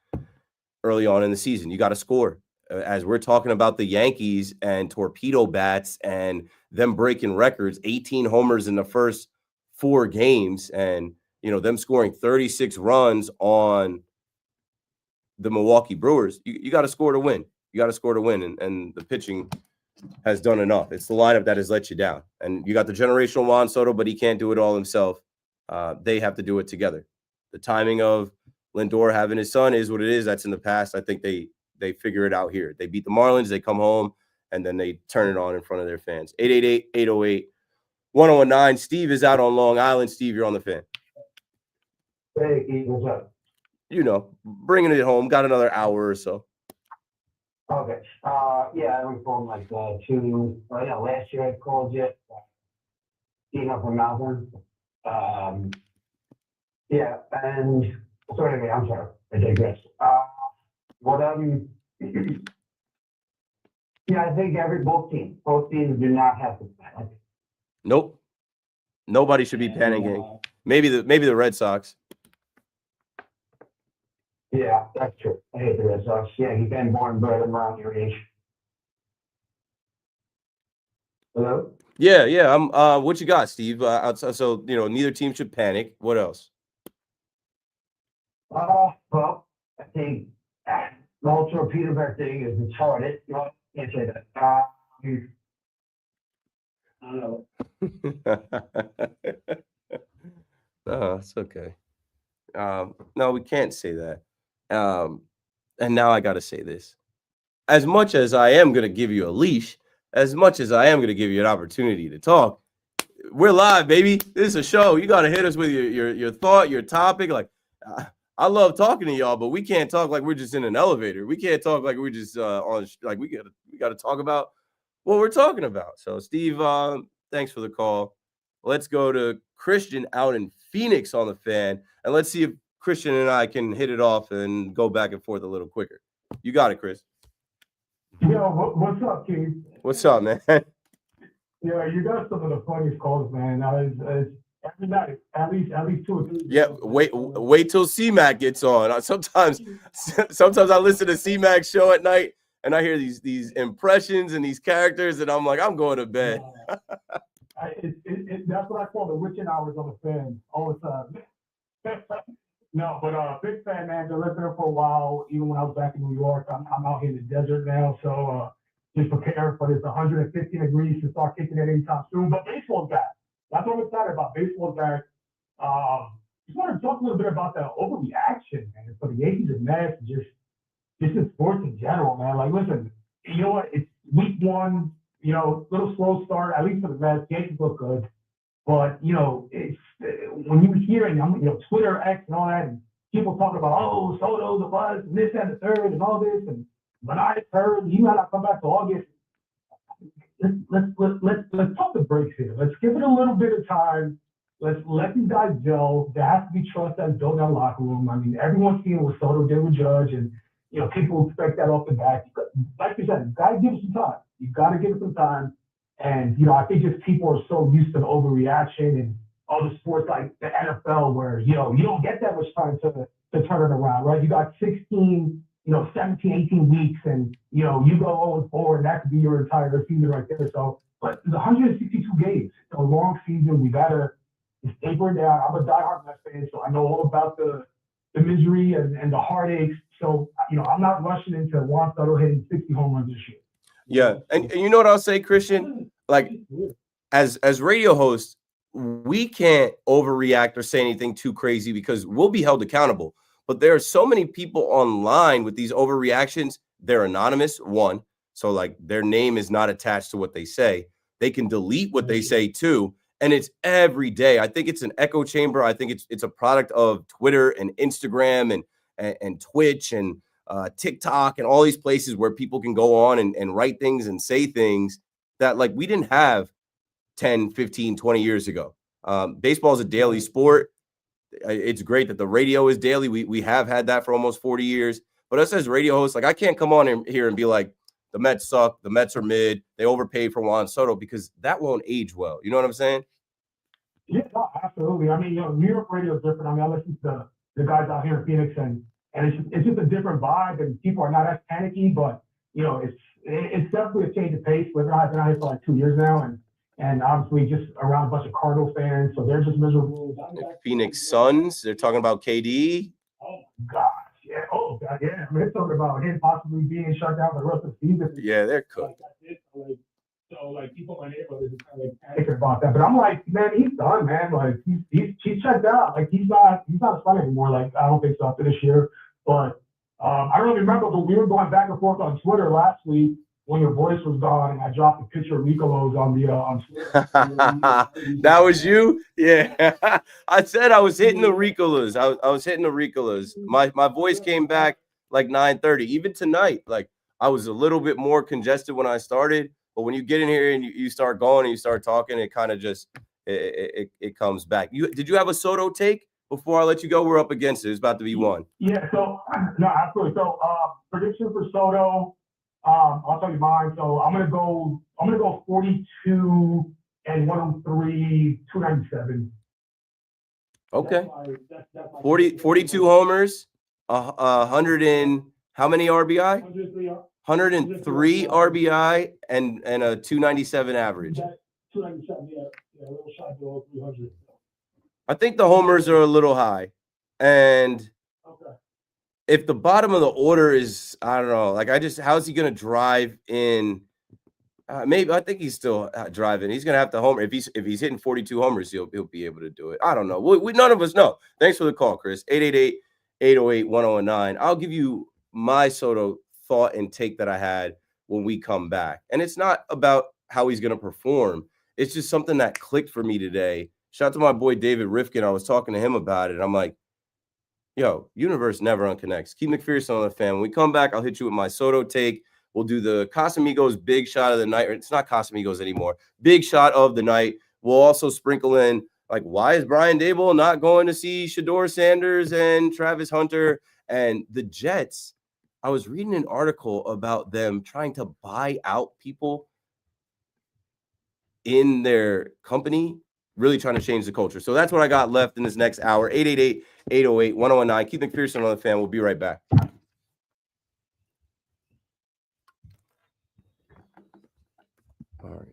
early on in the season. You got to score. As we're talking about the Yankees and torpedo bats and them breaking records, 18 homers in the first 4 games, and them scoring 36 runs on the Milwaukee Brewers. You got to score to win. And the pitching has done enough. It's the lineup that has let you down. And you got the generational Juan Soto, but he can't do it all himself. They have to do it together. The timing of Lindor having his son is what it is. That's in the past. I think they figure it out here. They beat the Marlins, they come home, and then they turn it on in front of their fans. 888-808-1019. Steve is out on Long Island. Steve, you're on the Fan. Hey, Keith, what's up? Bringing it home. Got another hour or so. Okay. Yeah, I was from last year I called you. From Malvern. Yeah, and so anyway, I'm sorry. I digress. Yeah, I think both teams do not have to panic. Nope. Nobody should be panicking. Maybe the Red Sox. Yeah, that's true. I hate the Red Sox. Yeah, he's been born bred around your age. Hello? Yeah. I'm. What you got, Steve? So neither team should panic. What else? Well, I think the whole torpedo bat thing is retarded. No, can't say that. I don't know. No, it's okay. No, we can't say that. And now I got to say this. As much as I am going to give you a leash, as much as I am going to give you an opportunity to talk, we're live, baby. This is a show. You got to hit us with your thought, your topic. Like, I love talking to y'all, but we can't talk like we're just in an elevator. We can't talk like we're just on. Like, we got to talk about what we're talking about. So, Steve, thanks for the call. Let's go to Christian out in Phoenix on the Fan, and let's see if Christian and I can hit it off and go back and forth a little quicker. You got it, Chris. Yo, what's up, Keith? What's up, man? Yeah, you got some of the funniest calls, man. Every night, at least 2 or 3. Yeah, wait till C-Mac gets on. Sometimes I listen to C-Mac's show at night and I hear these impressions and these characters, and I'm like, I'm going to bed. That's what I call the witching hours on the Fan all the time. No, but big fan, man. Been listening for a while. Even when I was back in New York, I'm out here in the desert now, so just prepare for this 150 degrees to start kicking it anytime soon. But baseball's back. That's what I'm excited about. Baseball's back. Just want to talk a little bit about the overreaction, man, for the Yankees and Mets, just in sports in general, man. Like, listen, you know what? It's week 1. Little slow start, at least for the Mets. Yankees look good. But, it's when you hear and Twitter, X, and all that, and people talking about, oh, Soto's a buzz, and this and the third, and all this, and Bernard's hurt, you gotta come back to August. Let's pump the brakes here. Let's give it a little bit of time. Let's let these guys gel. There has to be trust that's built in that locker room. I mean, everyone's seeing what Soto did with Judge, and people expect that off the bat. Like you said, you gotta give it some time. You gotta give it some time. And, I think just people are so used to the overreaction and all the sports like the NFL where, you don't get that much time to turn it around, right? You got 16, 17, 18 weeks and, you go 0-4 and that could be your entire season right there. So, but it's 162 games. It's a long season. We got to taper it down. I'm a diehard Mets fan, so I know all about the misery and the heartaches. So, I'm not rushing into Juan Soto hitting 60 home runs this year. Yeah, and you know what I'll say, Christian? Like, as radio hosts, we can't overreact or say anything too crazy because we'll be held accountable. But there are so many people online with these overreactions. They're anonymous, one. So, like, their name is not attached to what they say. They can delete what they say, too. And it's every day. I think it's an echo chamber. I think it's a product of Twitter and Instagram and Twitch and TikTok and all these places where people can go on and write things and say things that, like, we didn't have 10, 15, 20 years ago. Baseball is a daily sport. It's great that the radio is daily. We have had that for almost 40 years. But us as radio hosts, like, I can't come on here and be like, the Mets suck, the Mets are mid, they overpaid for Juan Soto, because that won't age well. You know what I'm saying? Yeah, no, absolutely. I mean, New York radio is different. I mean, I listen to the guys out here in Phoenix, and it's just a different vibe, and people are not as panicky, but it's definitely a change of pace. I've been out here for like 2 years now, and obviously just around a bunch of Cardinals fans, so they're just miserable. Phoenix Suns, they're talking about KD. Oh gosh, yeah. Oh god, yeah. I mean, they're talking about him possibly being shut down for the rest of the season. Yeah, they're cooked. So people in my neighborhood are kind of panicking about that. But I'm like, man, he's done, man. Like he's checked out. Like he's not a fun anymore. Like I don't think so after this year. But I don't really remember, but we were going back and forth on Twitter last week when your voice was gone, and I dropped a picture of Nicolos on the on Twitter. That was you? Yeah. I said I was hitting the Ricolas. I was hitting the Ricolas. My voice came back like 9:30. Even tonight, like, I was a little bit more congested when I started, but when you get in here and you start going and you start talking, it kind of just it comes back. Did you have a Soto take before I let you go? We're up against it. It's about to be one. Yeah, so no, absolutely. So prediction for Soto, I'll tell you mine. So I'm gonna go 42 and 103, 297. Okay. 42 homers, 100 and how many RBI? 103 RBI and a 297 average. 297, yeah, a little shy below 300. I think the homers are a little high. And if the bottom of the order is, I don't know, like, how's he going to drive in? Maybe I think he's still driving. He's gonna have to homer if he's hitting 42 homers. He'll be able to do it. I don't know. We none of us know. Thanks for the call, Chris. 888-808-1009. I'll give you my Soto thought and take that I had when we come back. And it's not about how he's gonna perform. It's just something that clicked for me today. Shout out to my boy David Rifkin. I was talking to him about it. I'm like, yo, universe never unconnects. Keep McPherson on the fan. When we come back, I'll hit you with my Soto take. We'll do the Casamigos big shot of the night. Or it's not Casamigos anymore. Big shot of the night. We'll also sprinkle in, like, why is Brian Daboll not going to see Shador Sanders and Travis Hunter and the Jets? I was reading an article about them trying to buy out people in their company, really trying to change the culture. So that's what I got left in this next hour. 888-808-1009. Keith McPherson on the fan. We'll be right back. All right.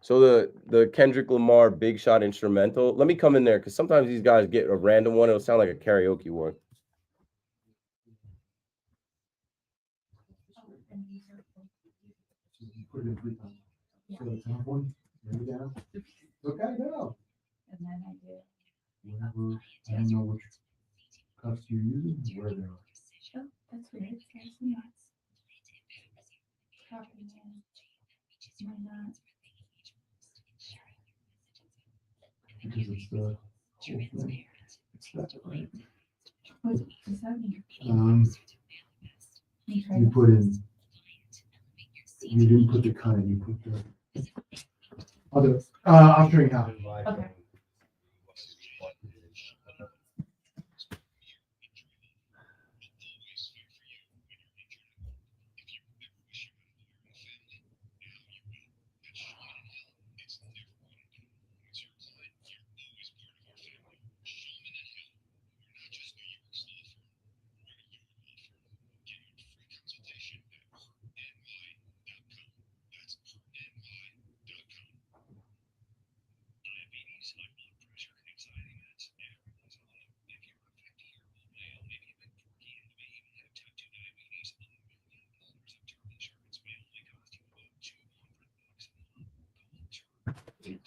So the Kendrick Lamar big shot instrumental. Let me come in there because sometimes these guys get a random one. It'll sound like a karaoke one. Okay, no. And then I did. Whenever, I don't know which cups you're using, where they are. Oh, that's weird. That's nuts. Copy in. Why not? Because it's the whole thing. It's that, right? What does that mean? You put in, you didn't put the kind, you put the other, I'll show you how. Okay.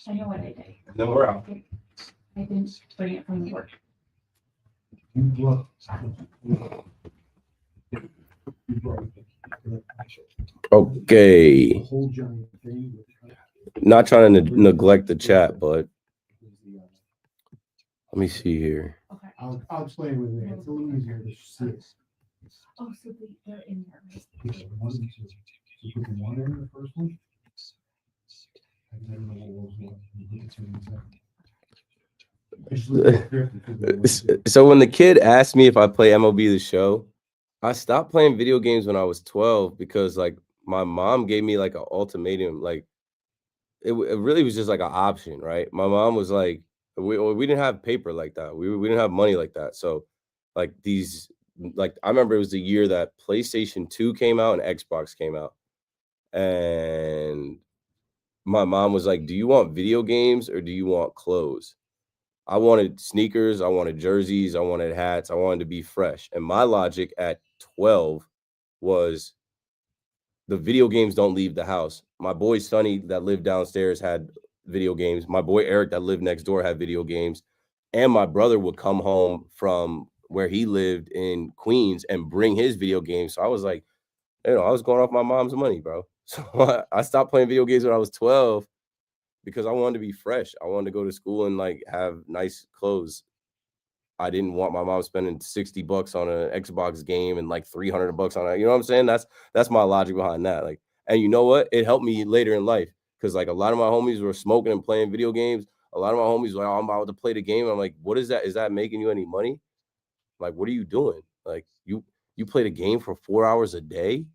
I know what I did. Then we're out. I didn't bring it from work. Okay. Whole giant thing. Not trying to neglect the chat, but let me see here. Okay. I'll explain it with you. It's a little easier to see it. Oh, so they're in there. Yeah, one and two. You put the one in the first one. And then the walls one. You put the two in the second. So when the kid asked me if I play MLB The Show, I stopped playing video games when I was 12 because like my mom gave me like an ultimatum. Like it really was just like an option, right? My mom was like, we didn't have paper like that. We didn't have money like that. So like I remember it was the year that PlayStation 2 came out and Xbox came out. And my mom was like, do you want video games or do you want clothes? I wanted sneakers, I wanted jerseys, I wanted hats, I wanted to be fresh. And my logic at 12 was the video games don't leave the house. My boy Sonny that lived downstairs had video games. My boy Eric that lived next door had video games. And my brother would come home from where he lived in Queens and bring his video games. So I was like, I was going off my mom's money, bro. So I stopped playing video games when I was 12 because I wanted to be fresh. I wanted to go to school and like have nice clothes. I didn't want my mom spending $60 on an Xbox game and like $300 on it. You know what I'm saying? That's my logic behind that. Like, and you know what? It helped me later in life because like a lot of my homies were smoking and playing video games. A lot of my homies were like, oh, I'm about to play the game. I'm like, what is that? Is that making you any money? Like, what are you doing? Like, you play the game for 4 hours a day?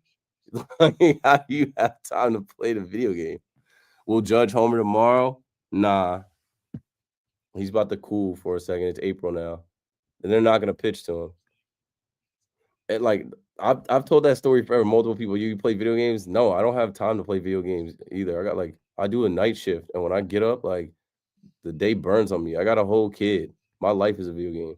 Like, how do you have time to play the video game? Will Judge homer tomorrow? Nah. He's about to cool for a second. It's April now. And they're not going to pitch to him. And like, I've told that story for multiple people. You play video games? No, I don't have time to play video games either. I do a night shift. And when I get up, like, the day burns on me. I got a whole kid. My life is a video game.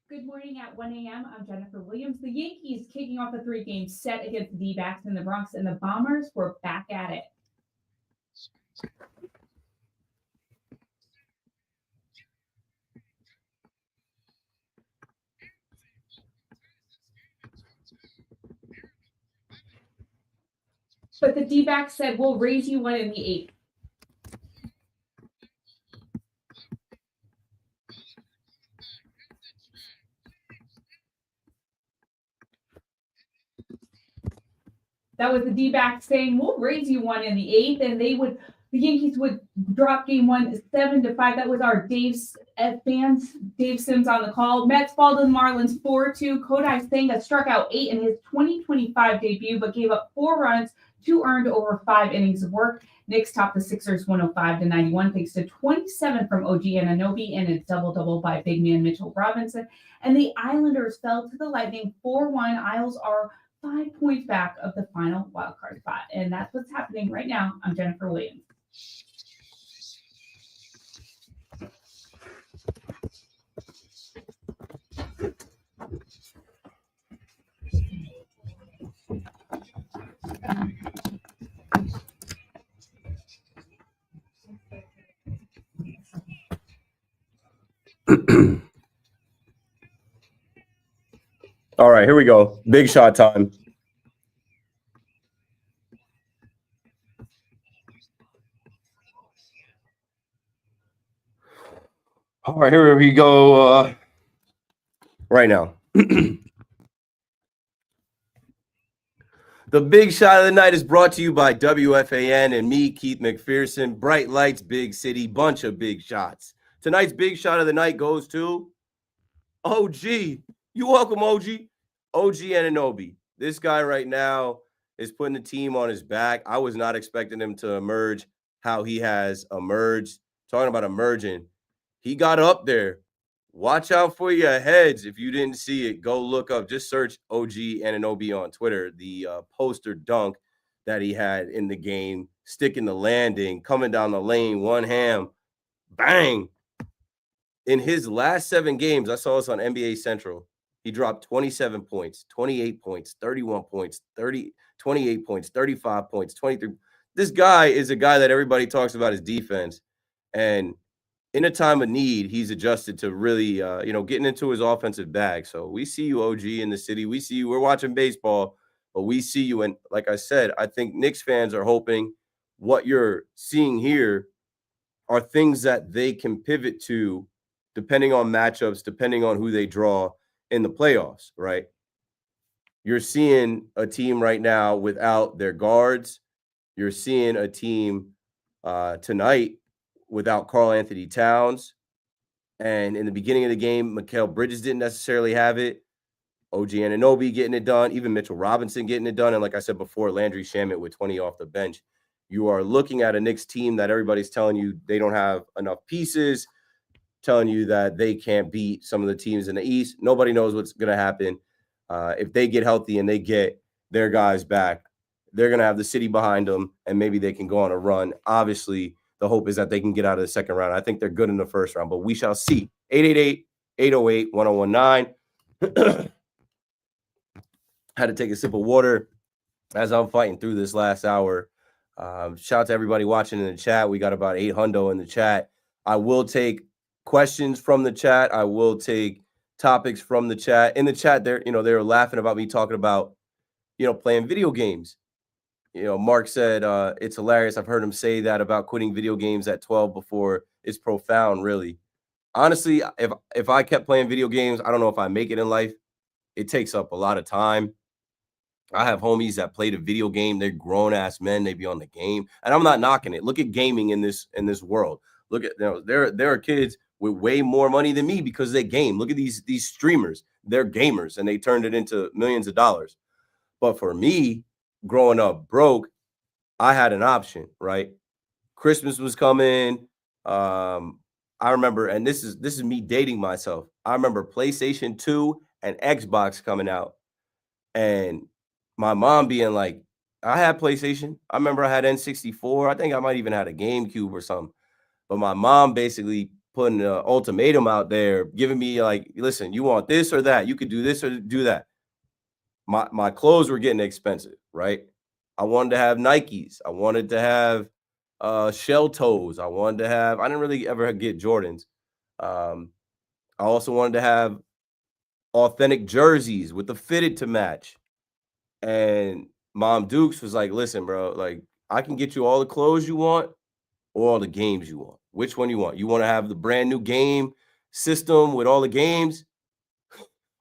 Good morning at 1 a.m. I'm Jennifer Williams. The Yankees kicking off a 3-game set against the D-backs in the Bronx, and the Bombers were back at it. But the D-backs said, we'll raise you one in the 8th. That was the D-backs saying, we'll raise you one in the 8th, and the Yankees would drop game 1 7-5. That was our Dave Sims on the call. Mets fall to the Marlins 4-2. Kodai Senga struck out 8 in his 2025 debut, but gave up 4 runs, 2 earned over 5 innings of work. Knicks topped the Sixers 105-91 thanks to 27 from OG Anunoby and a double-double by big man Mitchell Robinson. And the Islanders fell to the Lightning 4-1. Isles are 5 points back of the final wildcard spot. And that's what's happening right now. I'm Jennifer Williams. All right, here we go. Big shot time. All right, here we go right now. The big shot of the night is brought to you by WFAN and me, Keith McPherson. Bright lights, big city, bunch of big shots. Tonight's big shot of the night goes to OG. You're welcome, OG. OG Anunoby. This guy right now is putting the team on his back. I was not expecting him to emerge how he has emerged. Talking about emerging, he got up there. Watch out for your heads. If you didn't see it, go look up. Just search OG Anunoby on Twitter. The poster dunk that he had in the game, sticking the landing, coming down the lane, one hand, bang, In his last 7 games, I saw this on NBA Central. He dropped 27 points, 28 points, 31 points, 28 points, 35 points, 23. This guy is a guy that everybody talks about his defense. And in a time of need, he's adjusted to really, getting into his offensive bag. So we see you, OG, in the city. We see you. We're watching baseball, but we see you. And like I said, I think Knicks fans are hoping what you're seeing here are things that they can pivot to depending on matchups, depending on who they draw in the playoffs, right? You're seeing a team right now without their guards. You're seeing a team tonight without Karl Anthony Towns. And in the beginning of the game, Mikal Bridges didn't necessarily have it. OG Anunoby getting it done, even Mitchell Robinson getting it done. And like I said before, Landry Shamet with 20 off the bench. You are looking at a Knicks team that everybody's telling you they don't have enough pieces, telling you that they can't beat some of the teams in the East. Nobody knows what's going to happen. If they get healthy and they get their guys back, they're going to have the city behind them, and maybe they can go on a run. Obviously, the hope is that they can get out of the second round. I think they're good in the first round, but we shall see. 888-808-1019. Had to take a sip of water as I'm fighting through this last hour. Shout out to everybody watching in the chat. We got about 800 in the chat. I will take questions from the chat. I will take topics from the chat. In the chat, they were laughing about me talking about, playing video games. Mark said it's hilarious. I've heard him say that about quitting video games at 12 before. It's profound, really. Honestly, if I kept playing video games, I don't know if I make it in life. It takes up a lot of time. I have homies that play the video game. They're grown-ass men. They be on the game. And I'm not knocking it. Look at gaming in this world. Look at there are kids with way more money than me because they game. Look at these streamers. They're gamers, and they turned it into millions of dollars. But for me, growing up broke, I had an option, right? Christmas was coming. I remember, and this is me dating myself. I remember PlayStation 2 and Xbox coming out, and my mom being like, I had PlayStation. I remember I had N64. I think I might even had a GameCube or something. But my mom basically putting an ultimatum out there, giving me like, listen, you want this or that? You could do this or do that. My clothes were getting expensive, right? I wanted to have Nikes. I wanted to have shell toes. I didn't really ever get Jordans. I also wanted to have authentic jerseys with the fitted to match. And Mom Dukes was like, listen, bro, like I can get you all the clothes you want or all the games you want. Which one you want? You want to have the brand new game system with all the games?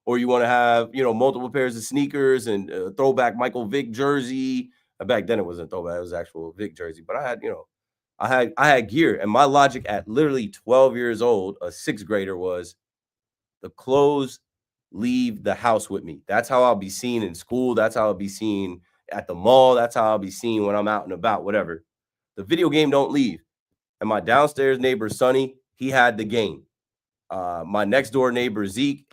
Or you want to have, multiple pairs of sneakers and a throwback Michael Vick jersey? Back then it wasn't throwback, it was actual Vick jersey. But I had gear. And my logic at literally 12 years old, a sixth grader, was the clothes leave the house with me. That's how I'll be seen in school. That's how I'll be seen at the mall. That's how I'll be seen when I'm out and about, whatever. The video game don't leave. And my downstairs neighbor, Sonny, he had the game. My next door neighbor, Zeke,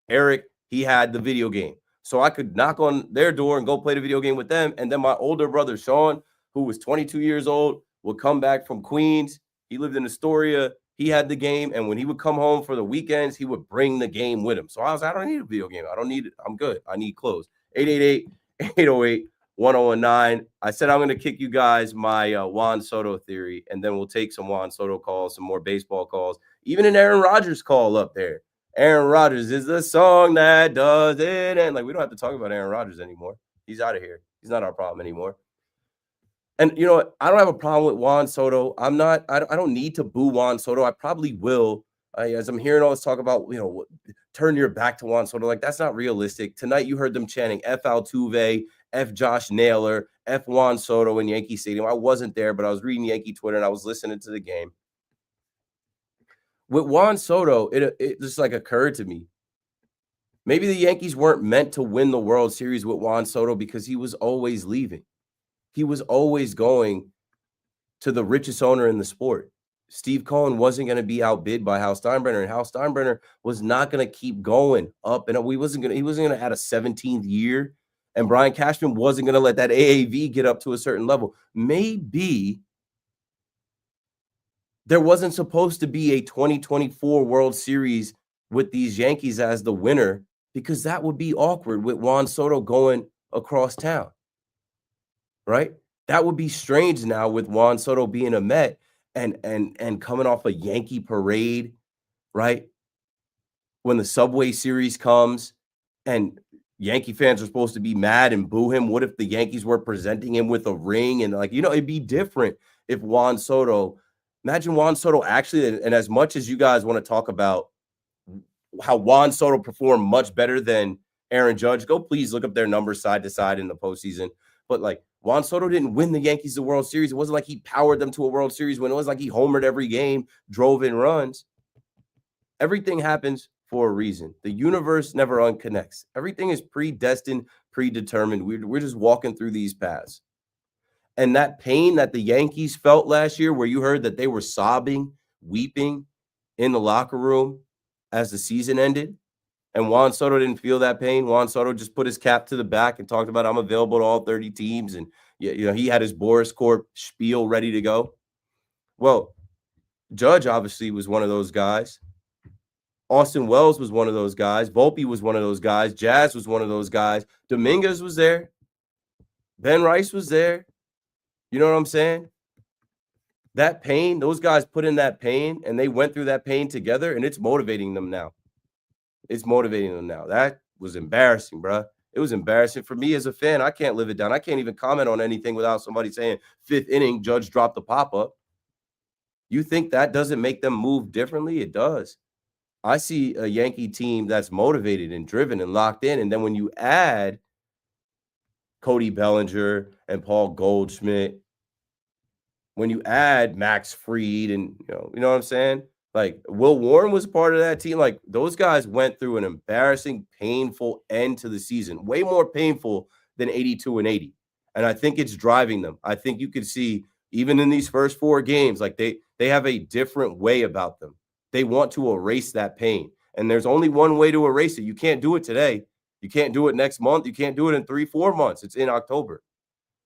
Eric, he had the video game. So I could knock on their door and go play the video game with them. And then my older brother, Sean, who was 22 years old, would come back from Queens. He lived in Astoria. He had the game. And when he would come home for the weekends, he would bring the game with him. So I was like, I don't need a video game. I don't need it. I'm good. I need clothes. 888-808-1019. I said I'm going to kick you guys my Juan Soto theory, and then we'll take some Juan Soto calls, some more baseball calls, even an Aaron Rodgers call up there. Aaron Rodgers is the song that does it. And like, we don't have to talk about Aaron Rodgers anymore. He's out of here. He's not our problem anymore. And you know what? I don't have a problem with Juan Soto. I don't need to boo Juan Soto. I probably will. As I'm hearing all this talk about, turn your back to Juan Soto. Like, that's not realistic. Tonight, you heard them chanting F Altuve, F Josh Naylor, F Juan Soto in Yankee Stadium. I wasn't there, but I was reading Yankee Twitter and I was listening to the game. With Juan Soto, it just like occurred to me. Maybe the Yankees weren't meant to win the World Series with Juan Soto because he was always leaving. He was always going to the richest owner in the sport. Steve Cohen wasn't going to be outbid by Hal Steinbrenner, and Hal Steinbrenner was not going to keep going up, and he wasn't going to add a 17th year, and Brian Cashman wasn't going to let that AAV get up to a certain level. Maybe There wasn't supposed to be a 2024 World Series with these Yankees as the winner because that would be awkward with Juan Soto going across town, right? That would be strange now with Juan Soto being a Met and coming off a Yankee parade, right? When the Subway Series comes and Yankee fans are supposed to be mad and boo him. What if the Yankees were presenting him with a ring? And it'd be different if imagine Juan Soto actually, and as much as you guys want to talk about how Juan Soto performed much better than Aaron Judge, go please look up their numbers side to side in the postseason. But Juan Soto didn't win the Yankees the World Series. It wasn't like he powered them to a World Series win. It was like he homered every game, drove in runs. Everything happens for a reason. The universe never unconnects. Everything is predestined, predetermined. We're just walking through these paths. And that pain that the Yankees felt last year, where you heard that they were sobbing, weeping in the locker room as the season ended, and Juan Soto didn't feel that pain. Juan Soto just put his cap to the back and talked about, I'm available to all 30 teams. And he had his Boris Corp spiel ready to go. Well, Judge obviously was one of those guys. Austin Wells was one of those guys. Volpe was one of those guys. Jazz was one of those guys. Dominguez was there. Ben Rice was there. You know what I'm saying? That pain, those guys put in that pain, and they went through that pain together, and it's motivating them now. It's motivating them now. That was embarrassing, bro. It was embarrassing for me as a fan. I can't live it down. I can't even comment on anything without somebody saying, 5th inning, Judge dropped the pop-up. You think that doesn't make them move differently? It does. I see a Yankee team that's motivated and driven and locked in. And then when you add Cody Bellinger and Paul Goldschmidt, when you add Max Fried and, you know what I'm saying? Will Warren was part of that team. Those guys went through an embarrassing, painful end to the season, way more painful than 82 and 80. And I think it's driving them. I think you could see even in these first 4 games, they have a different way about them. They want to erase that pain. And there's only one way to erase it. You can't do it today. You can't do it next month. You can't do it in 3-4 months. It's in October.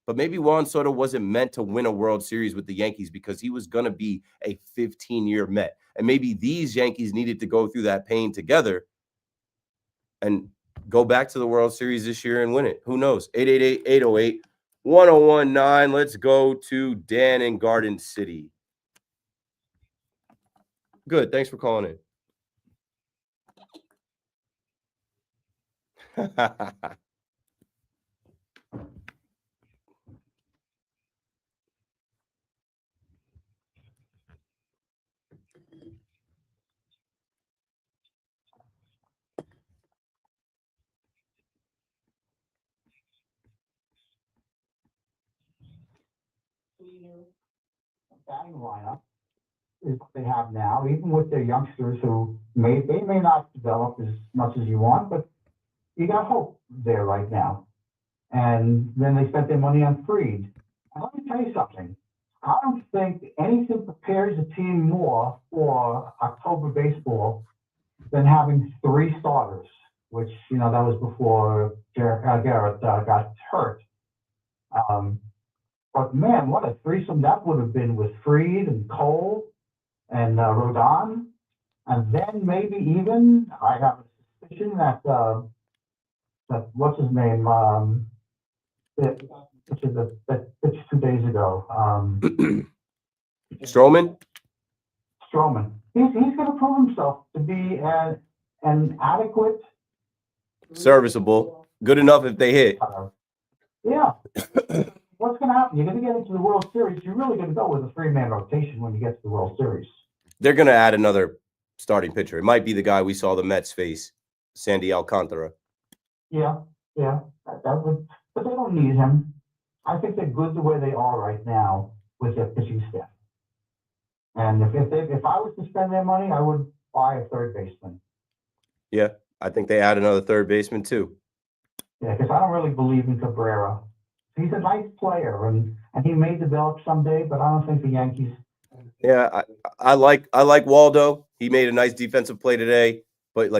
But maybe Juan Soto wasn't meant to win a World Series with the Yankees because he was going to be a 15-year Met. And maybe these Yankees needed to go through that pain together and go back to the World Series this year and win it. Who knows? 888-808-1019. Let's go to Dan in Garden City. Good. Thanks for calling in. Batting lineup is what they have now, even with their youngsters who may not develop as much as you want, but you got hope there right now. And then they spent their money on Fried. And let me tell you something. I don't think anything prepares a team more for October baseball than having 3 starters, which, that was before Garrett got hurt. But man, what a threesome that would have been with Fried and Cole and Rodon. And then maybe even, I have a suspicion that what's his name? That pitched 2 days ago. Stroman? Stroman. He's going to prove himself to be an adequate, serviceable, good enough if they hit. Yeah. What's going to happen? You're going to get into the World Series. You're really going to go with a 3-man rotation when you get to the World Series. They're going to add another starting pitcher. It might be the guy we saw the Mets face, Sandy Alcantara. Yeah. That would, but they don't need him. I think they're good the way they are right now with their pitching staff. And if I was to spend their money, I would buy a 3rd baseman. Yeah, I think they add another 3rd baseman too. Yeah, because I don't really believe in Cabrera. He's a nice player, and he may develop someday, but I don't think the Yankees. Yeah, I like Waldo. He made a nice defensive play today, but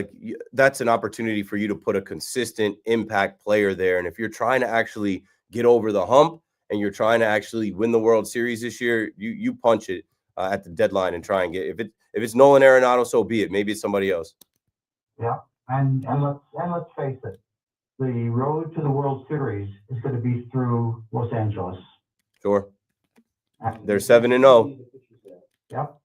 that's an opportunity for you to put a consistent impact player there. And if you're trying to actually get over the hump and you're trying to actually win the World Series this year, you punch it at the deadline and try and get if it's Nolan Arenado, so be it. Maybe it's somebody else. Yeah, and let's face it, the road to the World Series is going to be through Los Angeles. Sure. They're 7-0. Yep.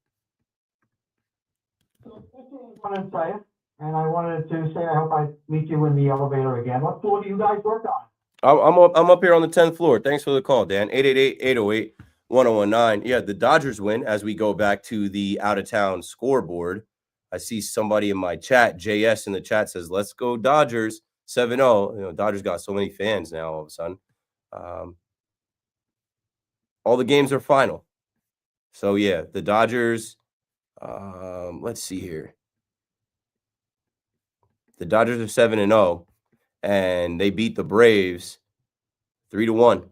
So that's what I wanted to say, and I wanted to say I hope I meet you in the elevator again. What floor do you guys work on? I'm up here on the 10th floor. Thanks for the call, Dan. 888-808-1019. Yeah, the Dodgers win as we go back to the out-of-town scoreboard. I see somebody in my chat, JS in the chat says, let's go Dodgers, 7-0. You know, Dodgers got so many fans now all of a sudden. All the games are final. So, yeah, the Dodgers, let's see here. The Dodgers are 7-0, and they beat the Braves 3-1.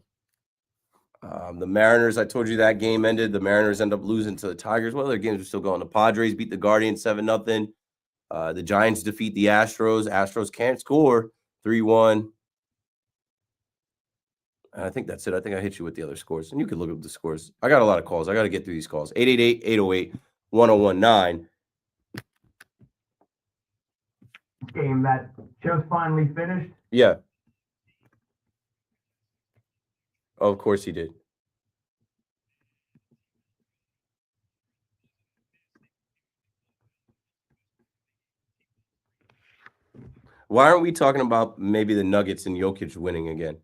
The Mariners, I told you that game ended. The Mariners end up losing to the Tigers. Well, their games are still going. The Padres beat the Guardians 7-0. The Giants defeat the Astros. Astros can't score 3-1. I think that's it. I think I hit you with the other scores. And you can look up the scores. I got a lot of calls. I got to get through these calls. 888-808-1019. Game that just finally finished. Yeah. Oh, of course he did. Why aren't we talking about maybe the Nuggets and Jokic winning again?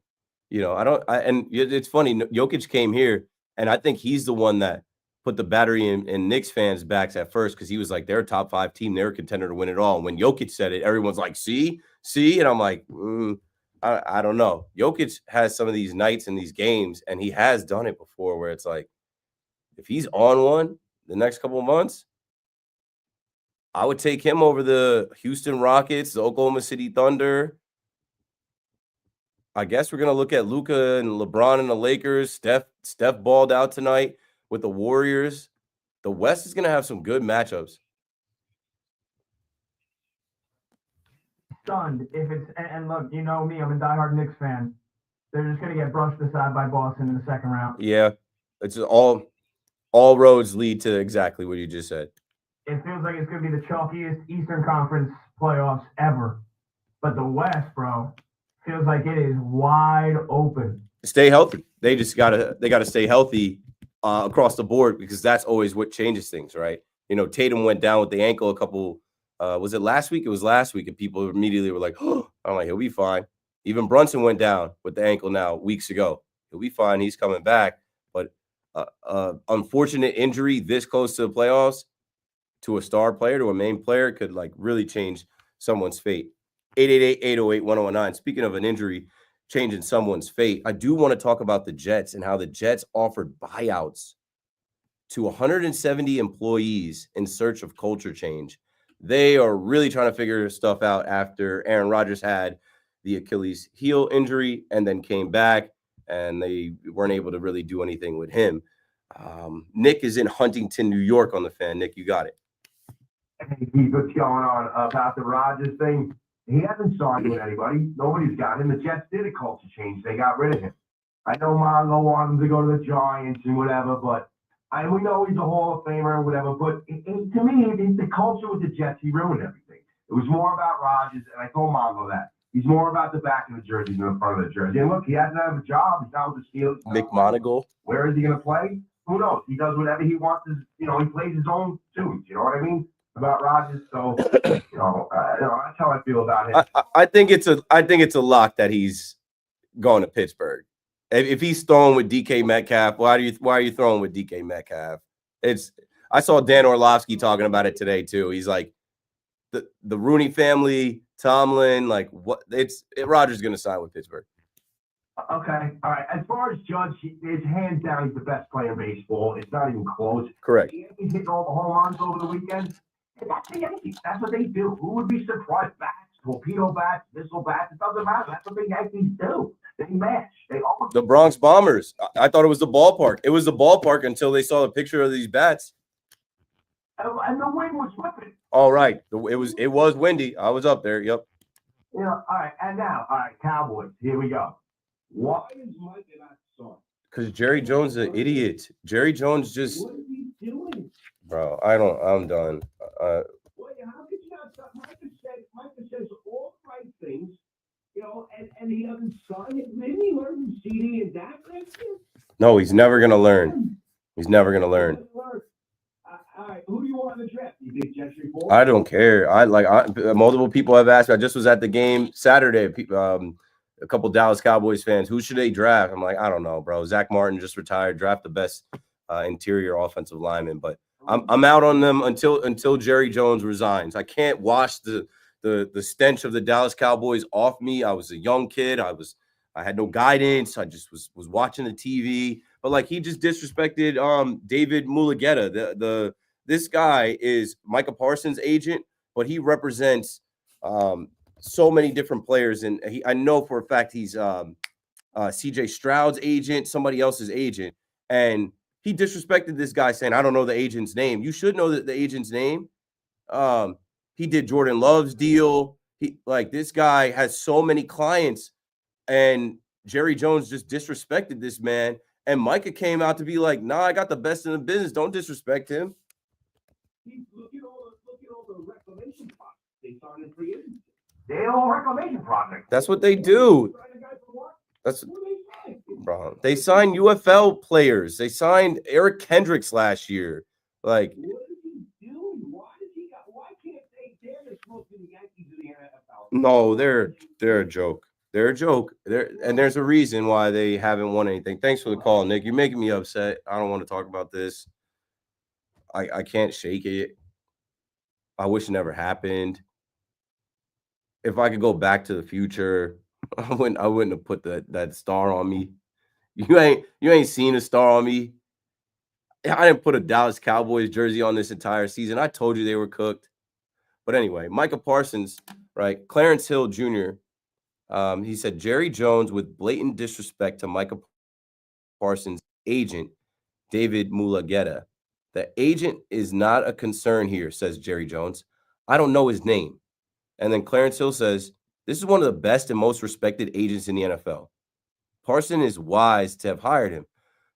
You know, and it's funny. Jokic came here, and I think he's the one that put the battery in Knicks fans' backs at first because he was like, they're a top 5 team. They're a contender to win it all. And when Jokic said it, everyone's like, see? And I'm like, I don't know. Jokic has some of these nights in these games, and he has done it before where it's like, if he's on one the next couple of months, I would take him over the Houston Rockets, the Oklahoma City Thunder. I guess we're going to look at Luka and LeBron and the Lakers. Steph balled out tonight with the Warriors. The West is going to have some good matchups. Stunned if it's and look, you know me, I'm a diehard Knicks fan. They're just gonna get brushed aside by Boston in the second round. Yeah, it's all roads lead to exactly what you just said. It feels like it's gonna be the chalkiest Eastern Conference playoffs ever. But the West, bro, feels like it is wide open. Stay healthy. They gotta stay healthy across the board because that's always what changes things, right? You know, Tatum went down with the ankle a couple. Was it last week? It was last week, and people immediately were like, "Oh, I'm like, he'll be fine." Even Brunson went down with the ankle now weeks ago. He'll be fine. He's coming back. But unfortunate injury this close to the playoffs to a star player, to a main player, could like really change someone's fate. 888-808-1019. Speaking of an injury changing someone's fate, I do want to talk about the Jets and how the Jets offered buyouts to 170 employees in search of culture change. They are really trying to figure stuff out after Aaron Rodgers had the Achilles heel injury and then came back, and they weren't able to really do anything with him. Nick is in Huntington, New York on the Fan. Nick, you got it. Hey, Keith, what's going on about the Rodgers thing? He hasn't signed with anybody. Nobody's got him. The Jets did a culture change. They got rid of him. I know Mongo wanted him to go to the Giants and whatever, but we know he's a Hall of Famer and whatever. But to me, the culture with the Jets, he ruined everything. It was more about Rodgers, and I told Mongo that. He's more about the back of the jersey than the front of the jersey. And look, he hasn't had a job. He's not with the Steelers. Mick Monagle. Where is he going to play? Who knows? He does whatever he wants. He plays his own tunes. You know what I mean? About Rodgers. So, that's how I feel about him. I think it's a lock that he's going to Pittsburgh. If he's throwing with DK Metcalf, why are you throwing with DK Metcalf? I saw Dan Orlovsky talking about it today too. He's like the Rooney family, Tomlin, like Rodgers going to sign with Pittsburgh. Okay, all right. As far as Judge, it's hands down he's the best player in baseball. It's not even close. Correct. The Yankees hitting all the home runs over the weekend. That's the Yankees. That's what they do. Who would be surprised? Bats, torpedo bats, missile bats. It doesn't matter. That's what the Yankees do. They match. They always. The Bronx Bombers. I thought it was the ballpark. It was the ballpark until they saw the picture of these bats. And the wind was whipping. All right. It was windy. I was up there. Yep. All right. And now, Cowboys. Here we go. Why is Mike not starting? Because Jerry Jones is an idiot. Jerry Jones just. What is he doing? bro. I'm done. Well, how could you not stop? Micah says all the right things, and he doesn't sign it. Maybe he learned from CD and Dak next year. No, he's never gonna learn. He's never gonna learn. All right, who do you want in the draft? You think Gentry Ford? I don't care. Multiple people have asked me. I just was at the game Saturday. A couple Dallas Cowboys fans. Who should they draft? I'm like, I don't know, bro. Zach Martin just retired. Draft the best interior offensive lineman. But I'm out on them until Jerry Jones resigns. I can't wash the stench of the Dallas Cowboys off me. I was a young kid. I had no guidance. I just was watching the TV. But like he just disrespected David Mulugeta. This guy is Micah Parsons' agent, but he represents so many different players. And I know for a fact he's CJ Stroud's agent, somebody else's agent. And he disrespected this guy saying, I don't know the agent's name. You should know the agent's name. He did Jordan Love's deal. This guy has so many clients, and Jerry Jones just disrespected this man. And Micah came out to be like, nah, I got the best in the business. Don't disrespect him. Look at all the reclamation projects they started free agency. They all reclamation projects. That's what they do. Bro. They signed UFL players. They signed Eric Kendricks last year. Like, what is he doing? Why can't they? They're supposed to be the Yankees of the NFL. no, they're a joke. They're a joke. And there's a reason why they haven't won anything. Thanks for the call, Nick. You're making me upset. I don't want to talk about this. I can't shake it. I wish it never happened. If I could go back to the future, I wouldn't have put that star on me. You ain't seen a star on me. I didn't put a Dallas Cowboys jersey on this entire season. I told you they were cooked. But anyway, Micah Parsons, right? Clarence Hill Jr. He said Jerry Jones with blatant disrespect to Micah Parsons' agent, David Mulugeta. The agent is not a concern here, says Jerry Jones. I don't know his name. And then Clarence Hill says, this is one of the best and most respected agents in the NFL. Parsons is wise to have hired him.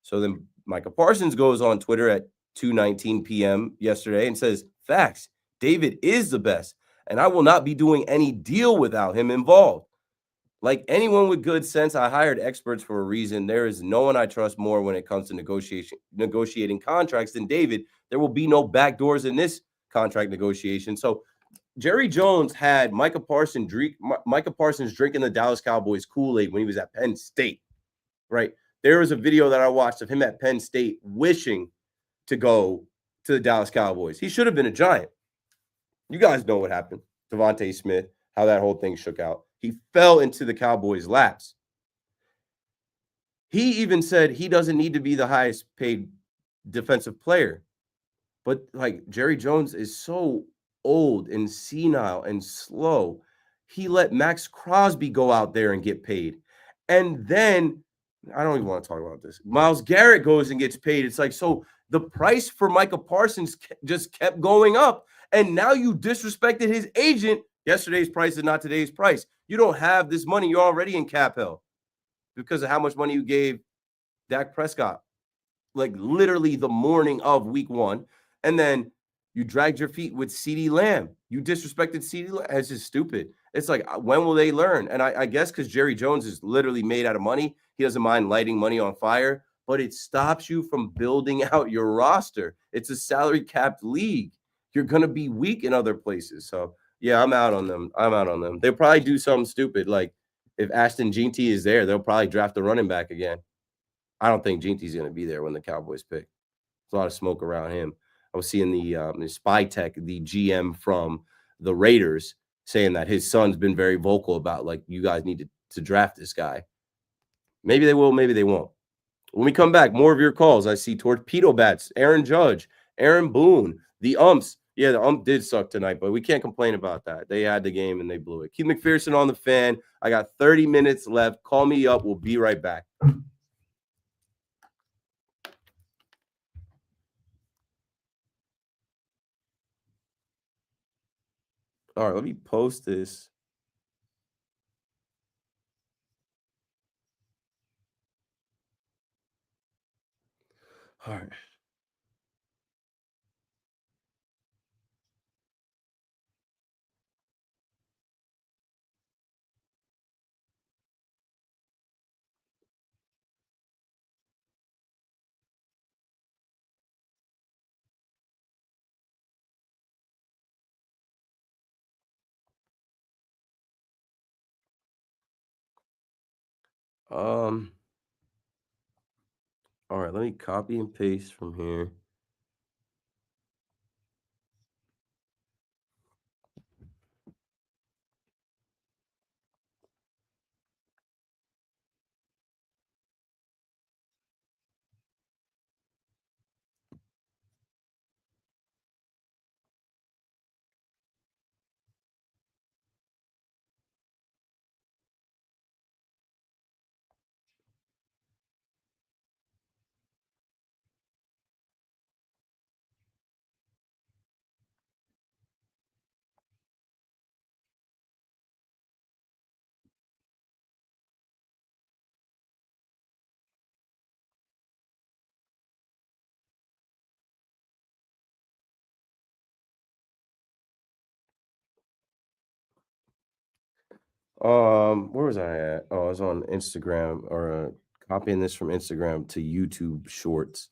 So then Micah Parsons goes on Twitter at 2:19 p.m. yesterday and says, facts, David is the best, and I will not be doing any deal without him involved. Like anyone with good sense, I hired experts for a reason. There is no one I trust more when it comes to negotiating contracts than David. There will be no backdoors in this contract negotiation. So Jerry Jones had Micah Parsons drinking the Dallas Cowboys Kool-Aid when he was at Penn State, right? There was a video that I watched of him at Penn State wishing to go to the Dallas Cowboys. He should have been a Giant. You guys know what happened. Devontae Smith, how that whole thing shook out. He fell into the Cowboys' laps. He even said he doesn't need to be the highest paid defensive player. But like Jerry Jones is so old and senile and slow. He let Max Crosby go out there and get paid. And then I don't even want to talk about this. Myles Garrett goes and gets paid. It's like, so the price for Micah Parsons just kept going up. And now you disrespected his agent. Yesterday's price is not today's price. You don't have this money. You're already in cap hell because of how much money you gave Dak Prescott, like literally the morning of week 1. And then you dragged your feet with CeeDee Lamb. You disrespected CeeDee Lamb. It's just stupid. It's like, when will they learn? And I guess because Jerry Jones is literally made out of money, he doesn't mind lighting money on fire, but it stops you from building out your roster. It's a salary capped league. You're going to be weak in other places. So, yeah, I'm out on them. They'll probably do something stupid. Like if Ashton Jeanty is there, they'll probably draft a running back again. I don't think Jeanty's going to be there when the Cowboys pick. There's a lot of smoke around him. I was seeing the Spy Tech, the GM from the Raiders, saying that his son's been very vocal about, like, you guys need to draft this guy. Maybe they will, maybe they won't. When we come back, more of your calls. I see Torpedo Bats, Aaron Judge, Aaron Boone, the umps. Yeah, the ump did suck tonight, but we can't complain about that. They had the game and they blew it. Keith McPherson on the Fan. I got 30 minutes left. Call me up. We'll be right back. All right, let me post this. All right. All right, let me copy and paste from here. Where was I at? Oh, I was on Instagram or copying this from Instagram to YouTube Shorts.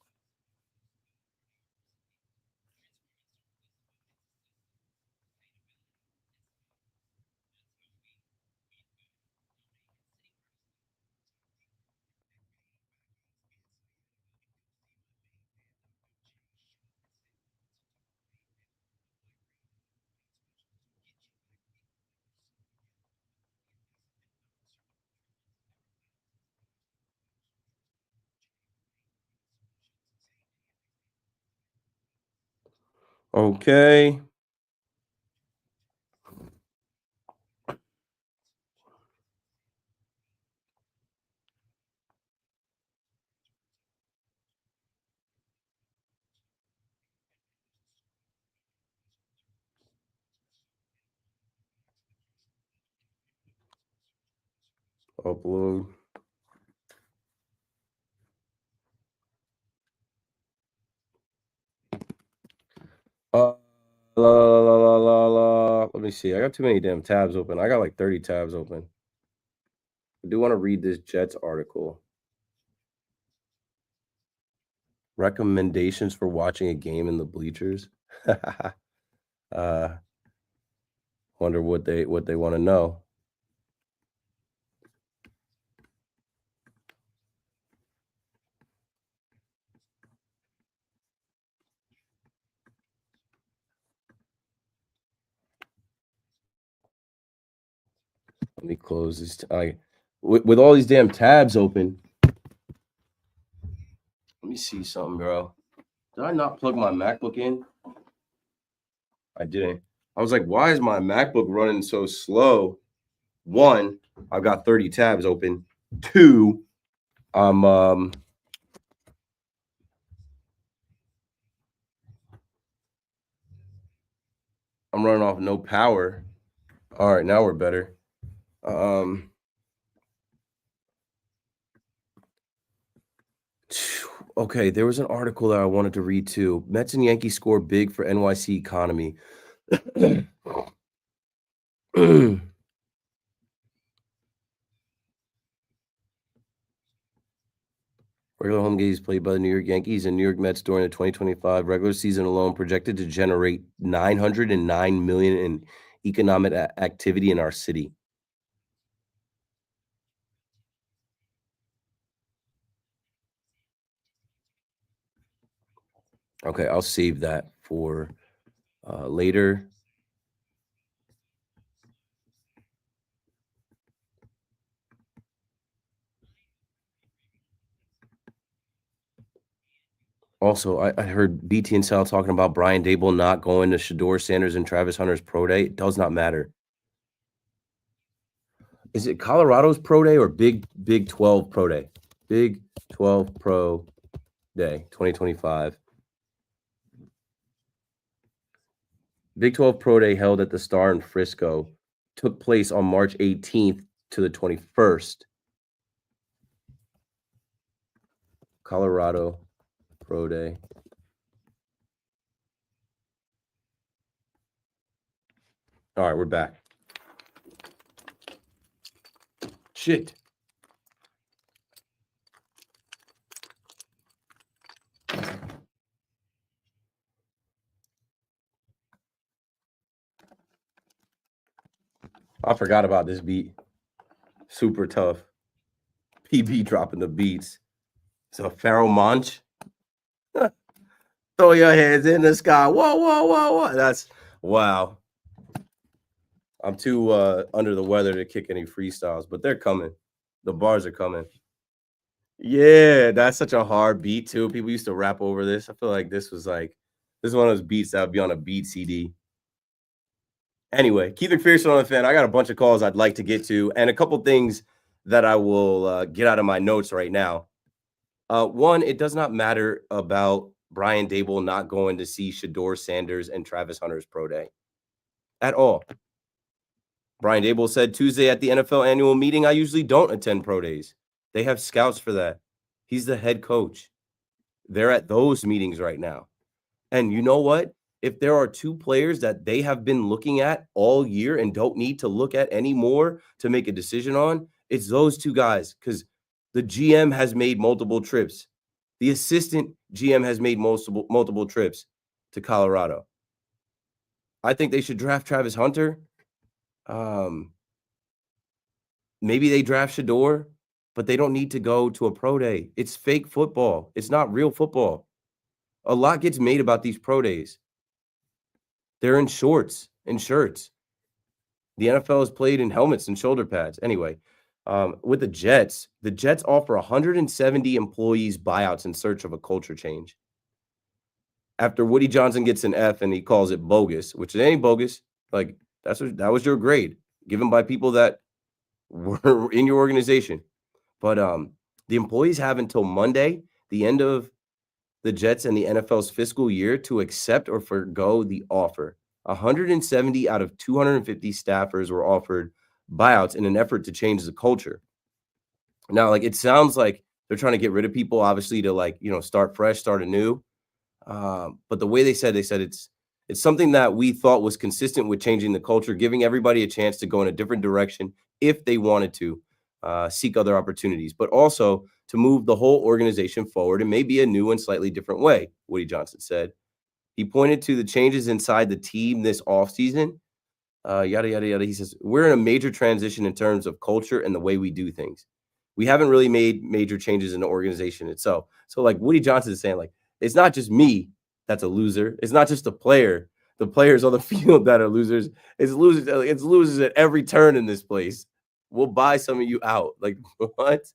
Okay. Upload. Let me see. I got too many damn tabs open. I got like 30 tabs open. I do want to read this Jets article. Recommendations for watching a game in the bleachers. Wonder what they want to know. Let me close this. With all these damn tabs open. Let me see something, bro. Did I not plug my MacBook in? I didn't. I was like, why is my MacBook running so slow? One, I've got 30 tabs open. Two, I'm running off no power. All right, now we're better. Okay, there was an article that I wanted to read too. Mets and Yankees score big for NYC economy. Regular home games played by the New York Yankees and New York Mets during the 2025 regular season alone projected to generate $909 million in economic activity in our city. Okay, I'll save that for later. Also, I heard BT and Sal talking about Brian Dable not going to Shador Sanders and Travis Hunter's pro day. It does not matter. Is it Colorado's pro day or Big 12 pro day? Big 12 pro day 2025. Big 12 pro day held at the Star in Frisco took place on March 18th to the 21st. Colorado pro day. All right, we're back. Shit. I forgot about this beat. Super tough. PB dropping the beats. So Pharaoh Monch. Throw your hands in the sky. Whoa, whoa, whoa, whoa. That's wow. I'm too under the weather to kick any freestyles, but they're coming. The bars are coming. Yeah, that's such a hard beat too. People used to rap over this. I feel like this is one of those beats that would be on a beat CD. Anyway, Keith McPherson on the Fan. I got a bunch of calls I'd like to get to, and a couple things that I will get out of my notes right now. One, it does not matter about Brian Dable not going to see Shedeur Sanders and Travis Hunter's pro day at all. Brian Dable said Tuesday at the NFL annual meeting, I usually don't attend pro days. They have scouts for that. He's the head coach. They're at those meetings right now. And you know what? If there are two players that they have been looking at all year and don't need to look at anymore to make a decision on, it's those two guys, because the GM has made multiple trips. The assistant GM has made multiple trips to Colorado. I think they should draft Travis Hunter. Maybe they draft Shedeur, but they don't need to go to a pro day. It's fake football. It's not real football. A lot gets made about these pro days. They're in shorts and shirts. The NFL is played in helmets and shoulder pads. Anyway, with the Jets offer 170 employees buyouts in search of a culture change. After Woody Johnson gets an F and he calls it bogus, which it ain't bogus. Like that was your grade given by people that were in your organization. But the employees have until Monday, the end of the Jets and the NFL's fiscal year, to accept or forgo the offer. 170 out of 250 staffers were offered buyouts in an effort to change the culture. Now, it sounds like they're trying to get rid of people, obviously, to start fresh, start anew. But the way they said it's something that we thought was consistent with changing the culture, giving everybody a chance to go in a different direction if they wanted to seek other opportunities, but also to move the whole organization forward in maybe a new and slightly different way, Woody Johnson said. He pointed to the changes inside the team this offseason, yada, yada, yada. He says, we're in a major transition in terms of culture and the way we do things. We haven't really made major changes in the organization itself. So Woody Johnson is saying, it's not just me that's a loser. It's not just the player. The players on the field that are losers. It's losers at every turn in this place. We'll buy some of you out. What?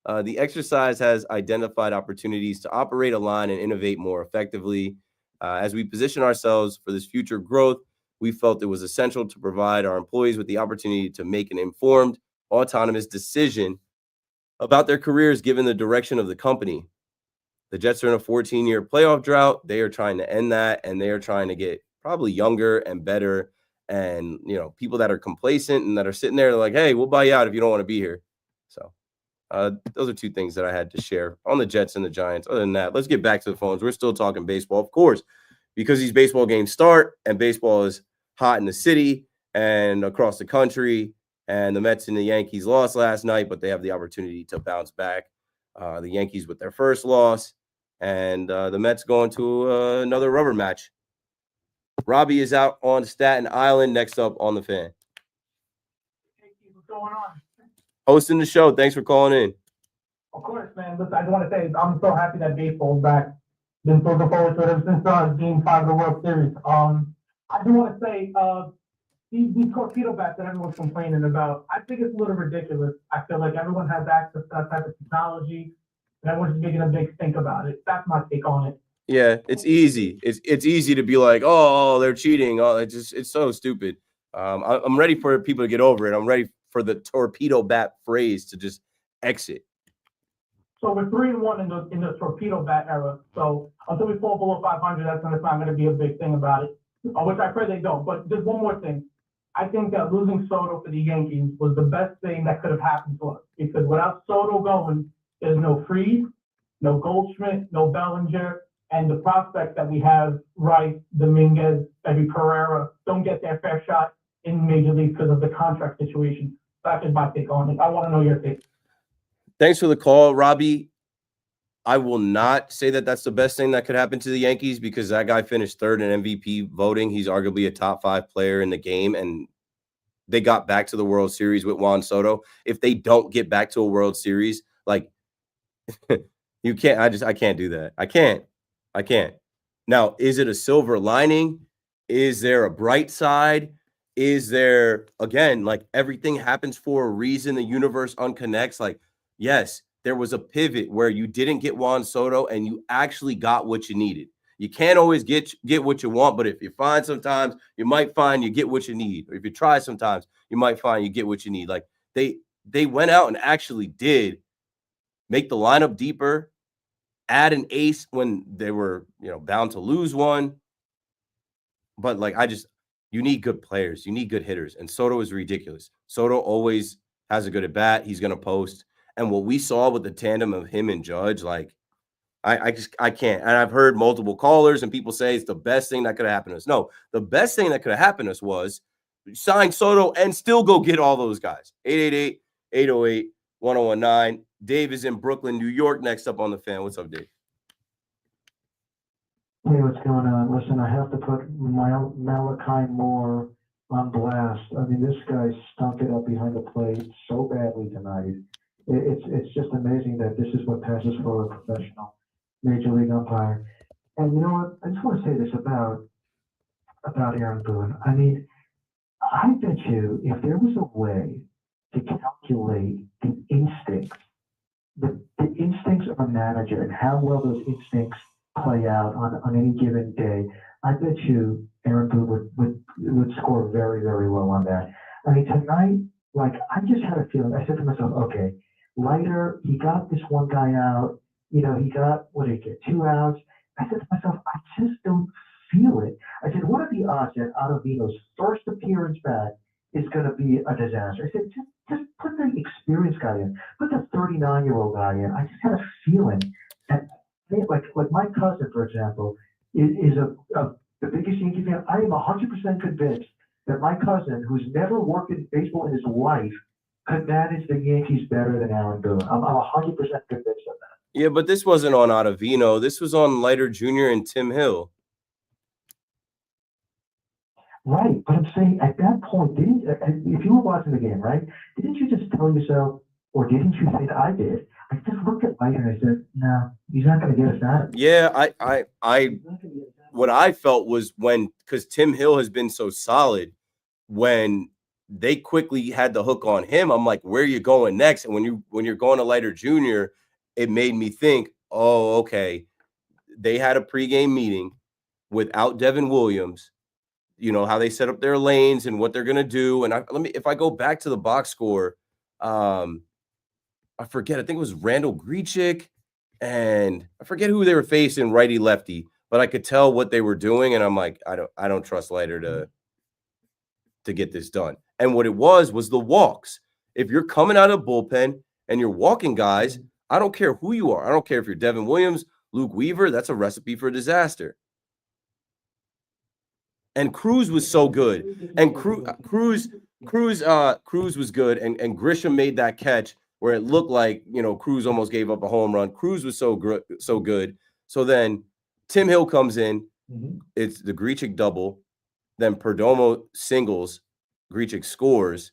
The exercise has identified opportunities to operate a line and innovate more effectively. As we position ourselves for this future growth, we felt it was essential to provide our employees with the opportunity to make an informed, autonomous decision about their careers given the direction of the company. The Jets are in a 14-year playoff drought. They are trying to end that, and they are trying to get probably younger and better, and people that are complacent and that are sitting there like, hey, we'll buy you out if you don't want to be here. So those are two things that I had to share on the Jets and the Giants. Other than that, let's get back to the phones. We're still talking baseball, of course, because these baseball games start and baseball is hot in the city and across the country. And the Mets and the Yankees lost last night, but they have the opportunity to bounce back. The Yankees with their first loss, and the Mets going to another rubber match. Robbie is out on Staten Island. Next up on the Fan. Hey, what's going on? Hosting the show. Thanks for calling in. Of course, man. Listen, I just want to say I'm so happy that baseball's back. Been so looking forward to it ever since Game 5 of the World Series. I do want to say these torpedo bats that everyone's complaining about, I think it's a little ridiculous. I feel like everyone has access to that type of technology, and everyone's making a big stink about it. That's my take on it. Yeah, it's easy. It's easy to be like, oh, they're cheating. Oh, it's so stupid. I'm ready for people to get over it. I'm ready for the torpedo bat phrase to just exit. So we're 3-1 in the torpedo bat era. So until we fall below 500, that's not going to be a big thing about it, which I pray they don't. But there's one more thing. I think that losing Soto for the Yankees was the best thing that could have happened to us, because without Soto going, there's no Freed, no Goldschmidt, no Bellinger, and the prospects that we have, Rice, Dominguez, maybe Pereira, don't get their fair shot in Major League because of the contract situation. That's just my take on it. I want to know your take. Thanks for the call, Robbie. I will not say that that's the best thing that could happen to the Yankees, because that guy finished third in MVP voting. He's arguably a top 5 player in the game, and they got back to the World Series with Juan Soto. If they don't get back to a World Series, Like, you can't. I can't do that. I can't. Now, is it a silver lining? Is there a bright side? Is there, again, like, everything happens for a reason? The universe unconnects. Like, yes, there was a pivot where you didn't get Juan Soto and you actually got what you needed. You can't always get what you want, but if you find sometimes, you might find you get what you need. Or if you try sometimes, you might find you get what you need. Like, they went out and actually did make the lineup deeper, add an ace when they were, bound to lose one. But, like, you need good players. You need good hitters. And Soto is ridiculous. Soto always has a good at bat. He's going to post. And what we saw with the tandem of him and Judge, like, I can't. And I've heard multiple callers and people say it's the best thing that could have happened to us. No, the best thing that could have happened to us was sign Soto and still go get all those guys. 888-808-1019. Dave is in Brooklyn, New York, next up on the Fan. What's up, Dave? Hey, what's going on? Listen, I have to put Malachi Moore on blast. I mean, this guy stunk it up behind the plate so badly tonight. It's just amazing that this is what passes for a professional major league umpire. And you know what? I just want to say this about Aaron Boone. I mean, I bet you if there was a way to calculate the instincts of a manager and how well those instincts play out on any given day, I bet you Aaron Boone would score very, very low on that. I mean, tonight, like, I just had a feeling. I said to myself, okay, Leiter, he got this one guy out. He got, what did he get, 2 outs? I said to myself, I just don't feel it. I said, what are the odds that Ottavino's first appearance back is going to be a disaster? I said, just put the experienced guy in. Put the 39-year-old guy in. I just had a feeling. And like my cousin, for example, is the biggest Yankee fan. I am 100% convinced that my cousin, who's never worked in baseball in his life, could manage the Yankees better than Aaron Boone. I'm 100% convinced of that. Yeah, but this wasn't on Ottavino. This was on Leiter Jr. and Tim Hill. Right, but I'm saying at that point, if you were watching the game, right, didn't you just tell yourself, or didn't you think I did? I just looked at Leiter and I said, no, he's not going to get us out. Yeah, what I felt was because Tim Hill has been so solid, when they quickly had the hook on him, I'm like, where are you going next? And when you're going to Leiter Jr., it made me think, oh, okay, they had a pregame meeting without Devin Williams. You know how they set up their lanes and what they're gonna do. And if I go back to the box score, I forget. I think it was Randall Grichuk, and I forget who they were facing, righty lefty. But I could tell what they were doing, and I'm like, I don't trust Leiter to get this done. And what it was the walks. If you're coming out of bullpen and you're walking guys, I don't care who you are. I don't care if you're Devin Williams, Luke Weaver. That's a recipe for disaster. And Cruz was so good. And Cruz was good. And Grisham made that catch where it looked like, Cruz almost gave up a home run. Cruz was so good. So then Tim Hill comes in. Mm-hmm. It's the Grichuk double. Then Perdomo singles. Grichuk scores.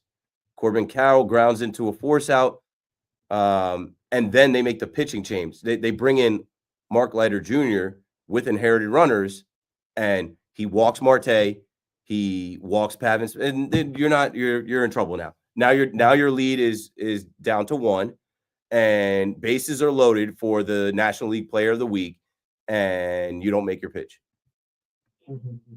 Corbin Carroll grounds into a force out. And then they make the pitching change. They bring in Mark Leiter Jr. with inherited runners, and he walks Marte, he walks Pavins, and then you're in trouble now. Now your lead is down to 1, and bases are loaded for the National League Player of the Week, and you don't make your pitch. Mm-hmm.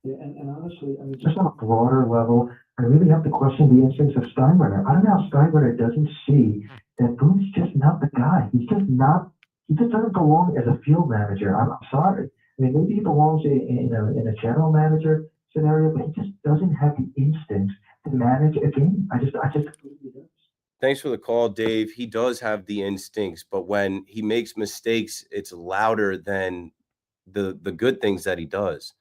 Yeah, and honestly, I mean, just on a broader level, I really have to question the instincts of Steinbrenner. I don't know how Steinbrenner doesn't see that Boone's just not the guy. He just doesn't belong as a field manager. I'm sorry. I mean, maybe he belongs in a general manager scenario, but he just doesn't have the instincts to manage a game. I just believe he does. Thanks for the call, Dave. He does have the instincts, but when he makes mistakes, it's louder than the good things that he does.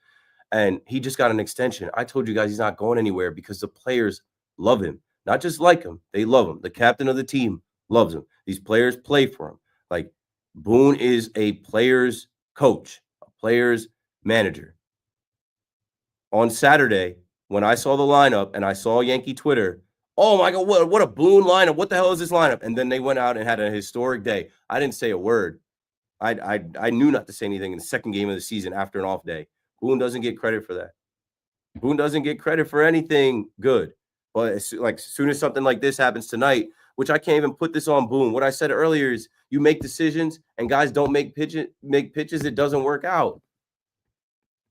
And he just got an extension. I told you guys he's not going anywhere because the players love him. Not just like him, they love him. The captain of the team loves him. These players play for him. Like, Boone is a player's coach, a player's manager. On Saturday, when I saw the lineup and I saw Yankee Twitter, Oh my God, what a Boone lineup. What the hell is this lineup? And then they went out and had a historic day. I didn't say a word. I knew not to say anything in the second game of the season after an off day. Boone doesn't get credit for that. Boone doesn't get credit for anything good. But as soon as something like this happens tonight, which I can't even put this on Boone. What I said earlier is you make decisions and guys don't make pitches, it doesn't work out.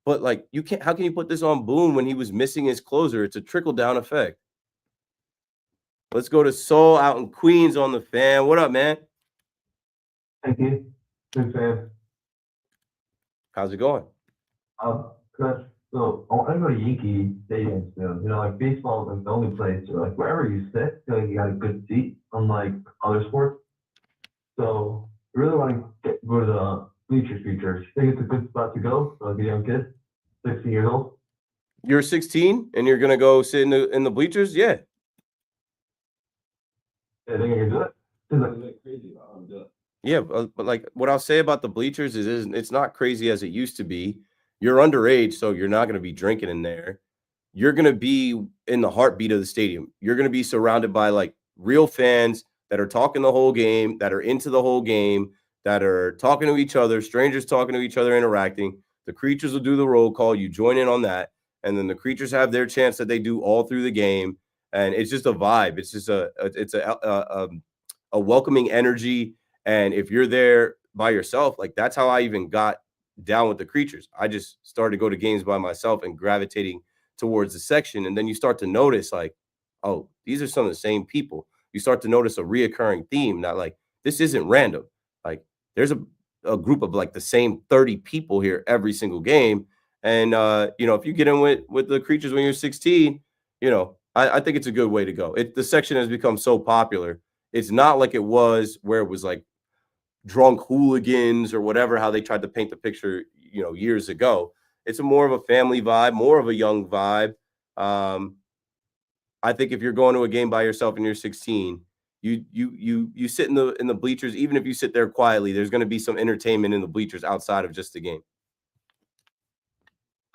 But like you can't, how can you put this on Boone when he was missing his closer? It's a trickle-down effect. Let's go to Soul out in Queens on the Fan. What up, man? Thank you. Good fan. How's it going? Chris, so I want to go to Yankee Stadium soon. You know, like baseball is like the only place where like wherever you sit, you feel like you got a good seat, unlike other sports. So I really want to go to the bleachers features. Think it's a good spot to go for like a young kid, 16 years old. You're 16 and you're gonna go sit in the bleachers? Yeah. Yeah, I think I can do it. It's like crazy, but I want to do it. Yeah, but like what I'll say about the bleachers is it's not crazy as it used to be. You're underage, so you're not going to be drinking in there. You're going to be in the heartbeat of the stadium. You're going to be surrounded by like real fans that are talking the whole game, that are into the whole game, that are talking to each other, strangers talking to each other, interacting. The creatures will do the roll call. You join in on that. And then the creatures have their chance that they do all through the game. And it's just a vibe. It's just a welcoming energy. And if you're there by yourself, like that's how I even got down with the creatures. I just started to go to games by myself and gravitating towards the section. And then you start to notice like, oh, these are some of the same people. You start to notice a reoccurring theme. Not like this isn't random. Like there's a group of like the same 30 people here every single game. And if you get in with the creatures when you're 16, I think it's a good way to go. The section has become so popular. It's not like it was where it was like drunk hooligans or whatever, how they tried to paint the picture, years ago. It's more of a family vibe, more of a young vibe. I think if you're going to a game by yourself and you're 16, you sit in the bleachers. Even if you sit there quietly, there's going to be some entertainment in the bleachers outside of just the game.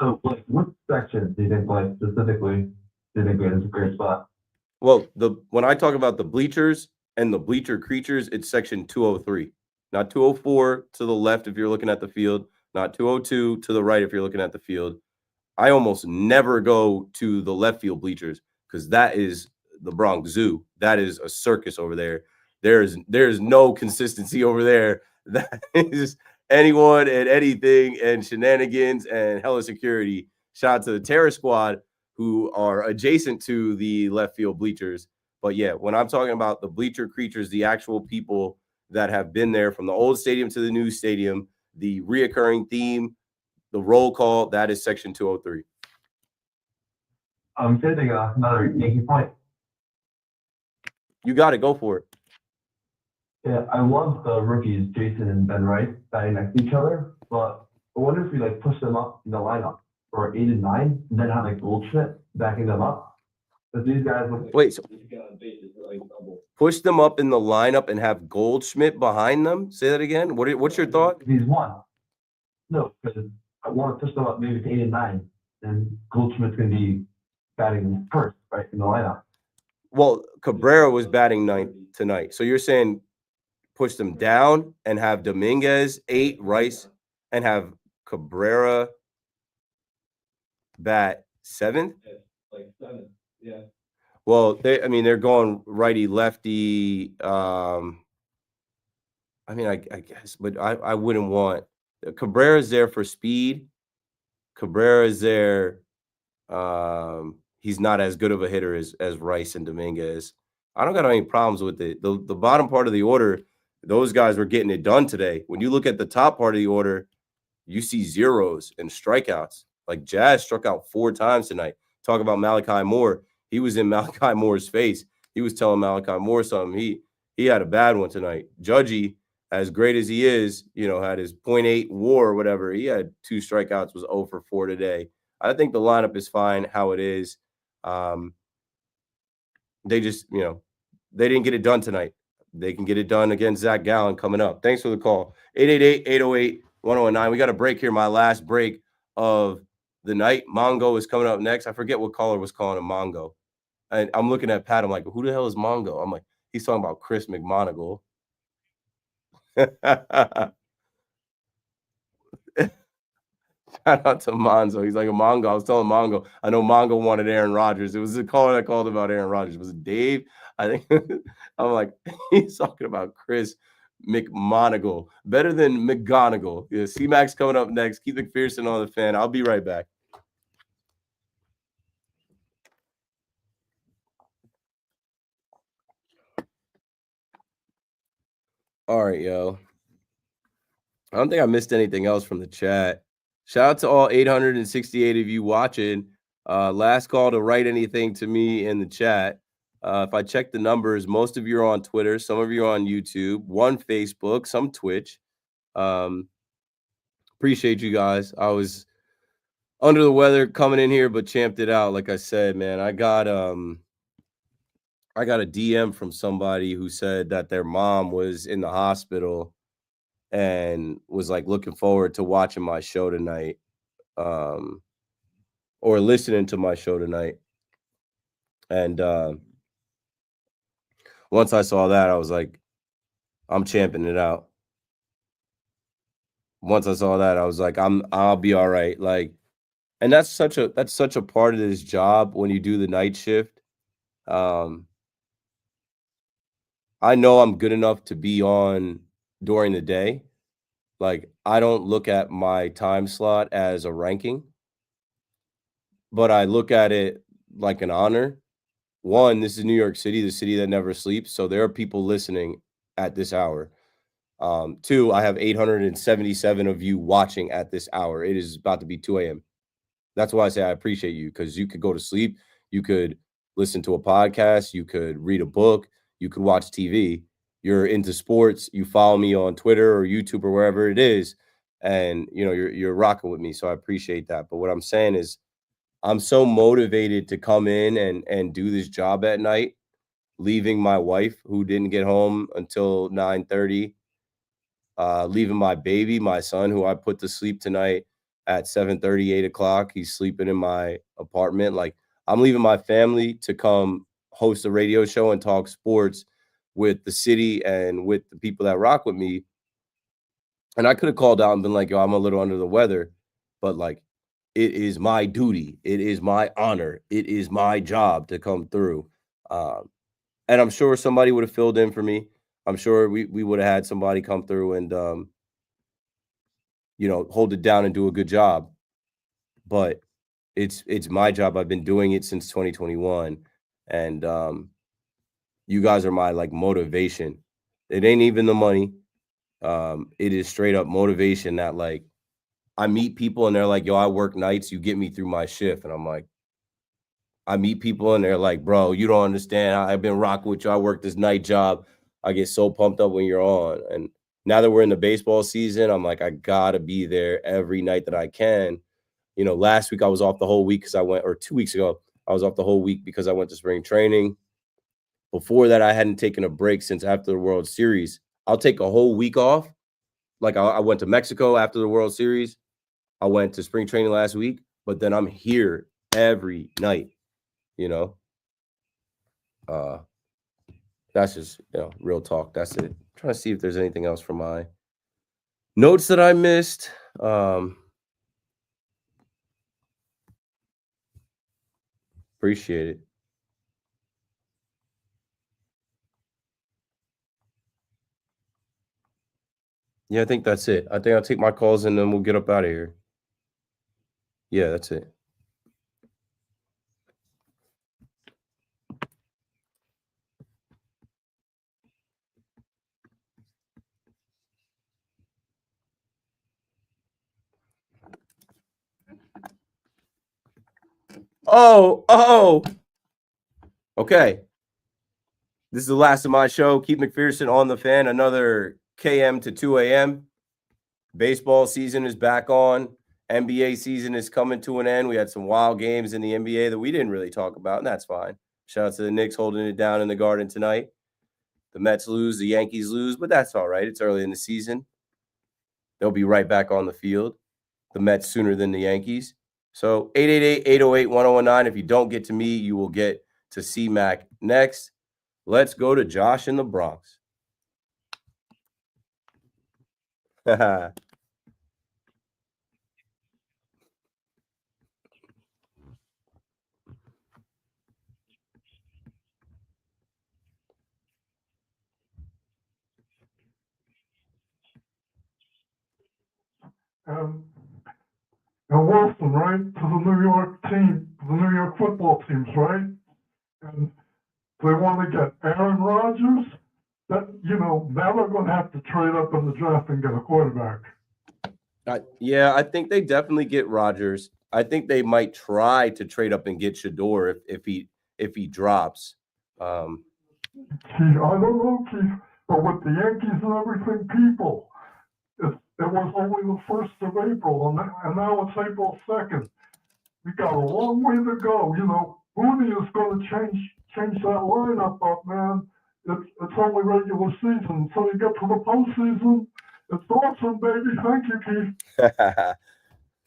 So, like, what section do you think, like, specifically, do you think is a great spot? Well, when I talk about the bleachers and the bleacher creatures, it's section 203, not 204 to the left if you're looking at the field, not 202 to the right if you're looking at the field. I almost never go to the left field bleachers because that is the Bronx Zoo. That is a circus over there. There's no consistency over there. That is anyone and anything and shenanigans and hella security. Shout out to the Terror Squad who are adjacent to the left field bleachers. But yeah, when I'm talking about the bleacher creatures, the actual people that have been there from the old stadium to the new stadium, the reoccurring theme, the roll call, that is section 203. Fitting another Yankee point. You got to go for it. Yeah, I love the rookies, Jason and Ben Wright, batting next to each other, but I wonder if we like push them up in the lineup for 8 and 9, and then have like Goldschmidt backing them up. But these guys look wait, so push them up in the lineup and have Goldschmidt behind them? Say that again. What's your thought? He's one. No, because I want to push them up maybe to 8 and 9, and Goldschmidt's going to be batting first, right, in the lineup. Well, Cabrera was batting ninth tonight. So you're saying push them down and have Dominguez 8, Rice, and have Cabrera bat 7th? Yeah, like 7th, yeah. Well, they're going righty lefty. I guess, but I wouldn't want Cabrera's there for speed. Cabrera's there. He's not as good of a hitter as Rice and Dominguez. I don't got any problems with it. The bottom part of the order, those guys were getting it done today. When you look at the top part of the order, you see zeros and strikeouts. Like Jazz struck out 4 times tonight. Talk about Malachi Moore. He was in Malachi Moore's face. He was telling Malachi Moore something. He had a bad one tonight. Judgy, as great as he is, had his .8 WAR or whatever. He had 2 strikeouts, was 0 for 4 today. I think the lineup is fine how it is. They just, they didn't get it done tonight. They can get it done against Zach Gallen coming up. Thanks for the call. 888-808-1019. We got a break here, my last break of the night. Mongo is coming up next. I forget what caller was calling him Mongo. And I'm looking at Pat. I'm like, who the hell is Mongo? I'm like, he's talking about Chris McMonagle. Shout out to Monzo. He's like a Mongo. I was telling Mongo. I know Mongo wanted Aaron Rodgers. It was a caller that called about Aaron Rodgers. Was it Dave? I think. I'm like, he's talking about Chris McMonagle. Better than McGonigal. Yeah, C-Max coming up next. Keith McPherson on the Fan. I'll be right back. All right, yo. I don't think I missed anything else from the chat. Shout out to all 868 of you watching. Last call to write anything to me in the chat. If I check the numbers, most of you are on Twitter, some of you are on YouTube, one Facebook, some Twitch. Appreciate you guys. I was under the weather coming in here, but champed it out. Like I said, man, I got a DM from somebody who said that their mom was in the hospital and was like looking forward to watching my show tonight, or listening to my show tonight. And once I saw that, I was like, I'm champing it out. Once I saw that, I was like, I'll be all right. Like, and that's such a part of this job when you do the night shift. I know I'm good enough to be on during the day. Like, I don't look at my time slot as a ranking, but I look at it like an honor. One, this is New York City, the city that never sleeps. So there are people listening at this hour. Two, I have 877 of you watching at this hour. It is about to be 2 a.m. That's why I say I appreciate you, because you could go to sleep. You could listen to a podcast. You could read a book. You could watch TV. You're into sports. You follow me on Twitter or YouTube or wherever it is. And, you know, you're rocking with me. So I appreciate that. But what I'm saying is, I'm so motivated to come in and do this job at night, leaving my wife who didn't get home until 9:30, leaving my baby, my son, who I put to sleep tonight at 7:30, 8 o'clock. He's sleeping in my apartment. Like, I'm leaving my family to come host a radio show and talk sports with the city and with the people that rock with me. And I could have called out and been like, yo, I'm a little under the weather, but like, it is my duty. It is my honor. It is my job to come through. And I'm sure somebody would have filled in for me. I'm sure we would have had somebody come through and, you know, hold it down and do a good job. But it's my job. I've been doing it since 2021. And you guys are my like motivation. It ain't even the money. It is straight up motivation that like I meet people and they're like, yo, I work nights. You get me through my shift. And I'm like, I meet people and they're like, bro, you don't understand. I've been rocking with you. I work this night job. I get so pumped up when you're on. And now that we're in the baseball season, I'm like, I gotta be there every night that I can. You know, last week I was off the whole week because or 2 weeks ago, I was off the whole week because I went to spring training. Before that, I hadn't taken a break since after the World Series. I'll take a whole week off. Like I went to Mexico after the World Series. I went to spring training last week, but then I'm here every night, you know. That's just, you know, real talk. That's it. I'm trying to see if there's anything else from my notes that I missed. Appreciate it. Yeah, I think that's it. I think I'll take my calls and then we'll get up out of here. Yeah, that's it. Oh. Okay. This is the last of my show. Keith McPherson on the Fan. Another KM to 2 a.m. Baseball season is back on. NBA season is coming to an end. We had some wild games in the NBA that we didn't really talk about, and that's fine. Shout out to the Knicks holding it down in the Garden tonight. The Mets lose, the Yankees lose, but that's all right. It's early in the season. They'll be right back on the field. The Mets sooner than the Yankees. So 888-808-1019. If you don't get to me, you will get to C-Mac next. Let's go to Josh in the Bronx. And Wilson, right, to the New York team, the New York football teams, right? And they want to get Aaron Rodgers. That, now they're going to have to trade up in the draft and get a quarterback. Yeah, I think they definitely get Rodgers. I think they might try to trade up and get Shador if he drops. Keith, I don't know, Keith, but with the Yankees and everything, people, it was only the 1st of April, and now it's April 2nd. We got a long way to go. Mooney is going to change that lineup up, man. It's only regular season. So you get to the postseason, it's awesome, baby. Thank you,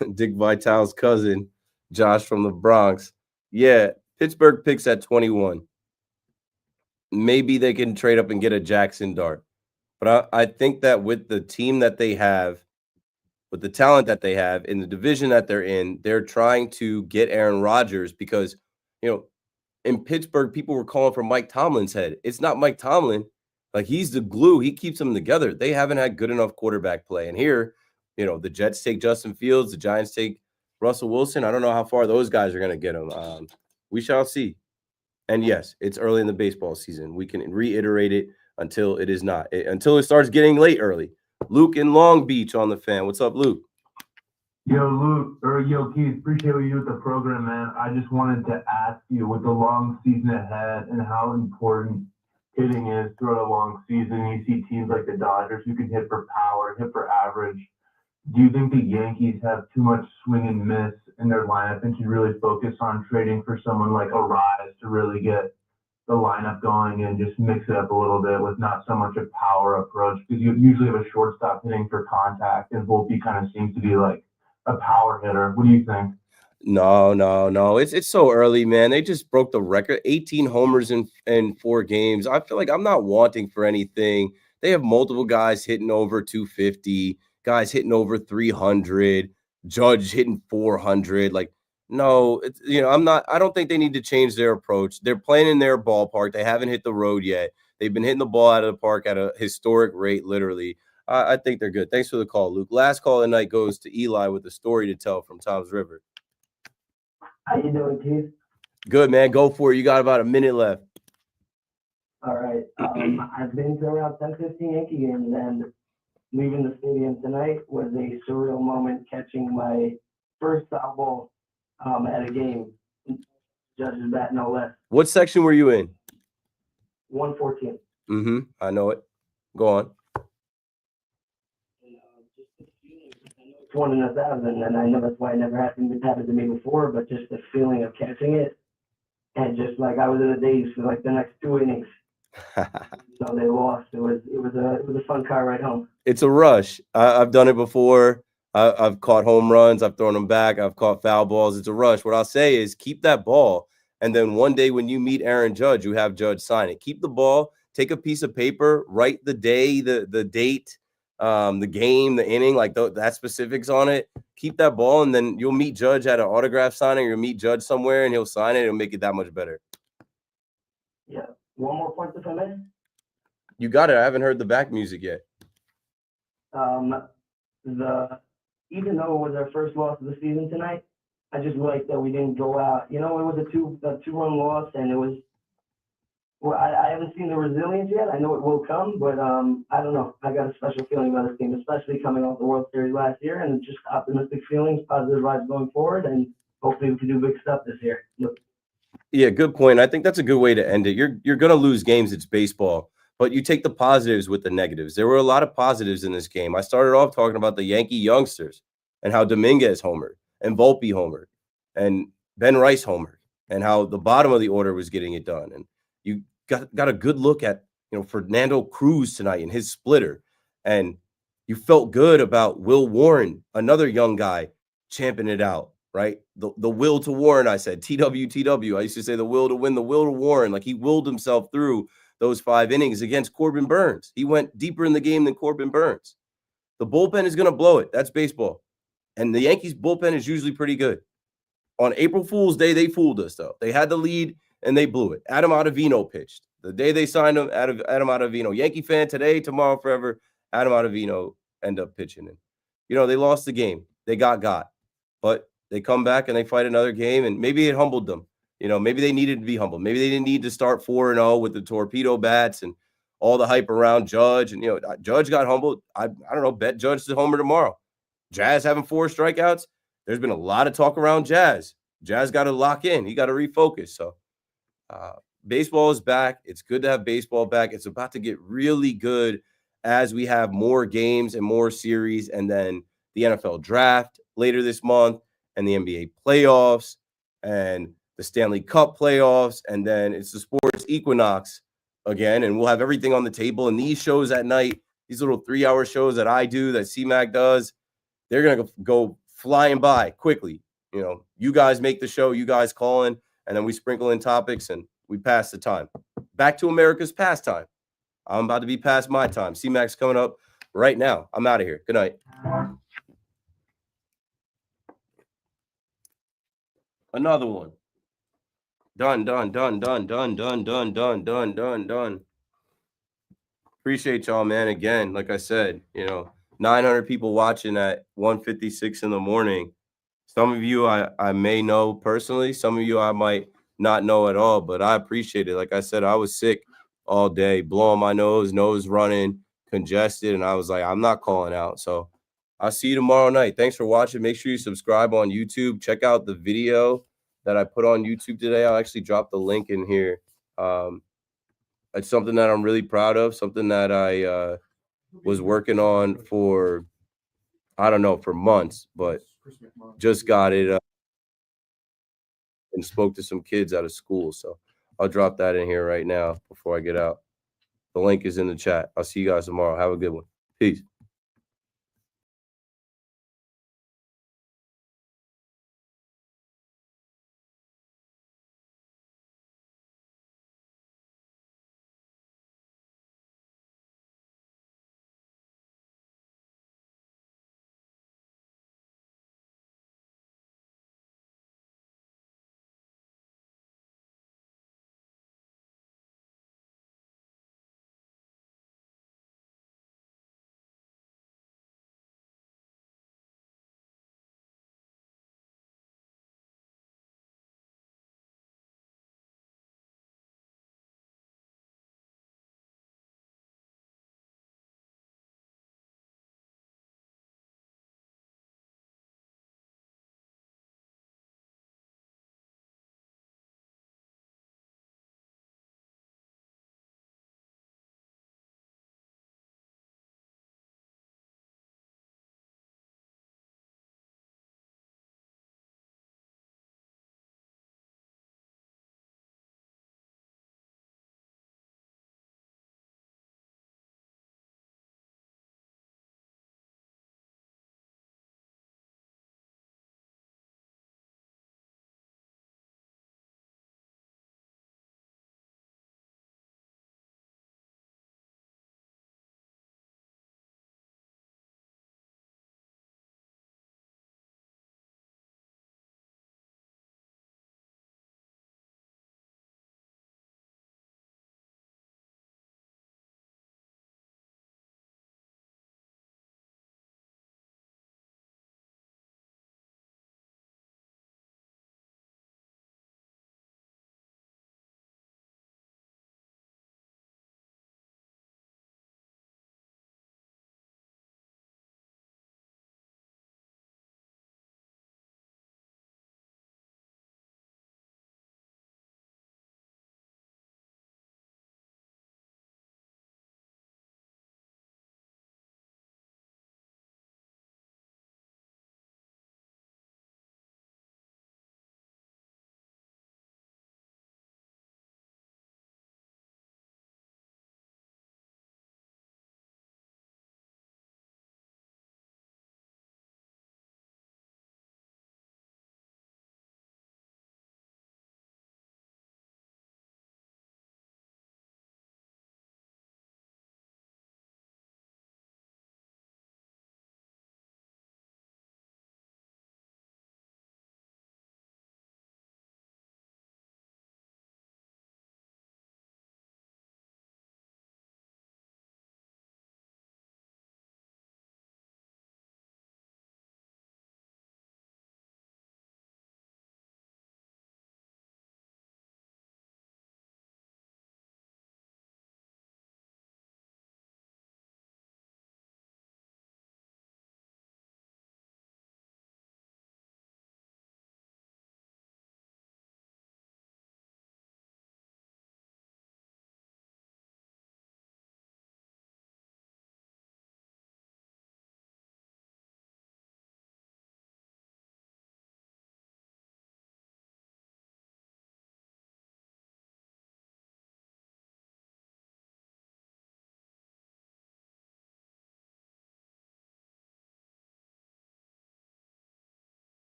Keith. Dick Vitale's cousin, Josh from the Bronx. Yeah, Pittsburgh picks at 21. Maybe they can trade up and get a Jackson Dart. But I think that with the team that they have, with the talent that they have in the division that they're in, they're trying to get Aaron Rodgers because, in Pittsburgh, people were calling for Mike Tomlin's head. It's not Mike Tomlin. Like, he's the glue. He keeps them together. They haven't had good enough quarterback play. And here, the Jets take Justin Fields. The Giants take Russell Wilson. I don't know how far those guys are going to get him. We shall see. And yes, it's early in the baseball season. We can reiterate it until it is not, until it starts getting late early. Luke in Long Beach on the Fan. What's up, Luke? Yo, Keith, appreciate what you do with the program, man. I just wanted to ask you, with the long season ahead and how important hitting is throughout a long season, you see teams like the Dodgers who can hit for power, hit for average. Do you think the Yankees have too much swing and miss in their lineup and should really focus on trading for someone like a Rise to really get the lineup going and just mix it up a little bit with not so much a power approach? Because you usually have a shortstop hitting for contact, and Volpe kind of seems to be like a power hitter. What do you think? No. It's so early, man. They just broke the record, 18 homers in 4 games. I feel like I'm not wanting for anything. They have multiple guys hitting over 250, guys hitting over 300, Judge hitting 400. Like, no, I don't think they need to change their approach. They're playing in their ballpark. They haven't hit the road yet. They've been hitting the ball out of the park at a historic rate, literally. I think they're good. Thanks for the call, Luke. Last call of the night goes to Eli with a story to tell from Tom's River. How you doing, Keith? Good, man. Go for it. You got about a minute left. All right. I've been to around 10-15 Yankee games, and leaving the stadium tonight was a surreal moment, catching my first foul ball at a game. Judge's bat, no less. What section were you in? 114. I know it. Go on. It's 1 in 1,000, and I know that's why it never happened to me before, but just the feeling of catching it, and just like I was in a daze for like the next 2 innings. So they lost. It was a fun car ride home. It's a rush. I've done it before. I've caught home runs. I've thrown them back. I've caught foul balls. It's a rush. What I'll say is keep that ball, and then one day when you meet Aaron Judge, you have Judge sign it. Keep the ball. Take a piece of paper. Write the day, the date, the game, the inning, like that specifics on it. Keep that ball, and then you'll meet Judge at an autograph signing. You'll meet Judge somewhere, and he'll sign it. It'll make it that much better. Yeah. One more point, if I may. You got it. I haven't heard the back music yet. Even though it was our first loss of the season tonight, I just like that we didn't go out. It was a two-run loss, and it was. Well, I haven't seen the resilience yet. I know it will come, but I don't know. I got a special feeling about this team, especially coming off the World Series last year, and just optimistic feelings, positive vibes going forward, and hopefully we can do big stuff this year. Yeah, good point. I think that's a good way to end it. You're going to lose games. It's baseball, but you take the positives with the negatives. There were a lot of positives in this game. I started off talking about the Yankee youngsters and how Dominguez homered and Volpe homered and Ben Rice homered and how the bottom of the order was getting it done. And you got a good look at, Fernando Cruz tonight and his splitter. And you felt good about Will Warren, another young guy, champing it out. right? The will to Warren, I said, TWTW. I used to say the will to win, the will to Warren. Like, he willed himself through those 5 innings against Corbin Burns. He went deeper in the game than Corbin Burns. The bullpen is going to blow it. That's baseball. And the Yankees bullpen is usually pretty good. On April Fool's Day, they fooled us, though. They had the lead, and they blew it. Adam Ottavino pitched. The day they signed him, Adam Ottavino, Yankee fan today, tomorrow, forever, Adam Ottavino end up pitching. And, they lost the game. They got. But they come back and they fight another game, and maybe it humbled them. Maybe they needed to be humbled. Maybe they didn't need to start 4-0 with the torpedo bats and all the hype around Judge. And, Judge got humbled. I don't know, bet Judge to homer tomorrow. Jazz having 4 strikeouts. There's been a lot of talk around Jazz. Jazz got to lock in. He got to refocus. So baseball is back. It's good to have baseball back. It's about to get really good as we have more games and more series, and then the NFL draft later this month, and the NBA playoffs, and the Stanley Cup playoffs, and then it's the sports equinox again, and we'll have everything on the table. And these shows at night, these little 3-hour shows that I do, that CMAC does, they're going to go flying by quickly. You guys make the show, you guys call in, and then we sprinkle in topics, and we pass the time. Back to America's pastime. I'm about to be past my time. CMAC's coming up right now. I'm out of here. Good night. Another one. Done. Appreciate y'all, man. Again, like I said, 900 people watching at 1:56 in the morning. Some of you I may know personally. Some of you I might not know at all, but I appreciate it. Like I said, I was sick all day, blowing my nose running, congested, and I was like, I'm not calling out. So I'll see you tomorrow night. Thanks for watching. Make sure you subscribe on YouTube. Check out the video that I put on YouTube today. I'll actually drop the link in here. It's something that I'm really proud of, something that I was working on for, I don't know, for months, but just got it and spoke to some kids out of school. So I'll drop that in here right now before I get out. The link is in the chat. I'll see you guys tomorrow. Have a good one. Peace.